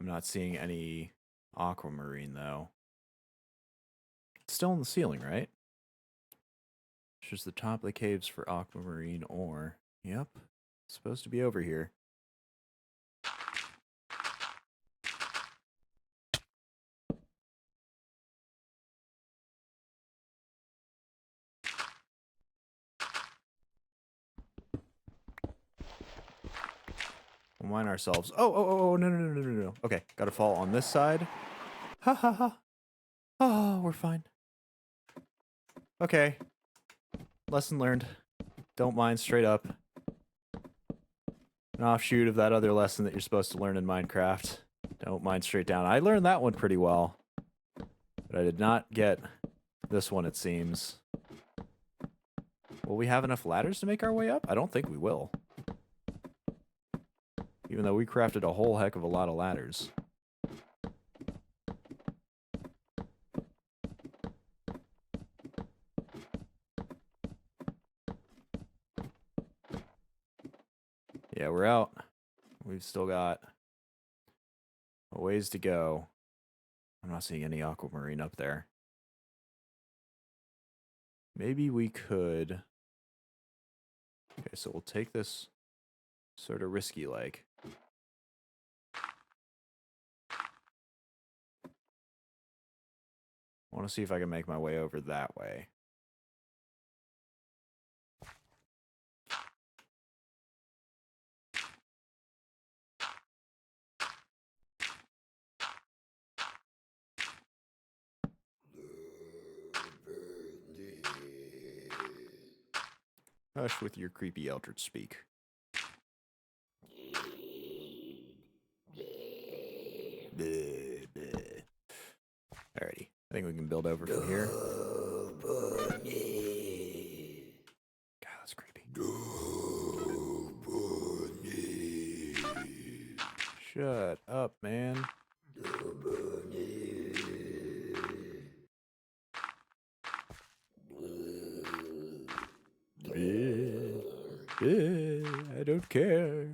I'm not seeing any aquamarine, though. It's still in the ceiling, right? It's just the top of the caves for aquamarine ore. Yep. It's supposed to be over here. We'll mine ourselves. Oh, no. Okay, gotta fall on this side. Ha ha ha. Oh, we're fine. Okay. Lesson learned. Don't mine straight up. An offshoot of that other lesson that you're supposed to learn in Minecraft. Don't mine straight down. I learned that one pretty well. But I did not get this one, it seems. Will we have enough ladders to make our way up? I don't think we will. Even though we crafted a whole heck of a lot of ladders. Yeah, we're out. We've still got a ways to go. I'm not seeing any aquamarine up there. Maybe we could... Okay, so we'll take this sort of risky like. I want to see if I can make my way over that way. Hush with your creepy eldritch speak. Alrighty. I think we can build over from here. God, that's creepy. Shut up, man. I don't care.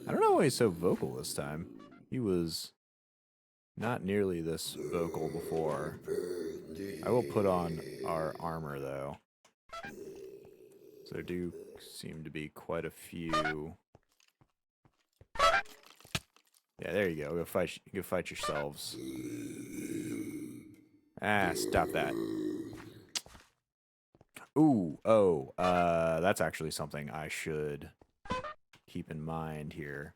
I don't know why he's so vocal this time. He was not nearly this vocal before. I will put on our armor, though. So there do seem to be quite a few. Yeah, there you go. Go fight yourselves. Ah, stop that. Ooh, oh, that's actually something I should keep in mind here.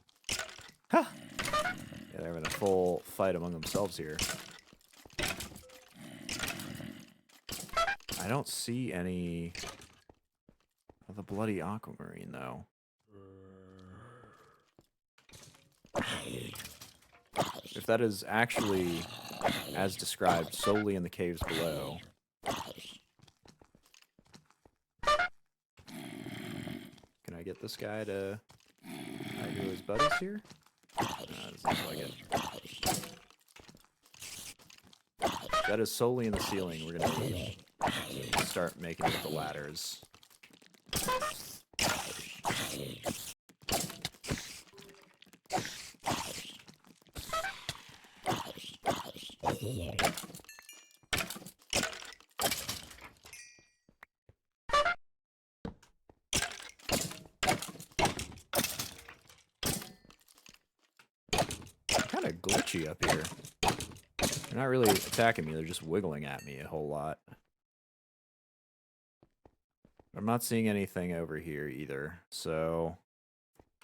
Huh. Yeah, they're having a full fight among themselves here. I don't see any of the bloody aquamarine, though. If that is actually as described solely in the caves below. Can I get this guy to argue his buddies here? Doesn't look like it. That is solely in the ceiling. We're gonna start making it with the ladders. Kind of glitchy up here. They're not really attacking me, they're just wiggling at me a whole lot. I'm not seeing anything over here either, so...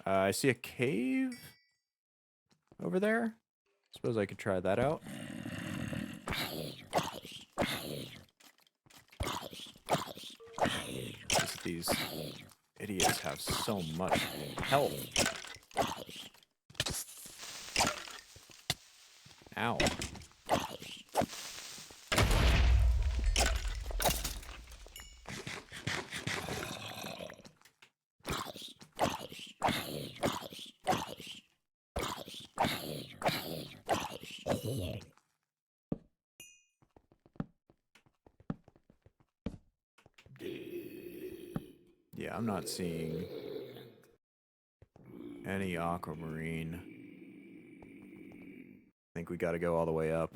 I see a cave over there. Suppose I could try that out. These idiots have so much health. Ow. Yeah, I'm not seeing any aquamarine. I think we gotta go all the way up.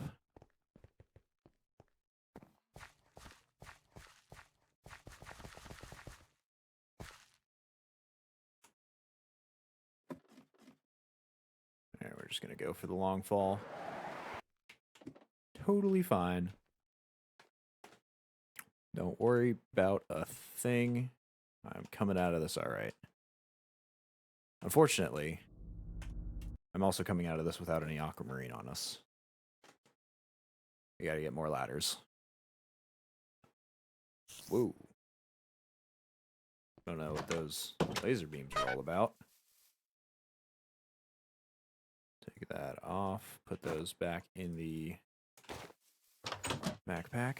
Alright, we're just gonna go for the long fall. Totally fine. Don't worry about a thing. I'm coming out of this alright. Unfortunately, I'm also coming out of this without any aquamarine on us. We gotta get more ladders. Whoa. Don't know what those laser beams are all about. Take that off. Put those back in the backpack.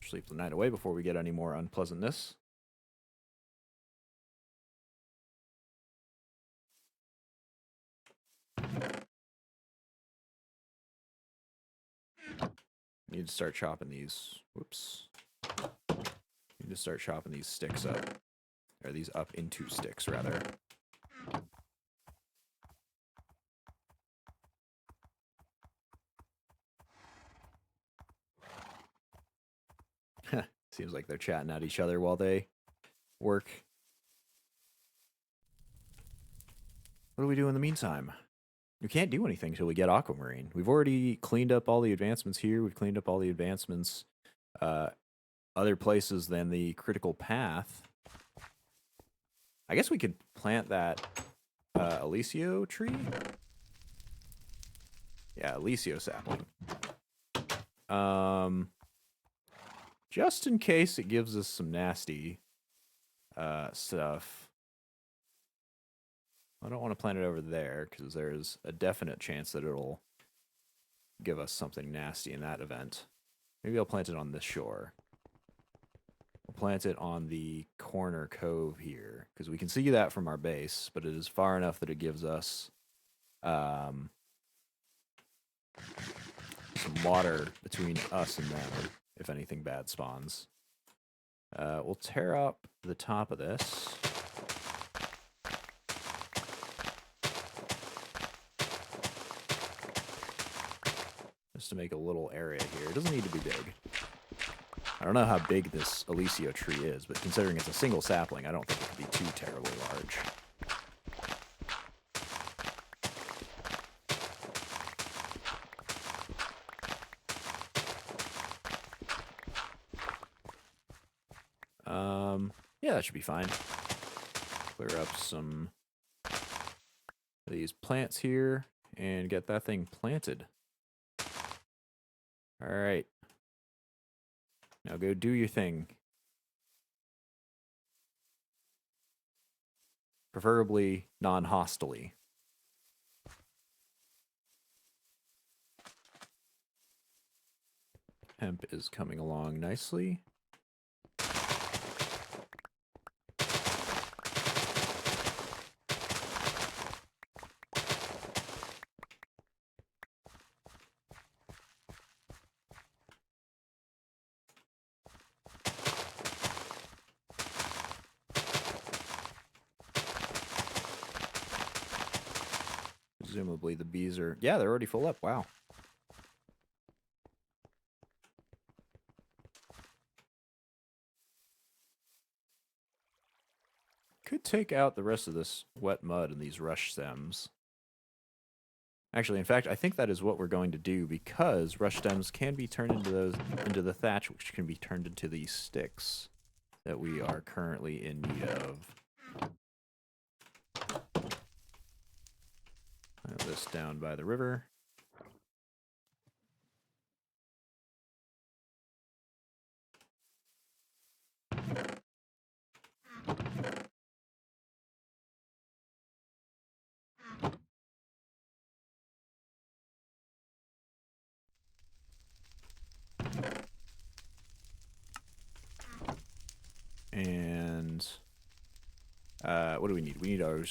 Sleep the night away before we get any more unpleasantness. Need to start chopping these. Whoops. Need to start chopping these sticks up. Or these up into sticks, rather. Seems like they're chatting at each other while they work. What do we do in the meantime? We can't do anything until we get aquamarine. We've already cleaned up all the advancements here. We've cleaned up all the advancements other places than the critical path. I guess we could plant that Alicio tree. Yeah, Alicio sapling. Just in case it gives us some nasty stuff. I don't want to plant it over there because there's a definite chance that it'll give us something nasty in that event. Maybe I'll plant it on this shore. We'll plant it on the corner cove here because we can see that from our base, but it is far enough that it gives us some water between us and them if anything bad spawns. We'll tear up the top of this. Just to make a little area here. It doesn't need to be big. I don't know how big this Elysia tree is, but considering it's a single sapling, I don't think it could be too terribly large. Yeah, that should be fine. Clear up some of these plants here and get that thing planted. All right. Now go do your thing. Preferably non-hostily. Hemp is coming along nicely. Presumably the bees are... Yeah, they're already full up. Wow. Could take out the rest of this wet mud and these rush stems. Actually, in fact, I think that is what we're going to do because rush stems can be turned into the thatch, which can be turned into these sticks that we are currently in need of. Put this down by the river. And what do we need? We need our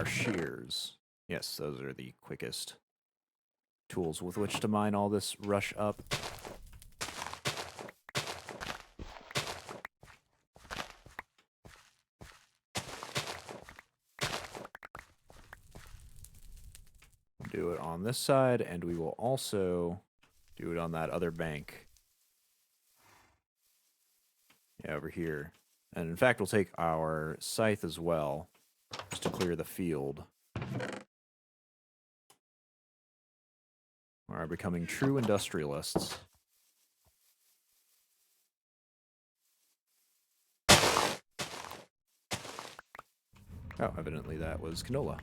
shears. Yes, those are the quickest tools with which to mine all this rush up. Do it on this side, and we will also do it on that other bank. Yeah, over here. And in fact, we'll take our scythe as well, just to clear the field. We are becoming true industrialists. Oh, evidently that was canola.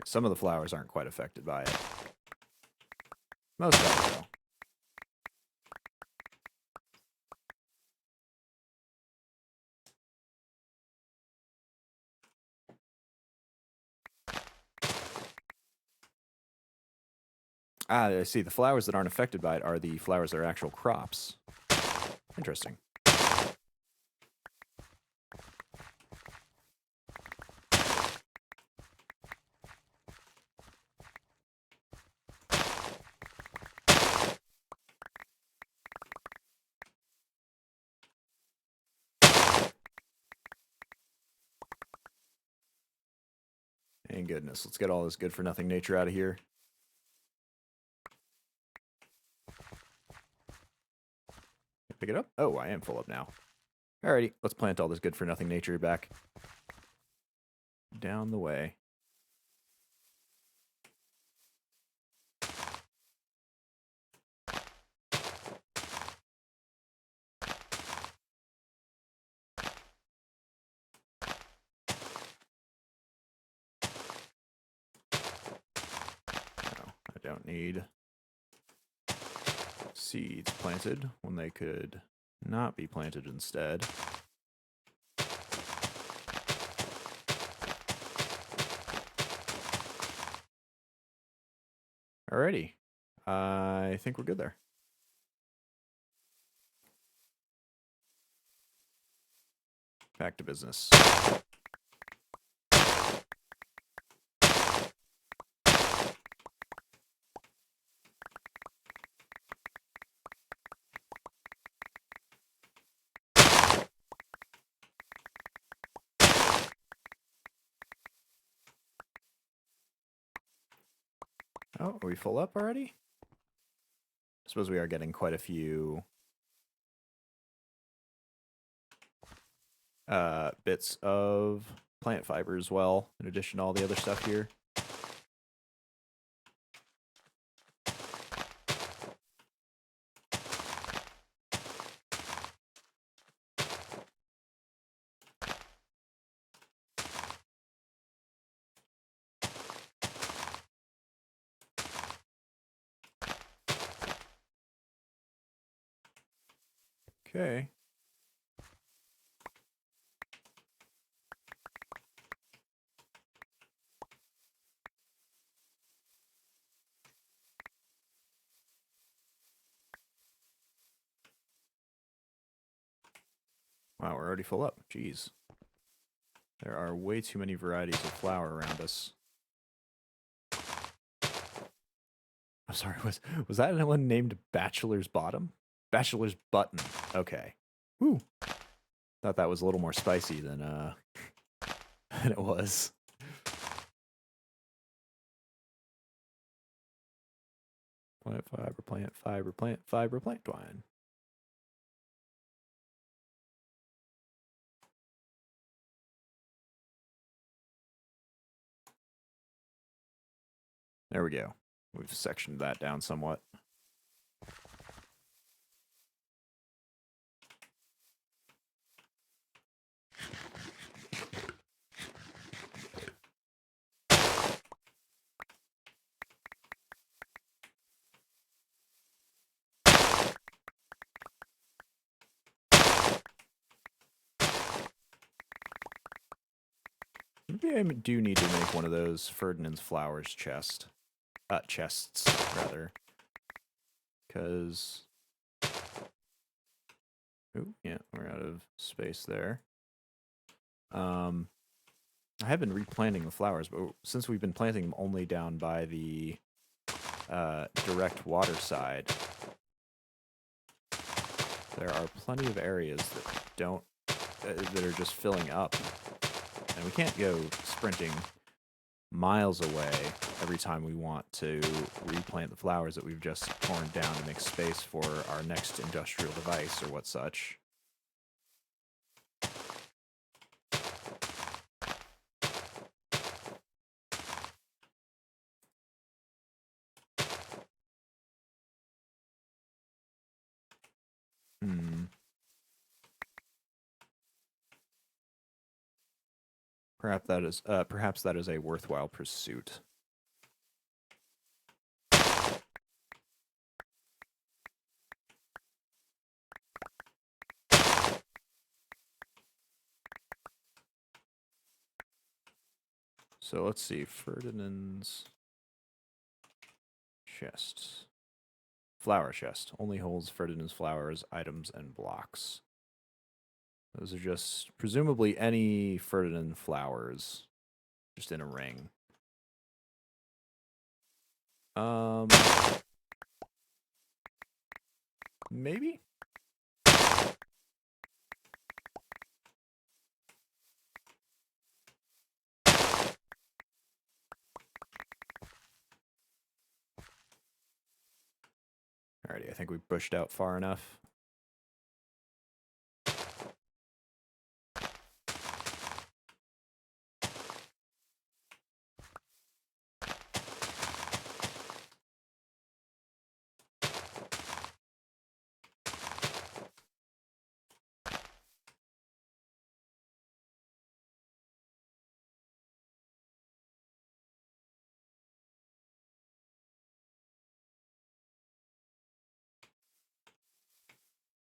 Some of the flowers aren't quite affected by it. Most of them, though. Ah, I see. The flowers that aren't affected by it are the flowers that are actual crops. Interesting. Thank goodness. Let's get all this good-for-nothing nature out of here. Pick it up? Oh, I am full up now. Alrighty, let's plant all this good-for-nothing nature back down the way. I don't need seeds planted when they could not be planted instead. Alrighty. I think we're good there. Back to business. Oh, are we full up already? I suppose we are getting quite a few bits of plant fiber as well, in addition to all the other stuff here. Okay. Wow, we're already full up. Jeez. There are way too many varieties of flower around us. I'm sorry, was that one named Bachelor's Bottom? Bachelor's Button. Okay. Woo. Thought that was a little more spicy than than it was. Plant fiber, plant fiber, plant fiber, plant twine. There we go. We've sectioned that down somewhat. Maybe I do need to make one of those Ferdinand's Flowers chests, rather. Because... Oh, yeah, we're out of space there. I have been replanting the flowers, but since we've been planting them only down by the direct water side, there are plenty of areas that don't that are just filling up, and we can't go sprinting miles away every time we want to replant the flowers that we've just torn down to make space for our next industrial device or what such. Perhaps that is a worthwhile pursuit. So let's see, Ferdinand's chest. Flower chest. Only holds Ferdinand's flowers, items, and blocks. Those are just presumably any Ferdinand flowers, just in a ring. Maybe? Alrighty, I think we pushed out far enough.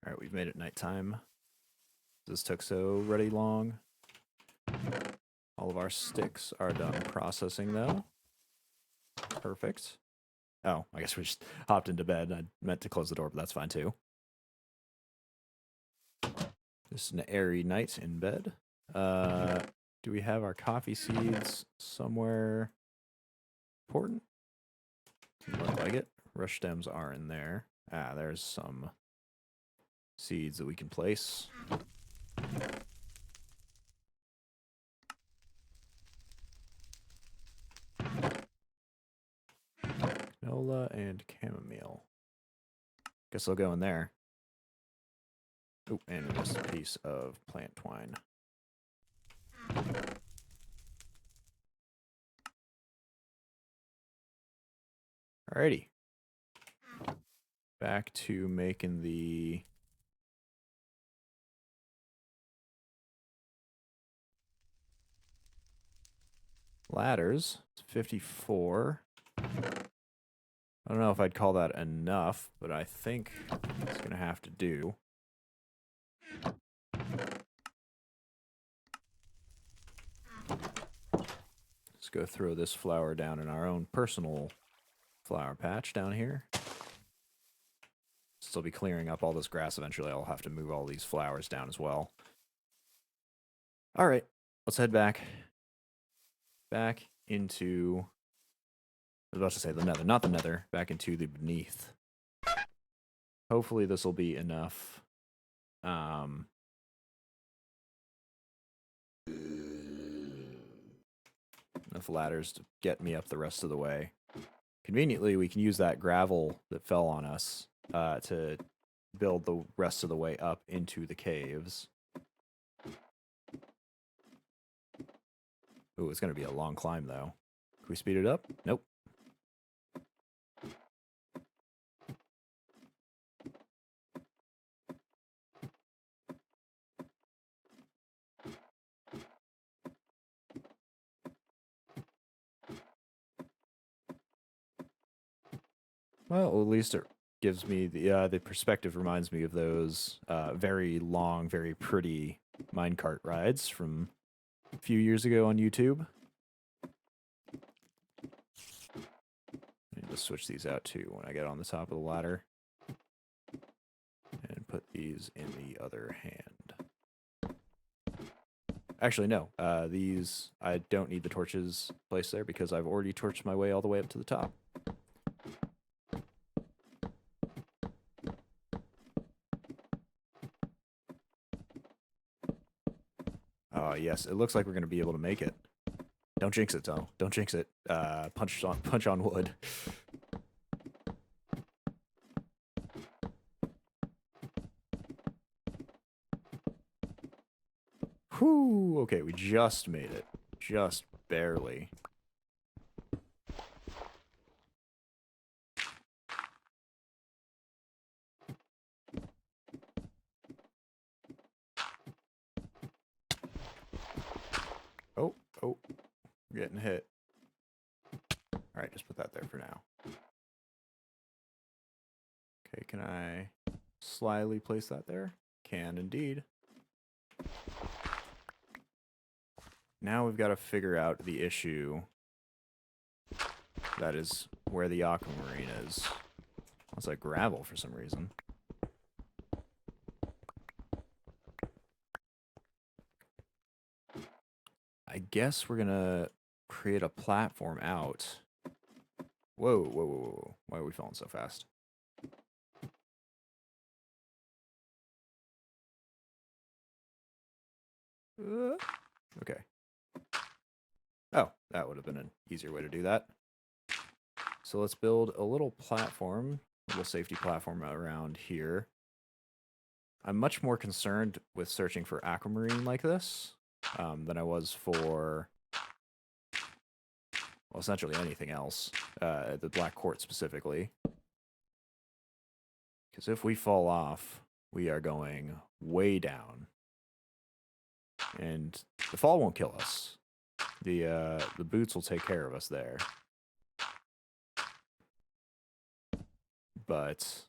Alright, we've made it nighttime. This took so ready long. All of our sticks are done processing, though. Perfect. Oh, I guess we just hopped into bed. I meant to close the door, but that's fine too. Just an airy night in bed. Do we have our coffee seeds somewhere important? Doesn't look like it. Rush stems are in there. Ah, there's some seeds that we can place. Canola and chamomile. Guess they'll go in there. Oh, and just a piece of plant twine. Alrighty. Back to making the ladders. It's 54. I don't know if I'd call that enough, but I think it's going to have to do. Let's go throw this flower down in our own personal flower patch down here. Still be clearing up all this grass eventually. I'll have to move all these flowers down as well. All right, let's head back. Back into... I was about to say the nether, not the nether. Back into the beneath. Hopefully this will be enough. Enough ladders to get me up the rest of the way. Conveniently, we can use that gravel that fell on us to build the rest of the way up into the caves. Ooh, it's going to be a long climb, though. Can we speed it up? Nope. Well, at least it gives me the perspective reminds me of those very long, very pretty minecart rides from a few years ago on YouTube. I need to switch these out too when I get on the top of the ladder. And put these in the other hand. Actually, no. These, I don't need the torches placed there because I've already torched my way all the way up to the top. Yes, it looks like we're going to be able to make it. Don't jinx it, though. Don't jinx it. Punch on wood. Whew. Okay, we just made it. Just barely. Oh, getting hit. All right, just put that there for now. Okay, can I slyly place that there? Can indeed. Now we've got to figure out the issue. That is where the aquamarine is. It's like gravel for some reason. I guess we're gonna create a platform out. Whoa. Why are we falling so fast? Okay. Oh, that would have been an easier way to do that. So let's build a little platform, a little safety platform around here. I'm much more concerned with searching for aquamarine like this than I was for, well, essentially anything else, the black quartz specifically. Because if we fall off, we are going way down. And the fall won't kill us. The boots will take care of us there. But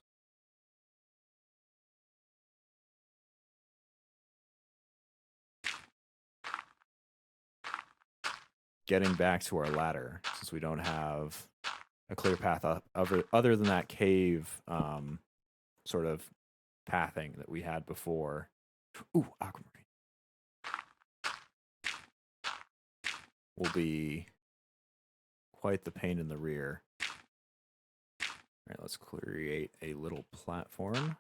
getting back to our ladder, since we don't have a clear path other than that cave sort of pathing that we had before. Ooh, aquamarine. Will be quite the pain in the rear. All right, let's create a little platform.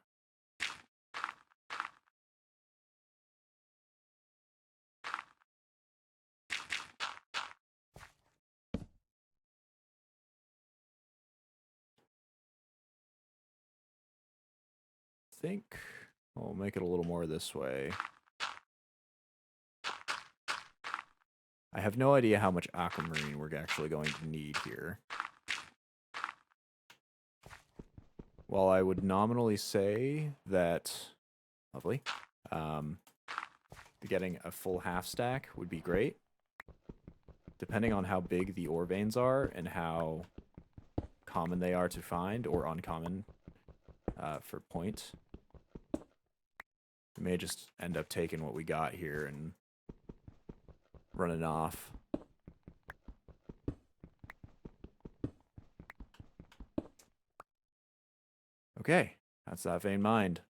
I think we'll make it a little more this way. I have no idea how much aquamarine we're actually going to need here. While I would nominally say that, lovely, getting a full half stack would be great. Depending on how big the ore veins are and how common they are to find or uncommon for point. We may just end up taking what we got here and running off. Okay, that's that vein mined.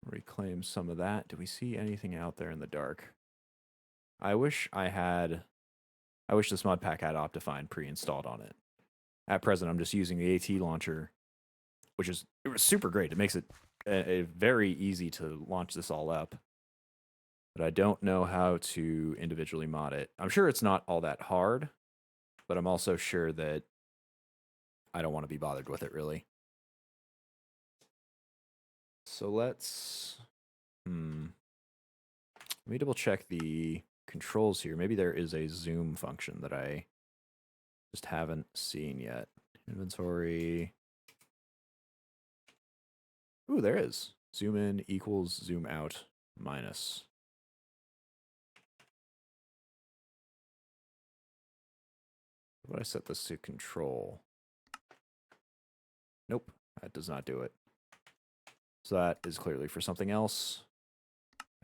Reclaim some of that. Do we see anything out there in the dark? I wish this mod pack had Optifine pre-installed on it. At present, I'm just using the AT launcher, which is super great. It makes it very easy to launch this all up. But I don't know how to individually mod it. I'm sure it's not all that hard, but I'm also sure that I don't want to be bothered with it, really. So let's... Let me double check the controls here. Maybe there is a zoom function that I just haven't seen yet. Inventory. Ooh, there is. Zoom in equals zoom out minus. What do I set this to control? Nope, that does not do it. So that is clearly for something else.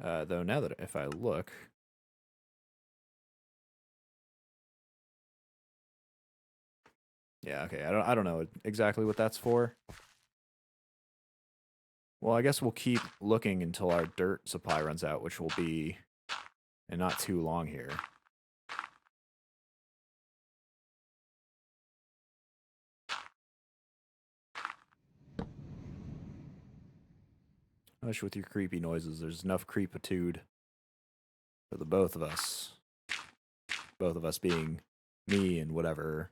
Though now that if I look... Yeah, okay, I don't know exactly what that's for. Well, I guess we'll keep looking until our dirt supply runs out, which will be in not too long here. Hush with your creepy noises. There's enough creepitude for the both of us. Both of us being me and whatever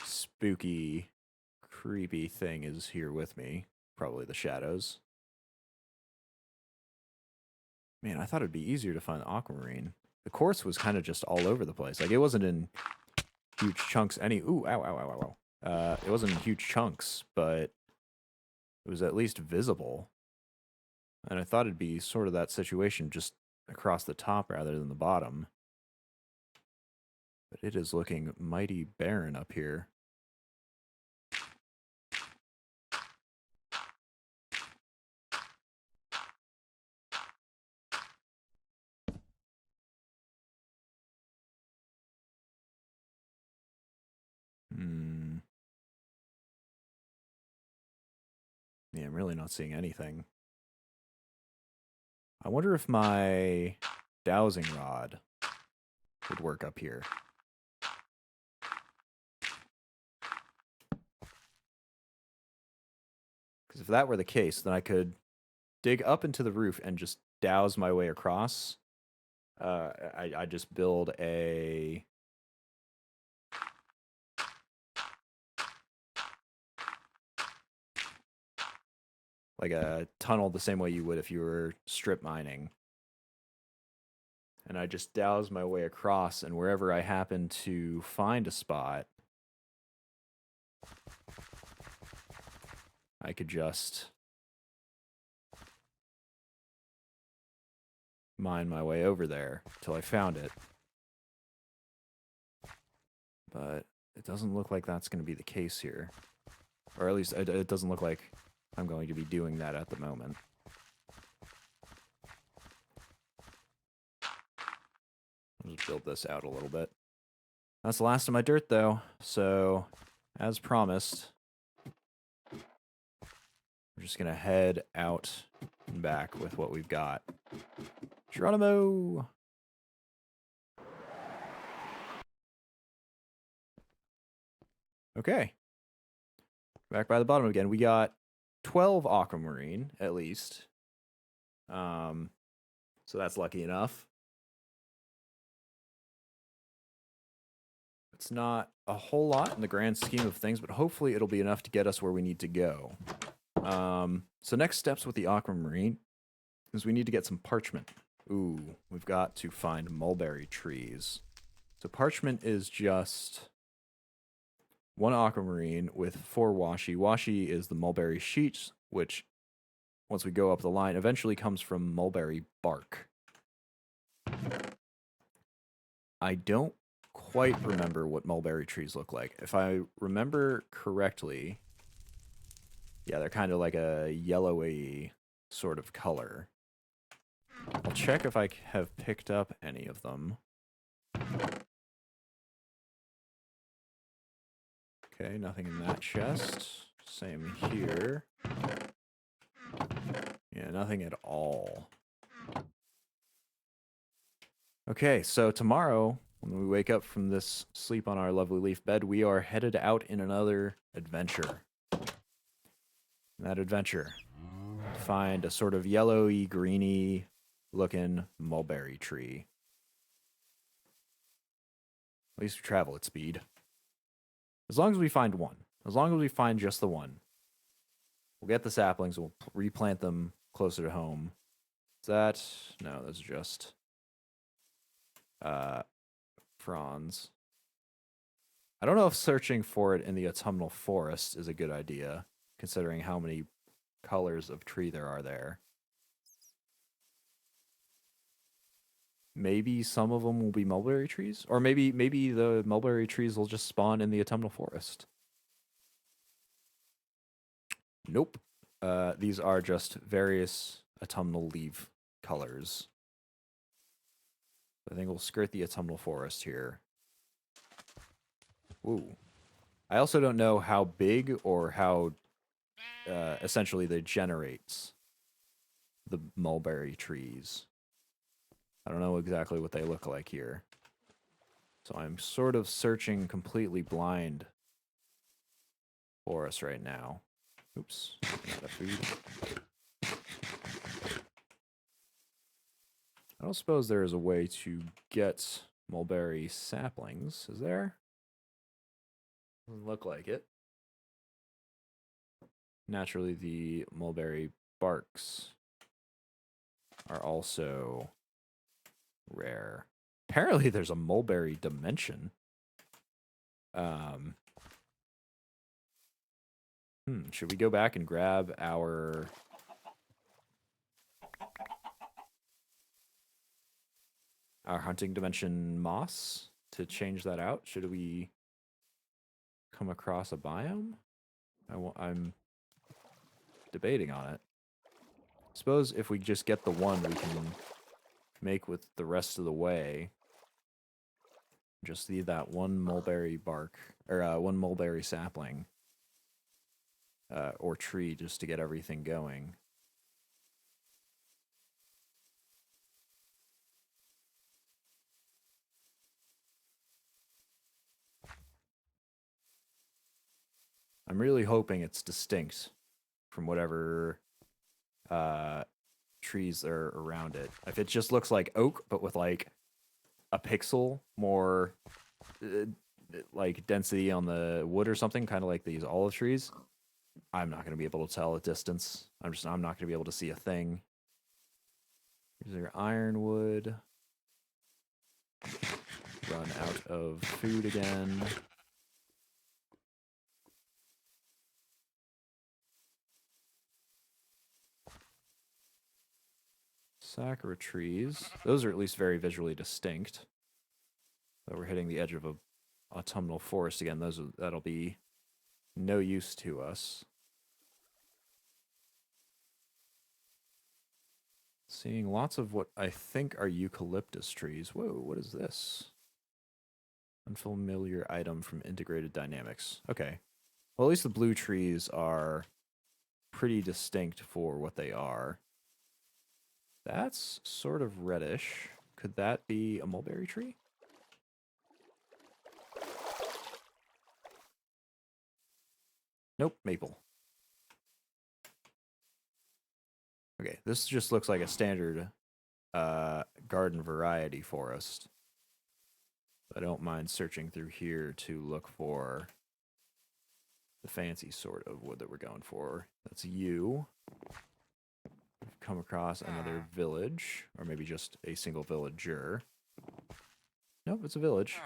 spooky, creepy thing is here with me. Probably the shadows. Man, I thought it'd be easier to find the aquamarine. The quartz was kind of just all over the place. Like, it wasn't in huge chunks ooh, ow, ow, ow, ow, ow. It wasn't in huge chunks, but it was at least visible. And I thought it'd be sort of that situation just across the top rather than the bottom. But it is looking mighty barren up here. Yeah, I'm really not seeing anything. I wonder if my dowsing rod would work up here. Because if that were the case, then I could dig up into the roof and just douse my way across. I just build a... like a tunnel the same way you would if you were strip mining. And I just douse my way across, and wherever I happen to find a spot, I could just mine my way over there till I found it. But it doesn't look like that's going to be the case here. Or at least it doesn't look like I'm going to be doing that at the moment. I'll just build this out a little bit. That's the last of my dirt, though. So, as promised, we're just going to head out and back with what we've got. Geronimo! Okay. Back by the bottom again. We got 12 aquamarine, at least. So that's lucky enough. It's not a whole lot in the grand scheme of things, but hopefully it'll be enough to get us where we need to go. So next steps with the aquamarine is we need to get some parchment. Ooh, we've got to find mulberry trees. So parchment is just 1 aquamarine with 4 washi. Washi is the mulberry sheets, which, once we go up the line, eventually comes from mulberry bark. I don't quite remember what mulberry trees look like. If I remember correctly, yeah, they're kind of like a yellowy sort of color. I'll check if I have picked up any of them. Okay, nothing in that chest. Same here. Yeah, nothing at all. Okay, so tomorrow, when we wake up from this sleep on our lovely leaf bed, we are headed out in another adventure. That adventure, to find a sort of yellowy, greeny looking mulberry tree. At least we travel at speed. As long as we find one. As long as we find just the one. We'll get the saplings, we'll replant them closer to home. Is that... No, that's just... fronds. I don't know if searching for it in the autumnal forest is a good idea, considering how many colors of tree there are there. Maybe some of them will be mulberry trees, or maybe the mulberry trees will just spawn in the autumnal forest. Nope. These are just various autumnal leaf colors. I think we'll skirt the autumnal forest here. Ooh. I also don't know how big or how essentially they generates the mulberry trees. I don't know exactly what they look like here. So I'm sort of searching completely blind for us right now. Oops, not a food. I don't suppose there is a way to get mulberry saplings, is there? Doesn't look like it. Naturally, the mulberry barks are also rare. Apparently, there's a mulberry dimension. Should we go back and grab our... our hunting dimension moss to change that out? Should we come across a biome? I'm debating on it. Suppose if we just get the one, we can make with the rest of the way. Just need that one mulberry bark, or one mulberry sapling, or tree, just to get everything going. I'm really hoping it's distinct from whatever trees are around it. If it just looks like oak, but with like a pixel more like density on the wood or something, kind of like these olive trees, I'm not going to be able to tell at distance. I'm not going to be able to see a thing. Here's your ironwood. Run out of food again. Sakura trees. Those are at least very visually distinct. But we're hitting the edge of a autumnal forest again. That'll be no use to us. Seeing lots of what I think are eucalyptus trees. Whoa, what is this? Unfamiliar item from integrated dynamics. Okay. Well, at least the blue trees are pretty distinct for what they are. That's sort of reddish. Could that be a mulberry tree? Nope, maple. Okay, this just looks like a standard garden variety forest. I don't mind searching through here to look for the fancy sort of wood that we're going for. That's you. We've come across another village, or maybe just a single villager. Nope, it's a village.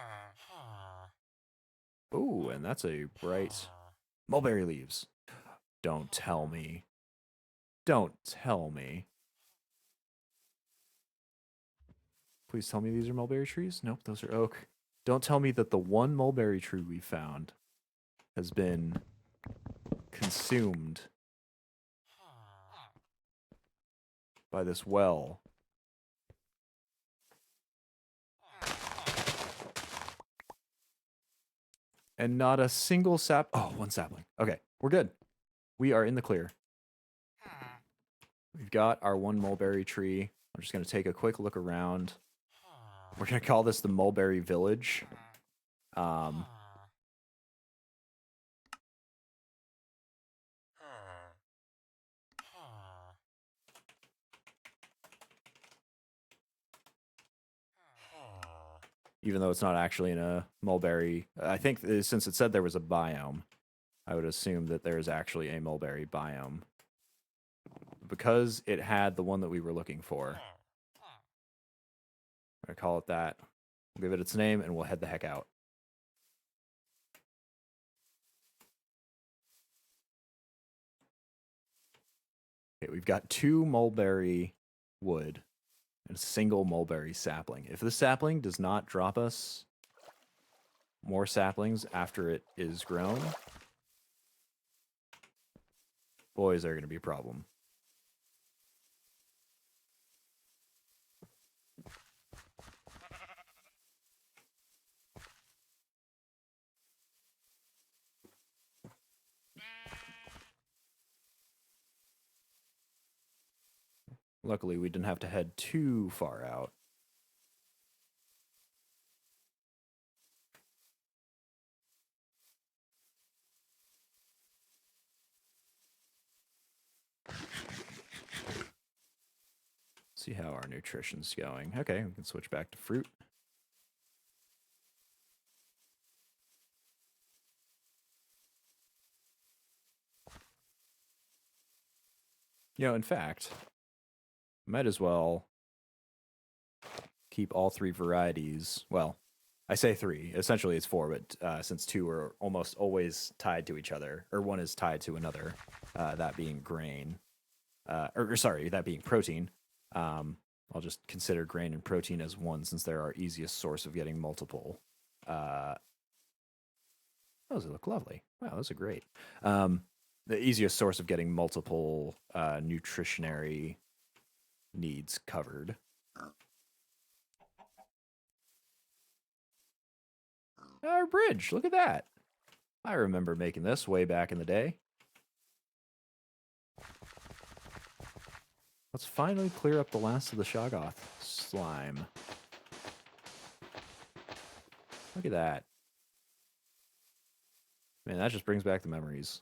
Oh, and that's a bright mulberry leaves. Don't tell me. Don't tell me. Please tell me these are mulberry trees? Nope, those are oak. Don't tell me that the one mulberry tree we found has been consumed by this well. And not a single sap. Oh, one sapling. Okay, we're good. We are in the clear. We've got our one mulberry tree. I'm just going to take a quick look around. We're going to call this the Mulberry Village. Even though it's not actually in a mulberry. I think since it said there was a biome, I would assume that there is actually a mulberry biome. Because it had the one that we were looking for, I'm going to call it that. We'll give it its name, and we'll head the heck out. Okay, we've got 2 mulberry wood and a single mulberry sapling. If the sapling does not drop us more saplings after it is grown, boy, is there going to be a problem. Luckily, we didn't have to head too far out. See how our nutrition's going. Okay, we can switch back to fruit. You know, in fact, might as well keep all 3 varieties. Well, I say 3. Essentially, it's 4, but since 2 are almost always tied to each other, or one is tied to another, that being grain, sorry, that being protein. I'll just consider grain and protein as one since they're our easiest source of getting multiple. Those look lovely. Wow, those are great. The easiest source of getting multiple nutritionary needs covered. Our bridge, look at that. I remember making this way back in the day. Let's finally clear up the last of the Shoggoth slime. Look at that. Man, that just brings back the memories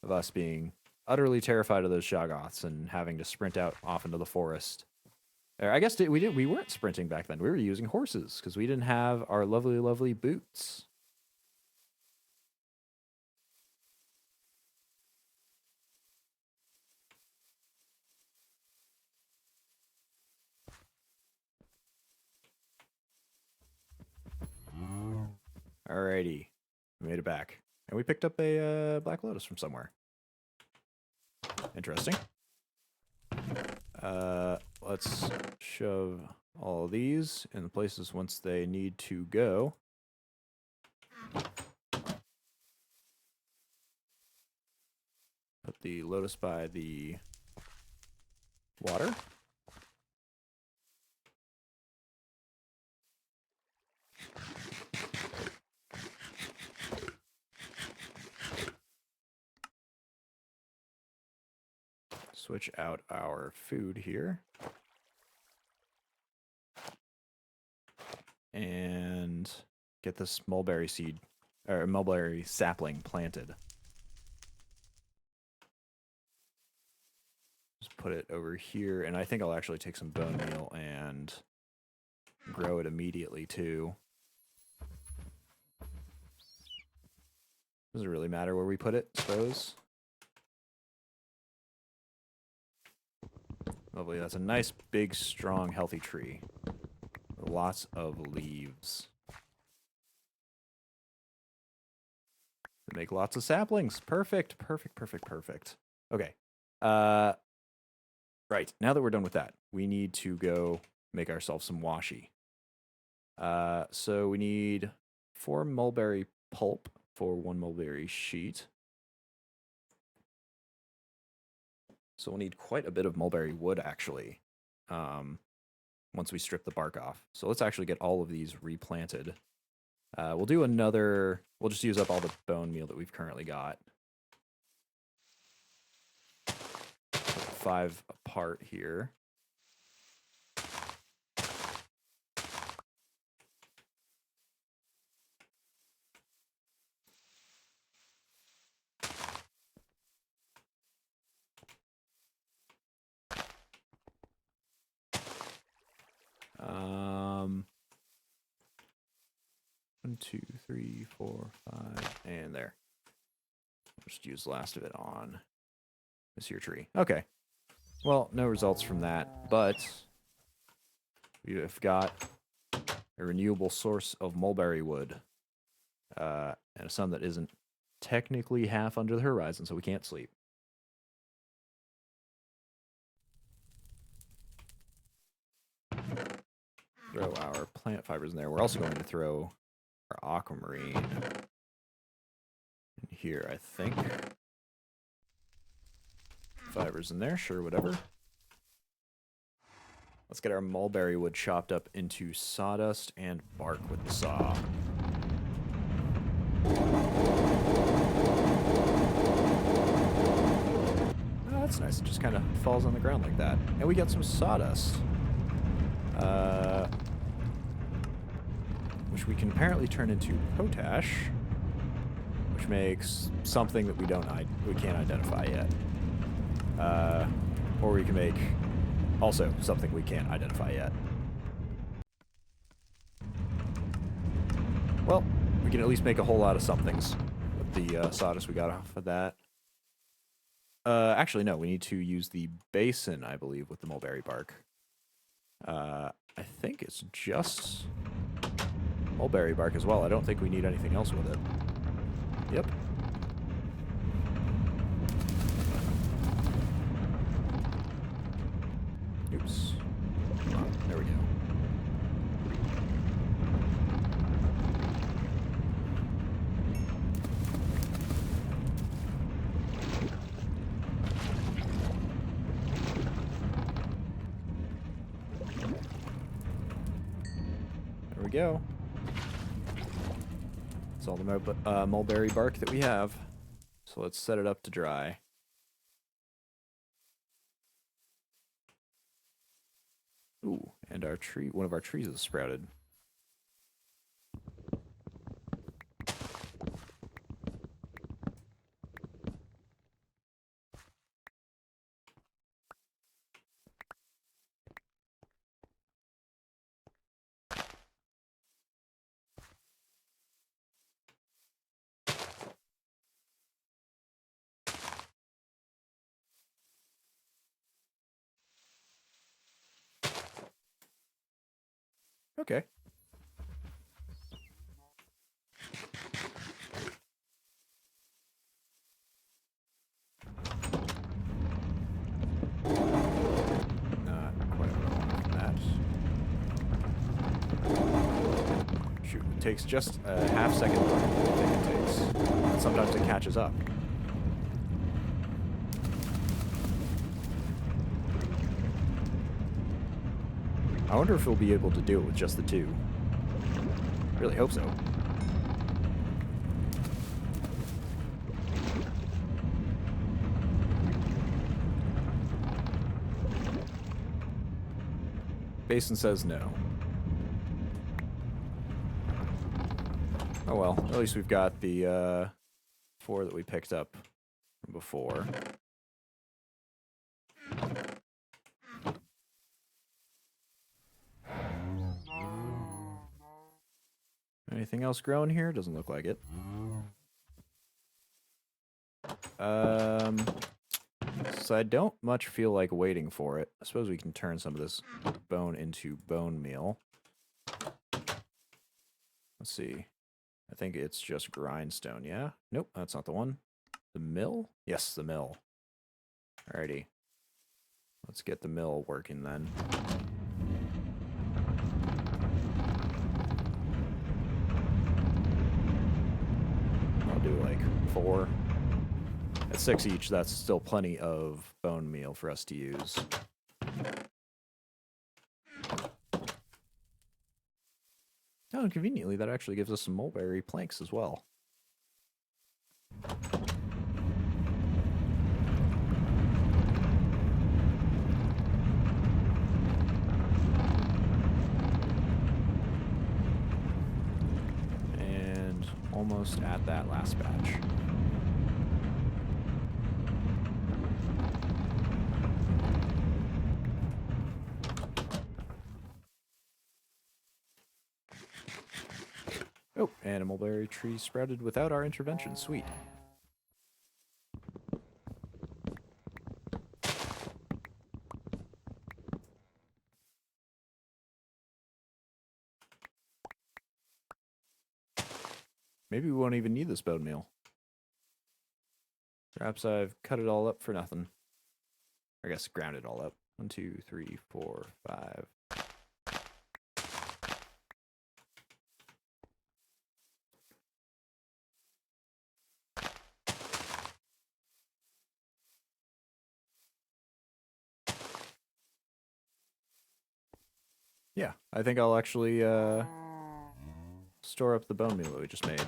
of us being utterly terrified of those Shoggoths and having to sprint out off into the forest. I guess we weren't sprinting back then. We were using horses because we didn't have our lovely, lovely boots. Alrighty, we made it back, and we picked up a black lotus from somewhere. Interesting. Let's shove all of these in the places once they need to go. Put the lotus by the water. switch out our food here. And get this mulberry seed, or mulberry sapling planted. Just put it over here, and I think I'll actually take some bone meal and grow it immediately too. Doesn't really matter where we put it, I suppose. Lovely, that's a nice, big, strong, healthy tree. Lots of leaves. To make lots of saplings. Perfect, perfect, perfect, perfect. Okay. Right, now that we're done with that, we need to go make ourselves some washi. So we need 4 mulberry pulp for 1 mulberry sheet. So we'll need quite a bit of mulberry wood, actually, once we strip the bark off. So let's actually get all of these replanted. We'll do another... We'll just use up all the bone meal that we've currently got. 5 apart here. One, 2, 3, 4, 5, and there. Just use the last of it on this here tree. Okay. Well, no results from that, but we have got a renewable source of mulberry wood, and a sun that isn't technically half under the horizon, so we can't sleep. Throw our plant fibers in there. We're also going to throw our aquamarine in here, I think. Fibers in there, sure, whatever. Let's get our mulberry wood chopped up into sawdust and bark with the saw. Oh, that's nice. It just kind of falls on the ground like that. And we got some sawdust. Which we can apparently turn into potash, which makes something that we can't identify yet. Or we can make also something we can't identify yet. Well, we can at least make a whole lot of somethings with the sawdust we got off of that. Actually, no, we need to use the basin, I believe, with the mulberry bark. I think it's just mulberry bark as well. I don't think we need anything else with it. Yep. Oops. There we go. There we go. That's all the mulberry bark that we have. So let's set it up to dry. Ooh, and our tree, one of our trees is sprouted. Okay. Not quite what I wanted from that. Shoot, it takes just a half second more than I think it takes. And sometimes it catches up. I wonder if we'll be able to do it with just the 2. Really hope so. Basin says no. Oh well, at least we've got the 4 that we picked up from before. Anything else growing here? Doesn't look like it. So I don't much feel like waiting for it. I suppose we can turn some of this bone into bone meal. Let's see. I think it's just grindstone, yeah? Nope, that's not the one. The mill? Yes, the mill. Alrighty. Let's get the mill working then. I'll do like 4. At 6 each, that's still plenty of bone meal for us to use. Oh, and conveniently, that actually gives us some mulberry planks as well. And almost at that last batch. Oh, and a mulberry tree sprouted without our intervention. Sweet. Maybe we won't even need this bone meal. Perhaps I've cut it all up for nothing. I guess ground it all up. 1, 2, 3, 4, 5. Yeah, I think I'll actually store up the bone meal that we just made.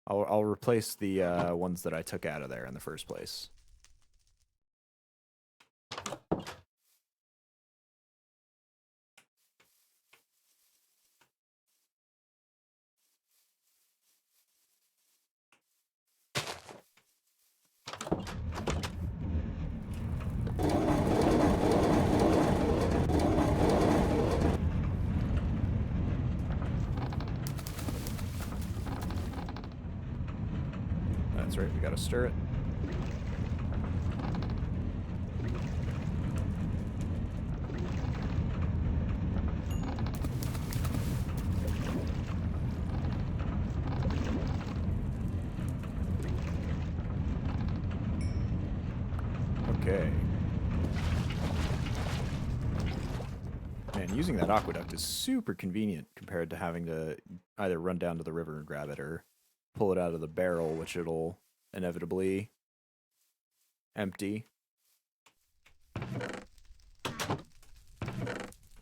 I'll replace the ones that I took out of there in the first place. That's right, we gotta stir it. Okay. Man, using that aqueduct is super convenient compared to having to either run down to the river and grab it or pull it out of the barrel, which it'll inevitably empty.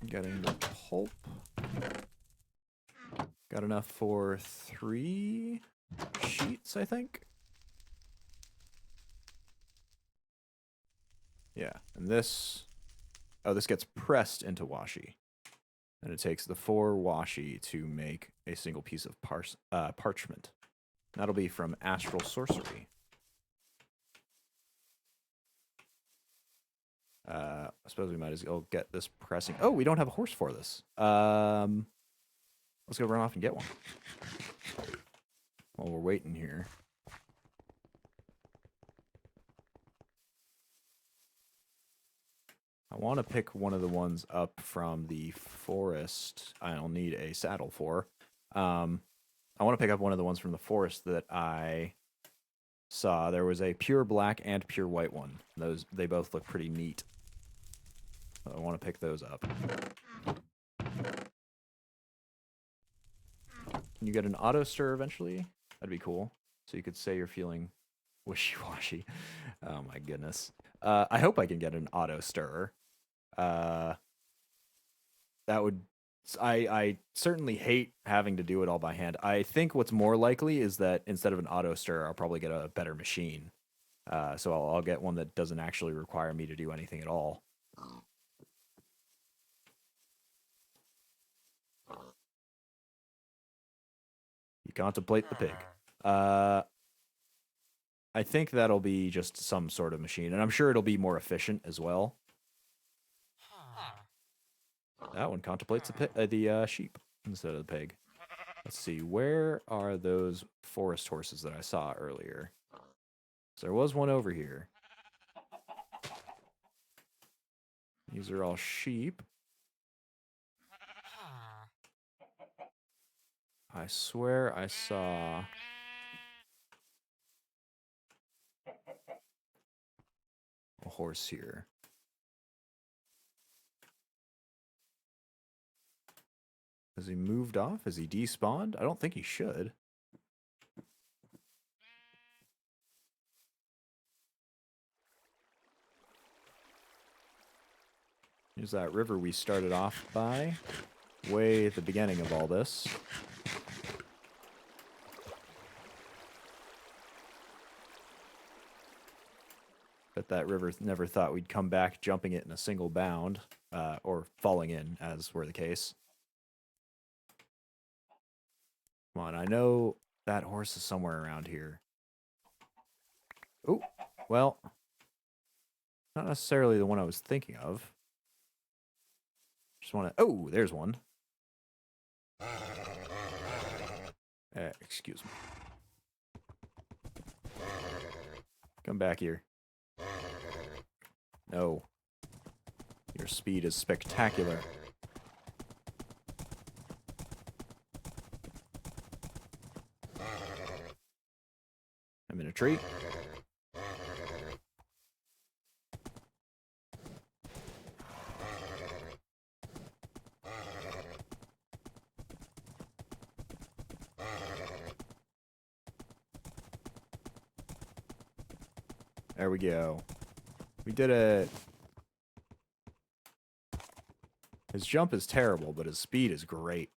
Getting the pulp. Got enough for 3 sheets, I think. Yeah, and this... Oh, this gets pressed into washi. And it takes the 4 washi to make a single piece of parchment. That'll be from Astral Sorcery. I suppose we might as well get this pressing. Oh, we don't have a horse for this. Let's go run off and get one. While we're waiting here. I want to pick one of the ones up from the forest I'll need a saddle for. I want to pick up one of the ones from the forest that I saw. There was a pure black and pure white one. They both look pretty neat. I want to pick those up. Can you get an auto stir eventually? That'd be cool. So you could say you're feeling wishy-washy. Oh my goodness. I hope I can get an auto stir. That would... I certainly hate having to do it all by hand. I think what's more likely is that instead of an auto stir, I'll probably get a better machine. So I'll get one that doesn't actually require me to do anything at all. contemplate the pig. I think that'll be just some sort of machine, and I'm sure it'll be more efficient as well. That one contemplates the sheep instead of the pig. Let's see, where are those forest horses that I saw earlier? So there was one over here. These are all sheep. I swear I saw... a horse here. Has he moved off? Has he despawned? I don't think he should. Here's that river we started off by, way at the beginning of all this. But that river never thought we'd come back jumping it in a single bound, or falling in, as were the case. Come on, I know that horse is somewhere around here. Oh, well, not necessarily the one I was thinking of. Just want to... Oh, there's one. Excuse me. Come back here. No. Your speed is spectacular. I'm in a tree. There we go. We did it. His jump is terrible, but his speed is great.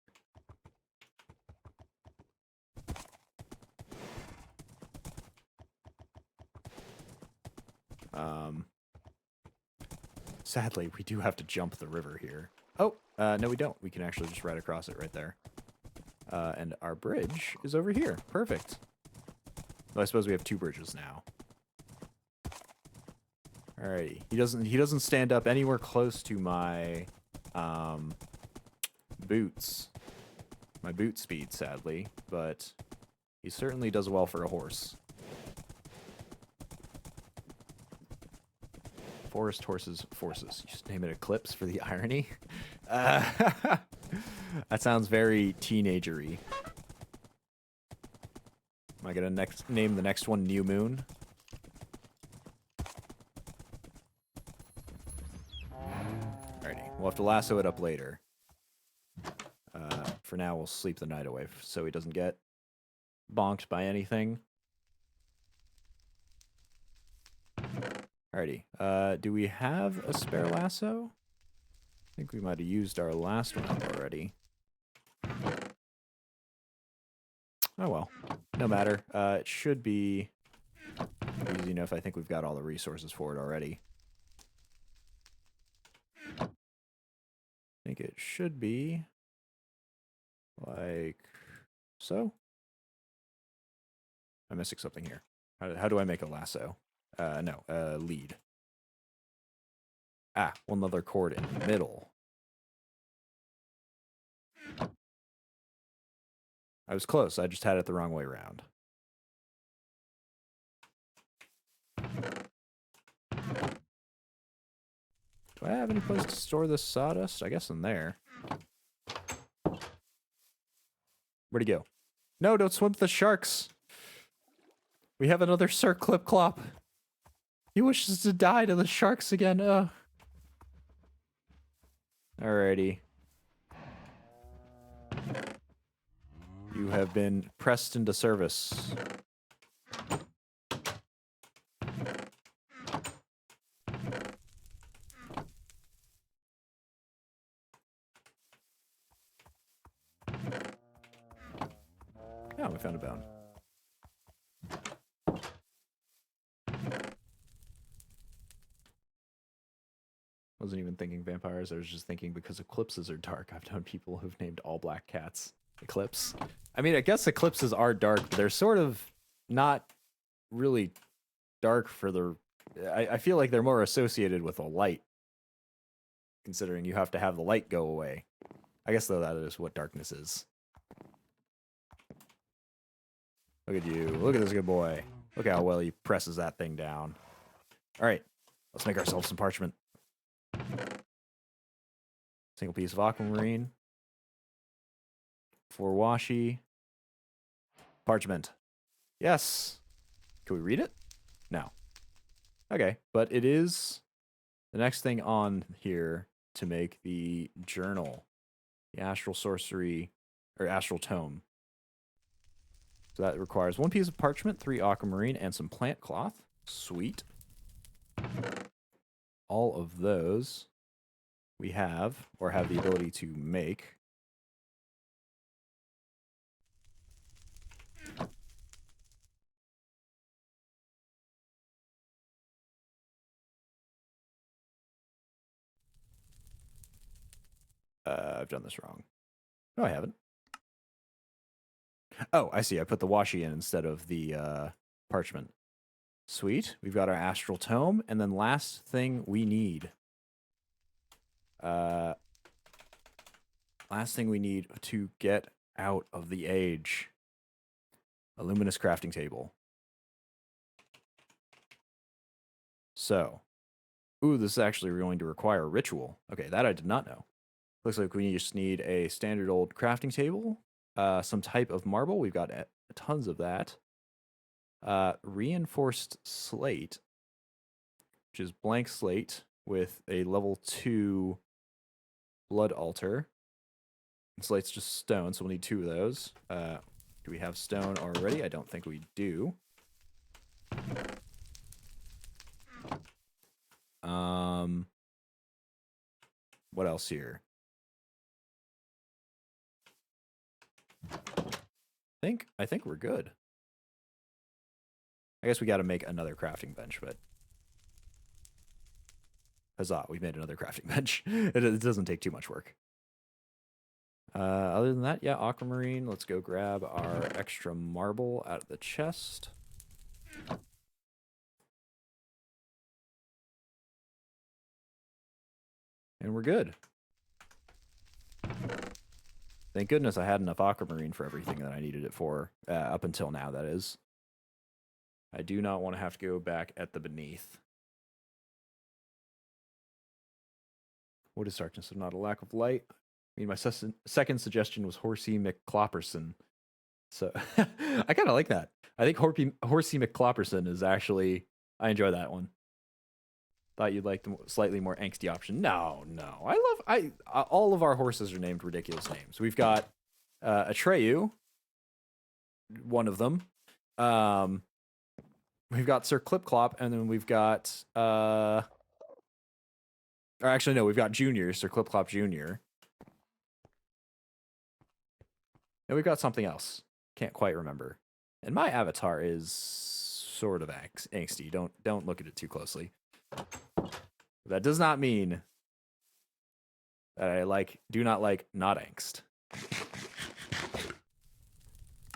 Sadly, we do have to jump the river here. Oh, no we don't. We can actually just ride across it right there. And our bridge is over here. Perfect. Well, I suppose we have two bridges now. Alrighty. He doesn't stand up anywhere close to my boots. My boot speed, sadly, but he certainly does well for a horse. Forest horses forces. You just name it Eclipse for the irony. That sounds very teenagery. Am I gonna name the next one New Moon? Alrighty, we'll have to lasso it up later. For now, we'll sleep the night away so he doesn't get bonked by anything. Alrighty, do we have a spare lasso? I think we might have used our last one up already. Oh well, no matter. It should be easy enough. I think we've got all the resources for it already. I think it should be like so. I'm missing something here. How do I make a lasso? No, lead. Ah, one other cord in the middle. I was close, I just had it the wrong way around. Do I have any place to store this sawdust? I guess in there. Where'd he go? No, don't swim with the sharks! We have another Sir Clip Clop. He wishes to die to the sharks again. Alrighty. You have been pressed into service. Oh, we found a bone. Wasn't even thinking vampires, I was just thinking because eclipses are dark. I've known people who've named all black cats Eclipse. I mean, I guess eclipses are dark, but they're sort of not really dark for the. I feel like they're more associated with a light, considering you have to have the light go away. I guess though that is what darkness is. Look at you. Look at this good boy. Look how well he presses that thing down. All right, let's make ourselves some parchment. Single piece of aquamarine. 4 washi. Parchment. Yes. Can we read it? No. Okay, but it is the next thing on here to make the journal, the astral sorcery, or astral tome. So that requires 1 piece of parchment, 3 aquamarine, and some plant cloth. Sweet. All of those we have, or have the ability to make. I've done this wrong. No, I haven't. Oh, I see. I put the washi in instead of the parchment. Sweet. We've got our astral tome, and then last thing we need. Last thing we need to get out of the age. A luminous crafting table. So, ooh, this is actually going to require a ritual. Okay, that I did not know. Looks like we just need a standard old crafting table, some type of marble. We've got tons of that. Reinforced slate, which is blank slate with a level 2 blood altar. Slate's just stone, so we'll need 2 of those. Do we have stone already? I don't think we do. What else here? I think we're good. I guess we got to make another crafting bench, but huzzah, we made another crafting bench. It doesn't take too much work. Other than that, yeah, aquamarine. Let's go grab our extra marble out of the chest. And we're good. Thank goodness I had enough aquamarine for everything that I needed it for, up until now, that is. I do not want to have to go back at the beneath. What is darkness if not a lack of light? I mean, my second suggestion was Horsey McClopperson. So, I kind of like that. I think Horsey McClopperson is actually... I enjoy that one. Thought you'd like the slightly more angsty option. No. All of our horses are named ridiculous names. We've got Atreyu, one of them. We've got Sir Clip-Clop, and then we've got... or actually, no, we've got Junior, Sir Clip-Clop Jr. And we've got something else. Can't quite remember. And my avatar is sort of angsty. Don't look at it too closely. That does not mean that I do not like not angst.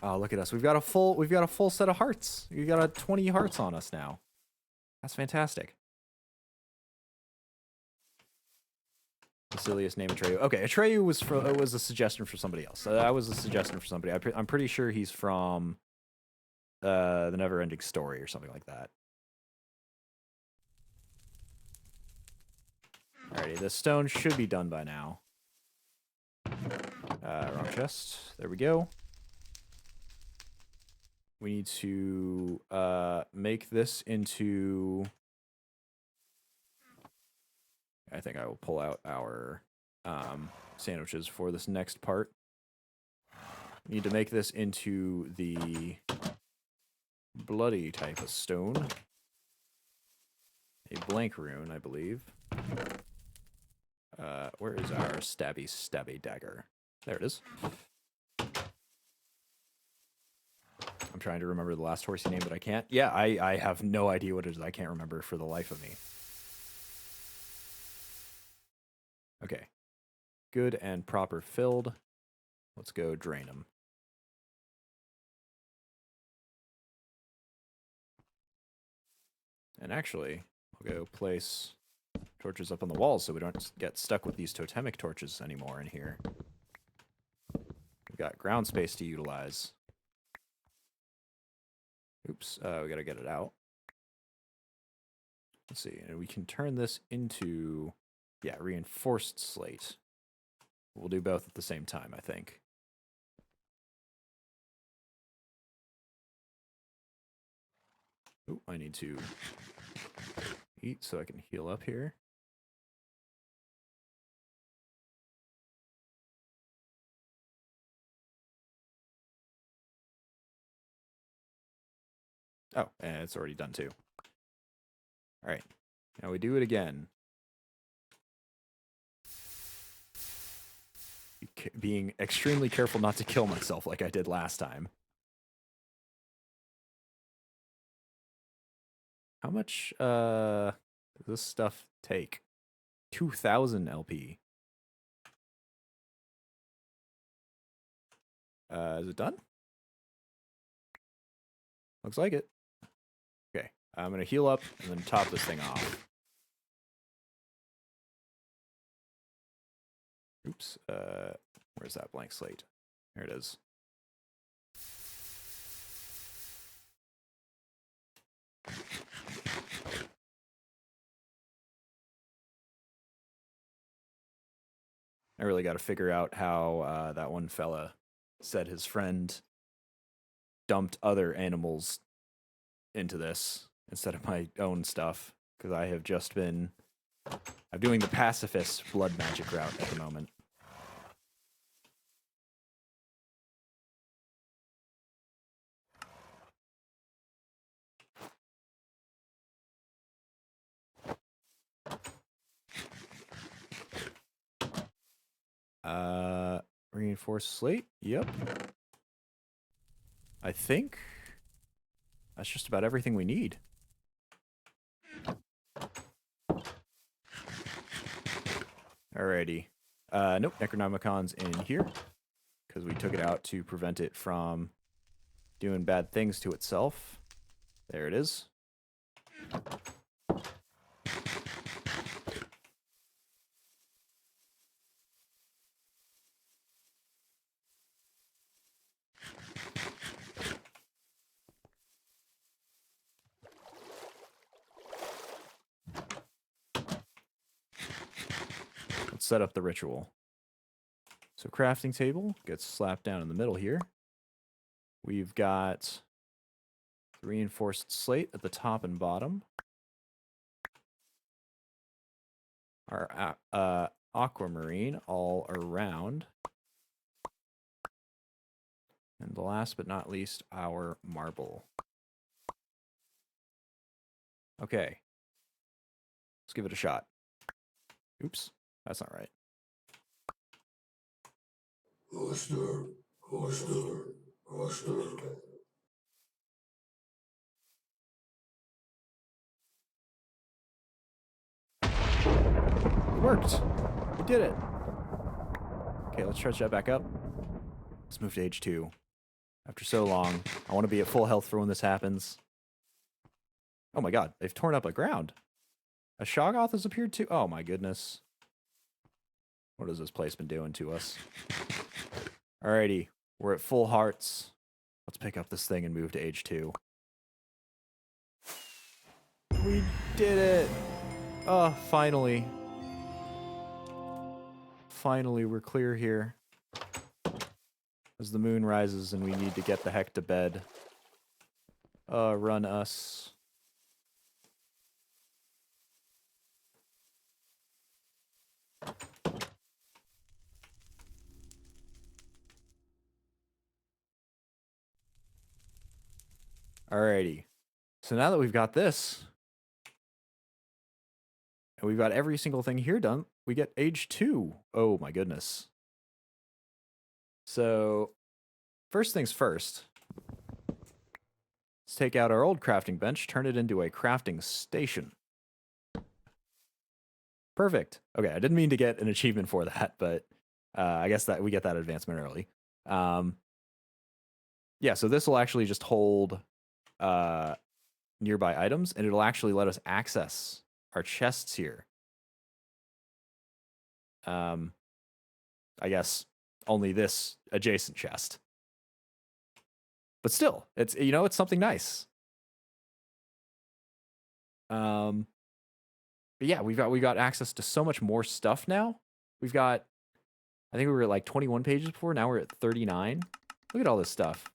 Oh, look at us. We've got a full set of hearts. We've got 20 hearts on us now. That's fantastic. Basilius name Atreyu. Okay, Atreyu was a suggestion for somebody else. That was a suggestion for somebody. I'm pretty sure he's from the Never-Ending Story or something like that. Alrighty, the stone should be done by now. Wrong chest. There we go. We need to make this into... I think I will pull out our sandwiches for this next part. We need to make this into the bloody type of stone. A blank rune, I believe. Where is our stabby dagger? There it is. I'm trying to remember the last horsey name, but I can't. Yeah, I have no idea what it is. I can't remember for the life of me. Okay. Good and proper filled. Let's go drain them. And actually, we'll go place torches up on the walls so we don't get stuck with these totemic torches anymore in here. We've got ground space to utilize. Oops, we gotta get it out. Let's see, and we can turn this into, yeah, reinforced slate. We'll do both at the same time, I think. Ooh, I need to eat so I can heal up here. Oh, and it's already done too. All right, now we do it again. Being extremely careful not to kill myself like I did last time. How much does this stuff take? 2,000 LP. Is it done? Looks like it. Okay, I'm gonna heal up and then top this thing off. Oops, where's that blank slate? There it is. I really got to figure out how that one fella said his friend dumped other animals into this instead of my own stuff, because I have just been... I'm doing the pacifist blood magic route at the moment. Reinforced slate? Yep. I think that's just about everything we need. Alrighty. Nope, Necronomicon's in here, because we took it out to prevent it from doing bad things to itself. There it is. Let's set up the ritual. So crafting table gets slapped down in the middle here. We've got reinforced slate at the top and bottom. Our aquamarine all around. And last but not least, our marble. Okay. Let's give it a shot. Oops, that's not right. It worked. We did it. Okay, let's stretch that back up. Let's move to age 2. After so long, I want to be at full health for when this happens. Oh my god, they've torn up a ground. A Shoggoth has appeared too? Oh my goodness. What has this place been doing to us? Alrighty, we're at full hearts. Let's pick up this thing and move to age 2. We did it! Oh, finally. Finally, we're clear here. As the moon rises and we need to get the heck to bed. Run us. Alrighty. So now that we've got this, and we've got every single thing here done, we get age 2. Oh my goodness. So, first things first. Let's take out our old crafting bench, turn it into a crafting station. Perfect. Okay, I didn't mean to get an achievement for that, but I guess that we get that advancement early. Yeah, so this will actually just hold nearby items, and it'll actually let us access our chests here. I guess only this adjacent chest. But still, it's it's something nice. But yeah, we got access to so much more stuff now. We've got, I think we were at like 21 pages before. Now we're at 39. Look at all this stuff.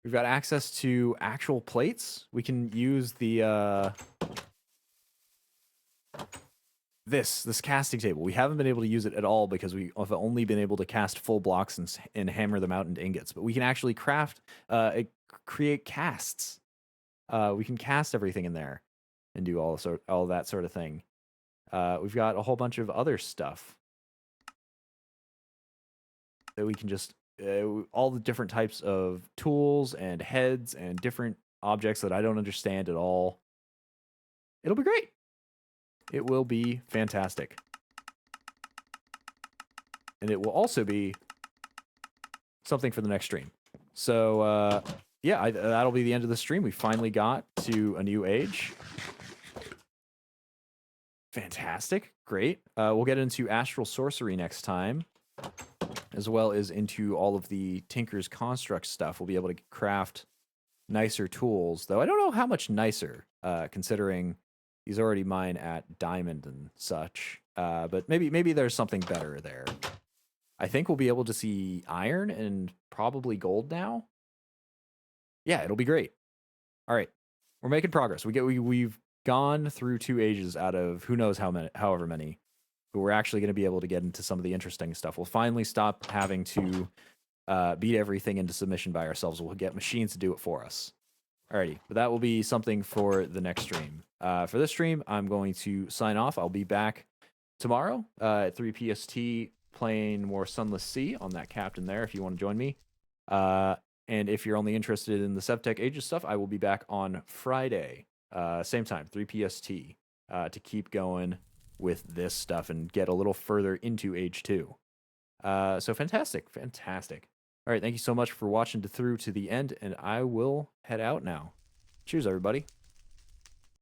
We've got access to actual plates. We can use the this casting table. We haven't been able to use it at all because we have only been able to cast full blocks and hammer them out into ingots. But we can actually create casts. We can cast everything in there and do all that sort of thing. We've got a whole bunch of other stuff that we can just all the different types of tools and heads and different objects that I don't understand at all. It'll be great. It will be fantastic. And it will also be something for the next stream. So, yeah, that'll be the end of the stream. We finally got to a new age. Fantastic. Great. We'll get into Astral Sorcery next time, as well as into all of the Tinker's Construct stuff. We'll be able to craft nicer tools, though I don't know how much nicer, considering he's already mine at diamond and such. But maybe there's something better there. I think we'll be able to see iron and probably gold now. Yeah, it'll be great. All right, we're making progress. We've gone through 2 ages out of who knows however many. But we're actually going to be able to get into some of the interesting stuff. We'll finally stop having to beat everything into submission by ourselves. We'll get machines to do it for us. Alrighty, but that will be something for the next stream. For this stream, I'm going to sign off. I'll be back tomorrow at 3 PST playing more Sunless Sea on that captain there if you want to join me. And if you're only interested in the Sevtech Ages stuff, I will be back on Friday, same time, 3 PST, to keep going with this stuff and get a little further into Age 2. So fantastic. All right, thank you so much for watching through to the end, and I will head out now. Cheers, everybody.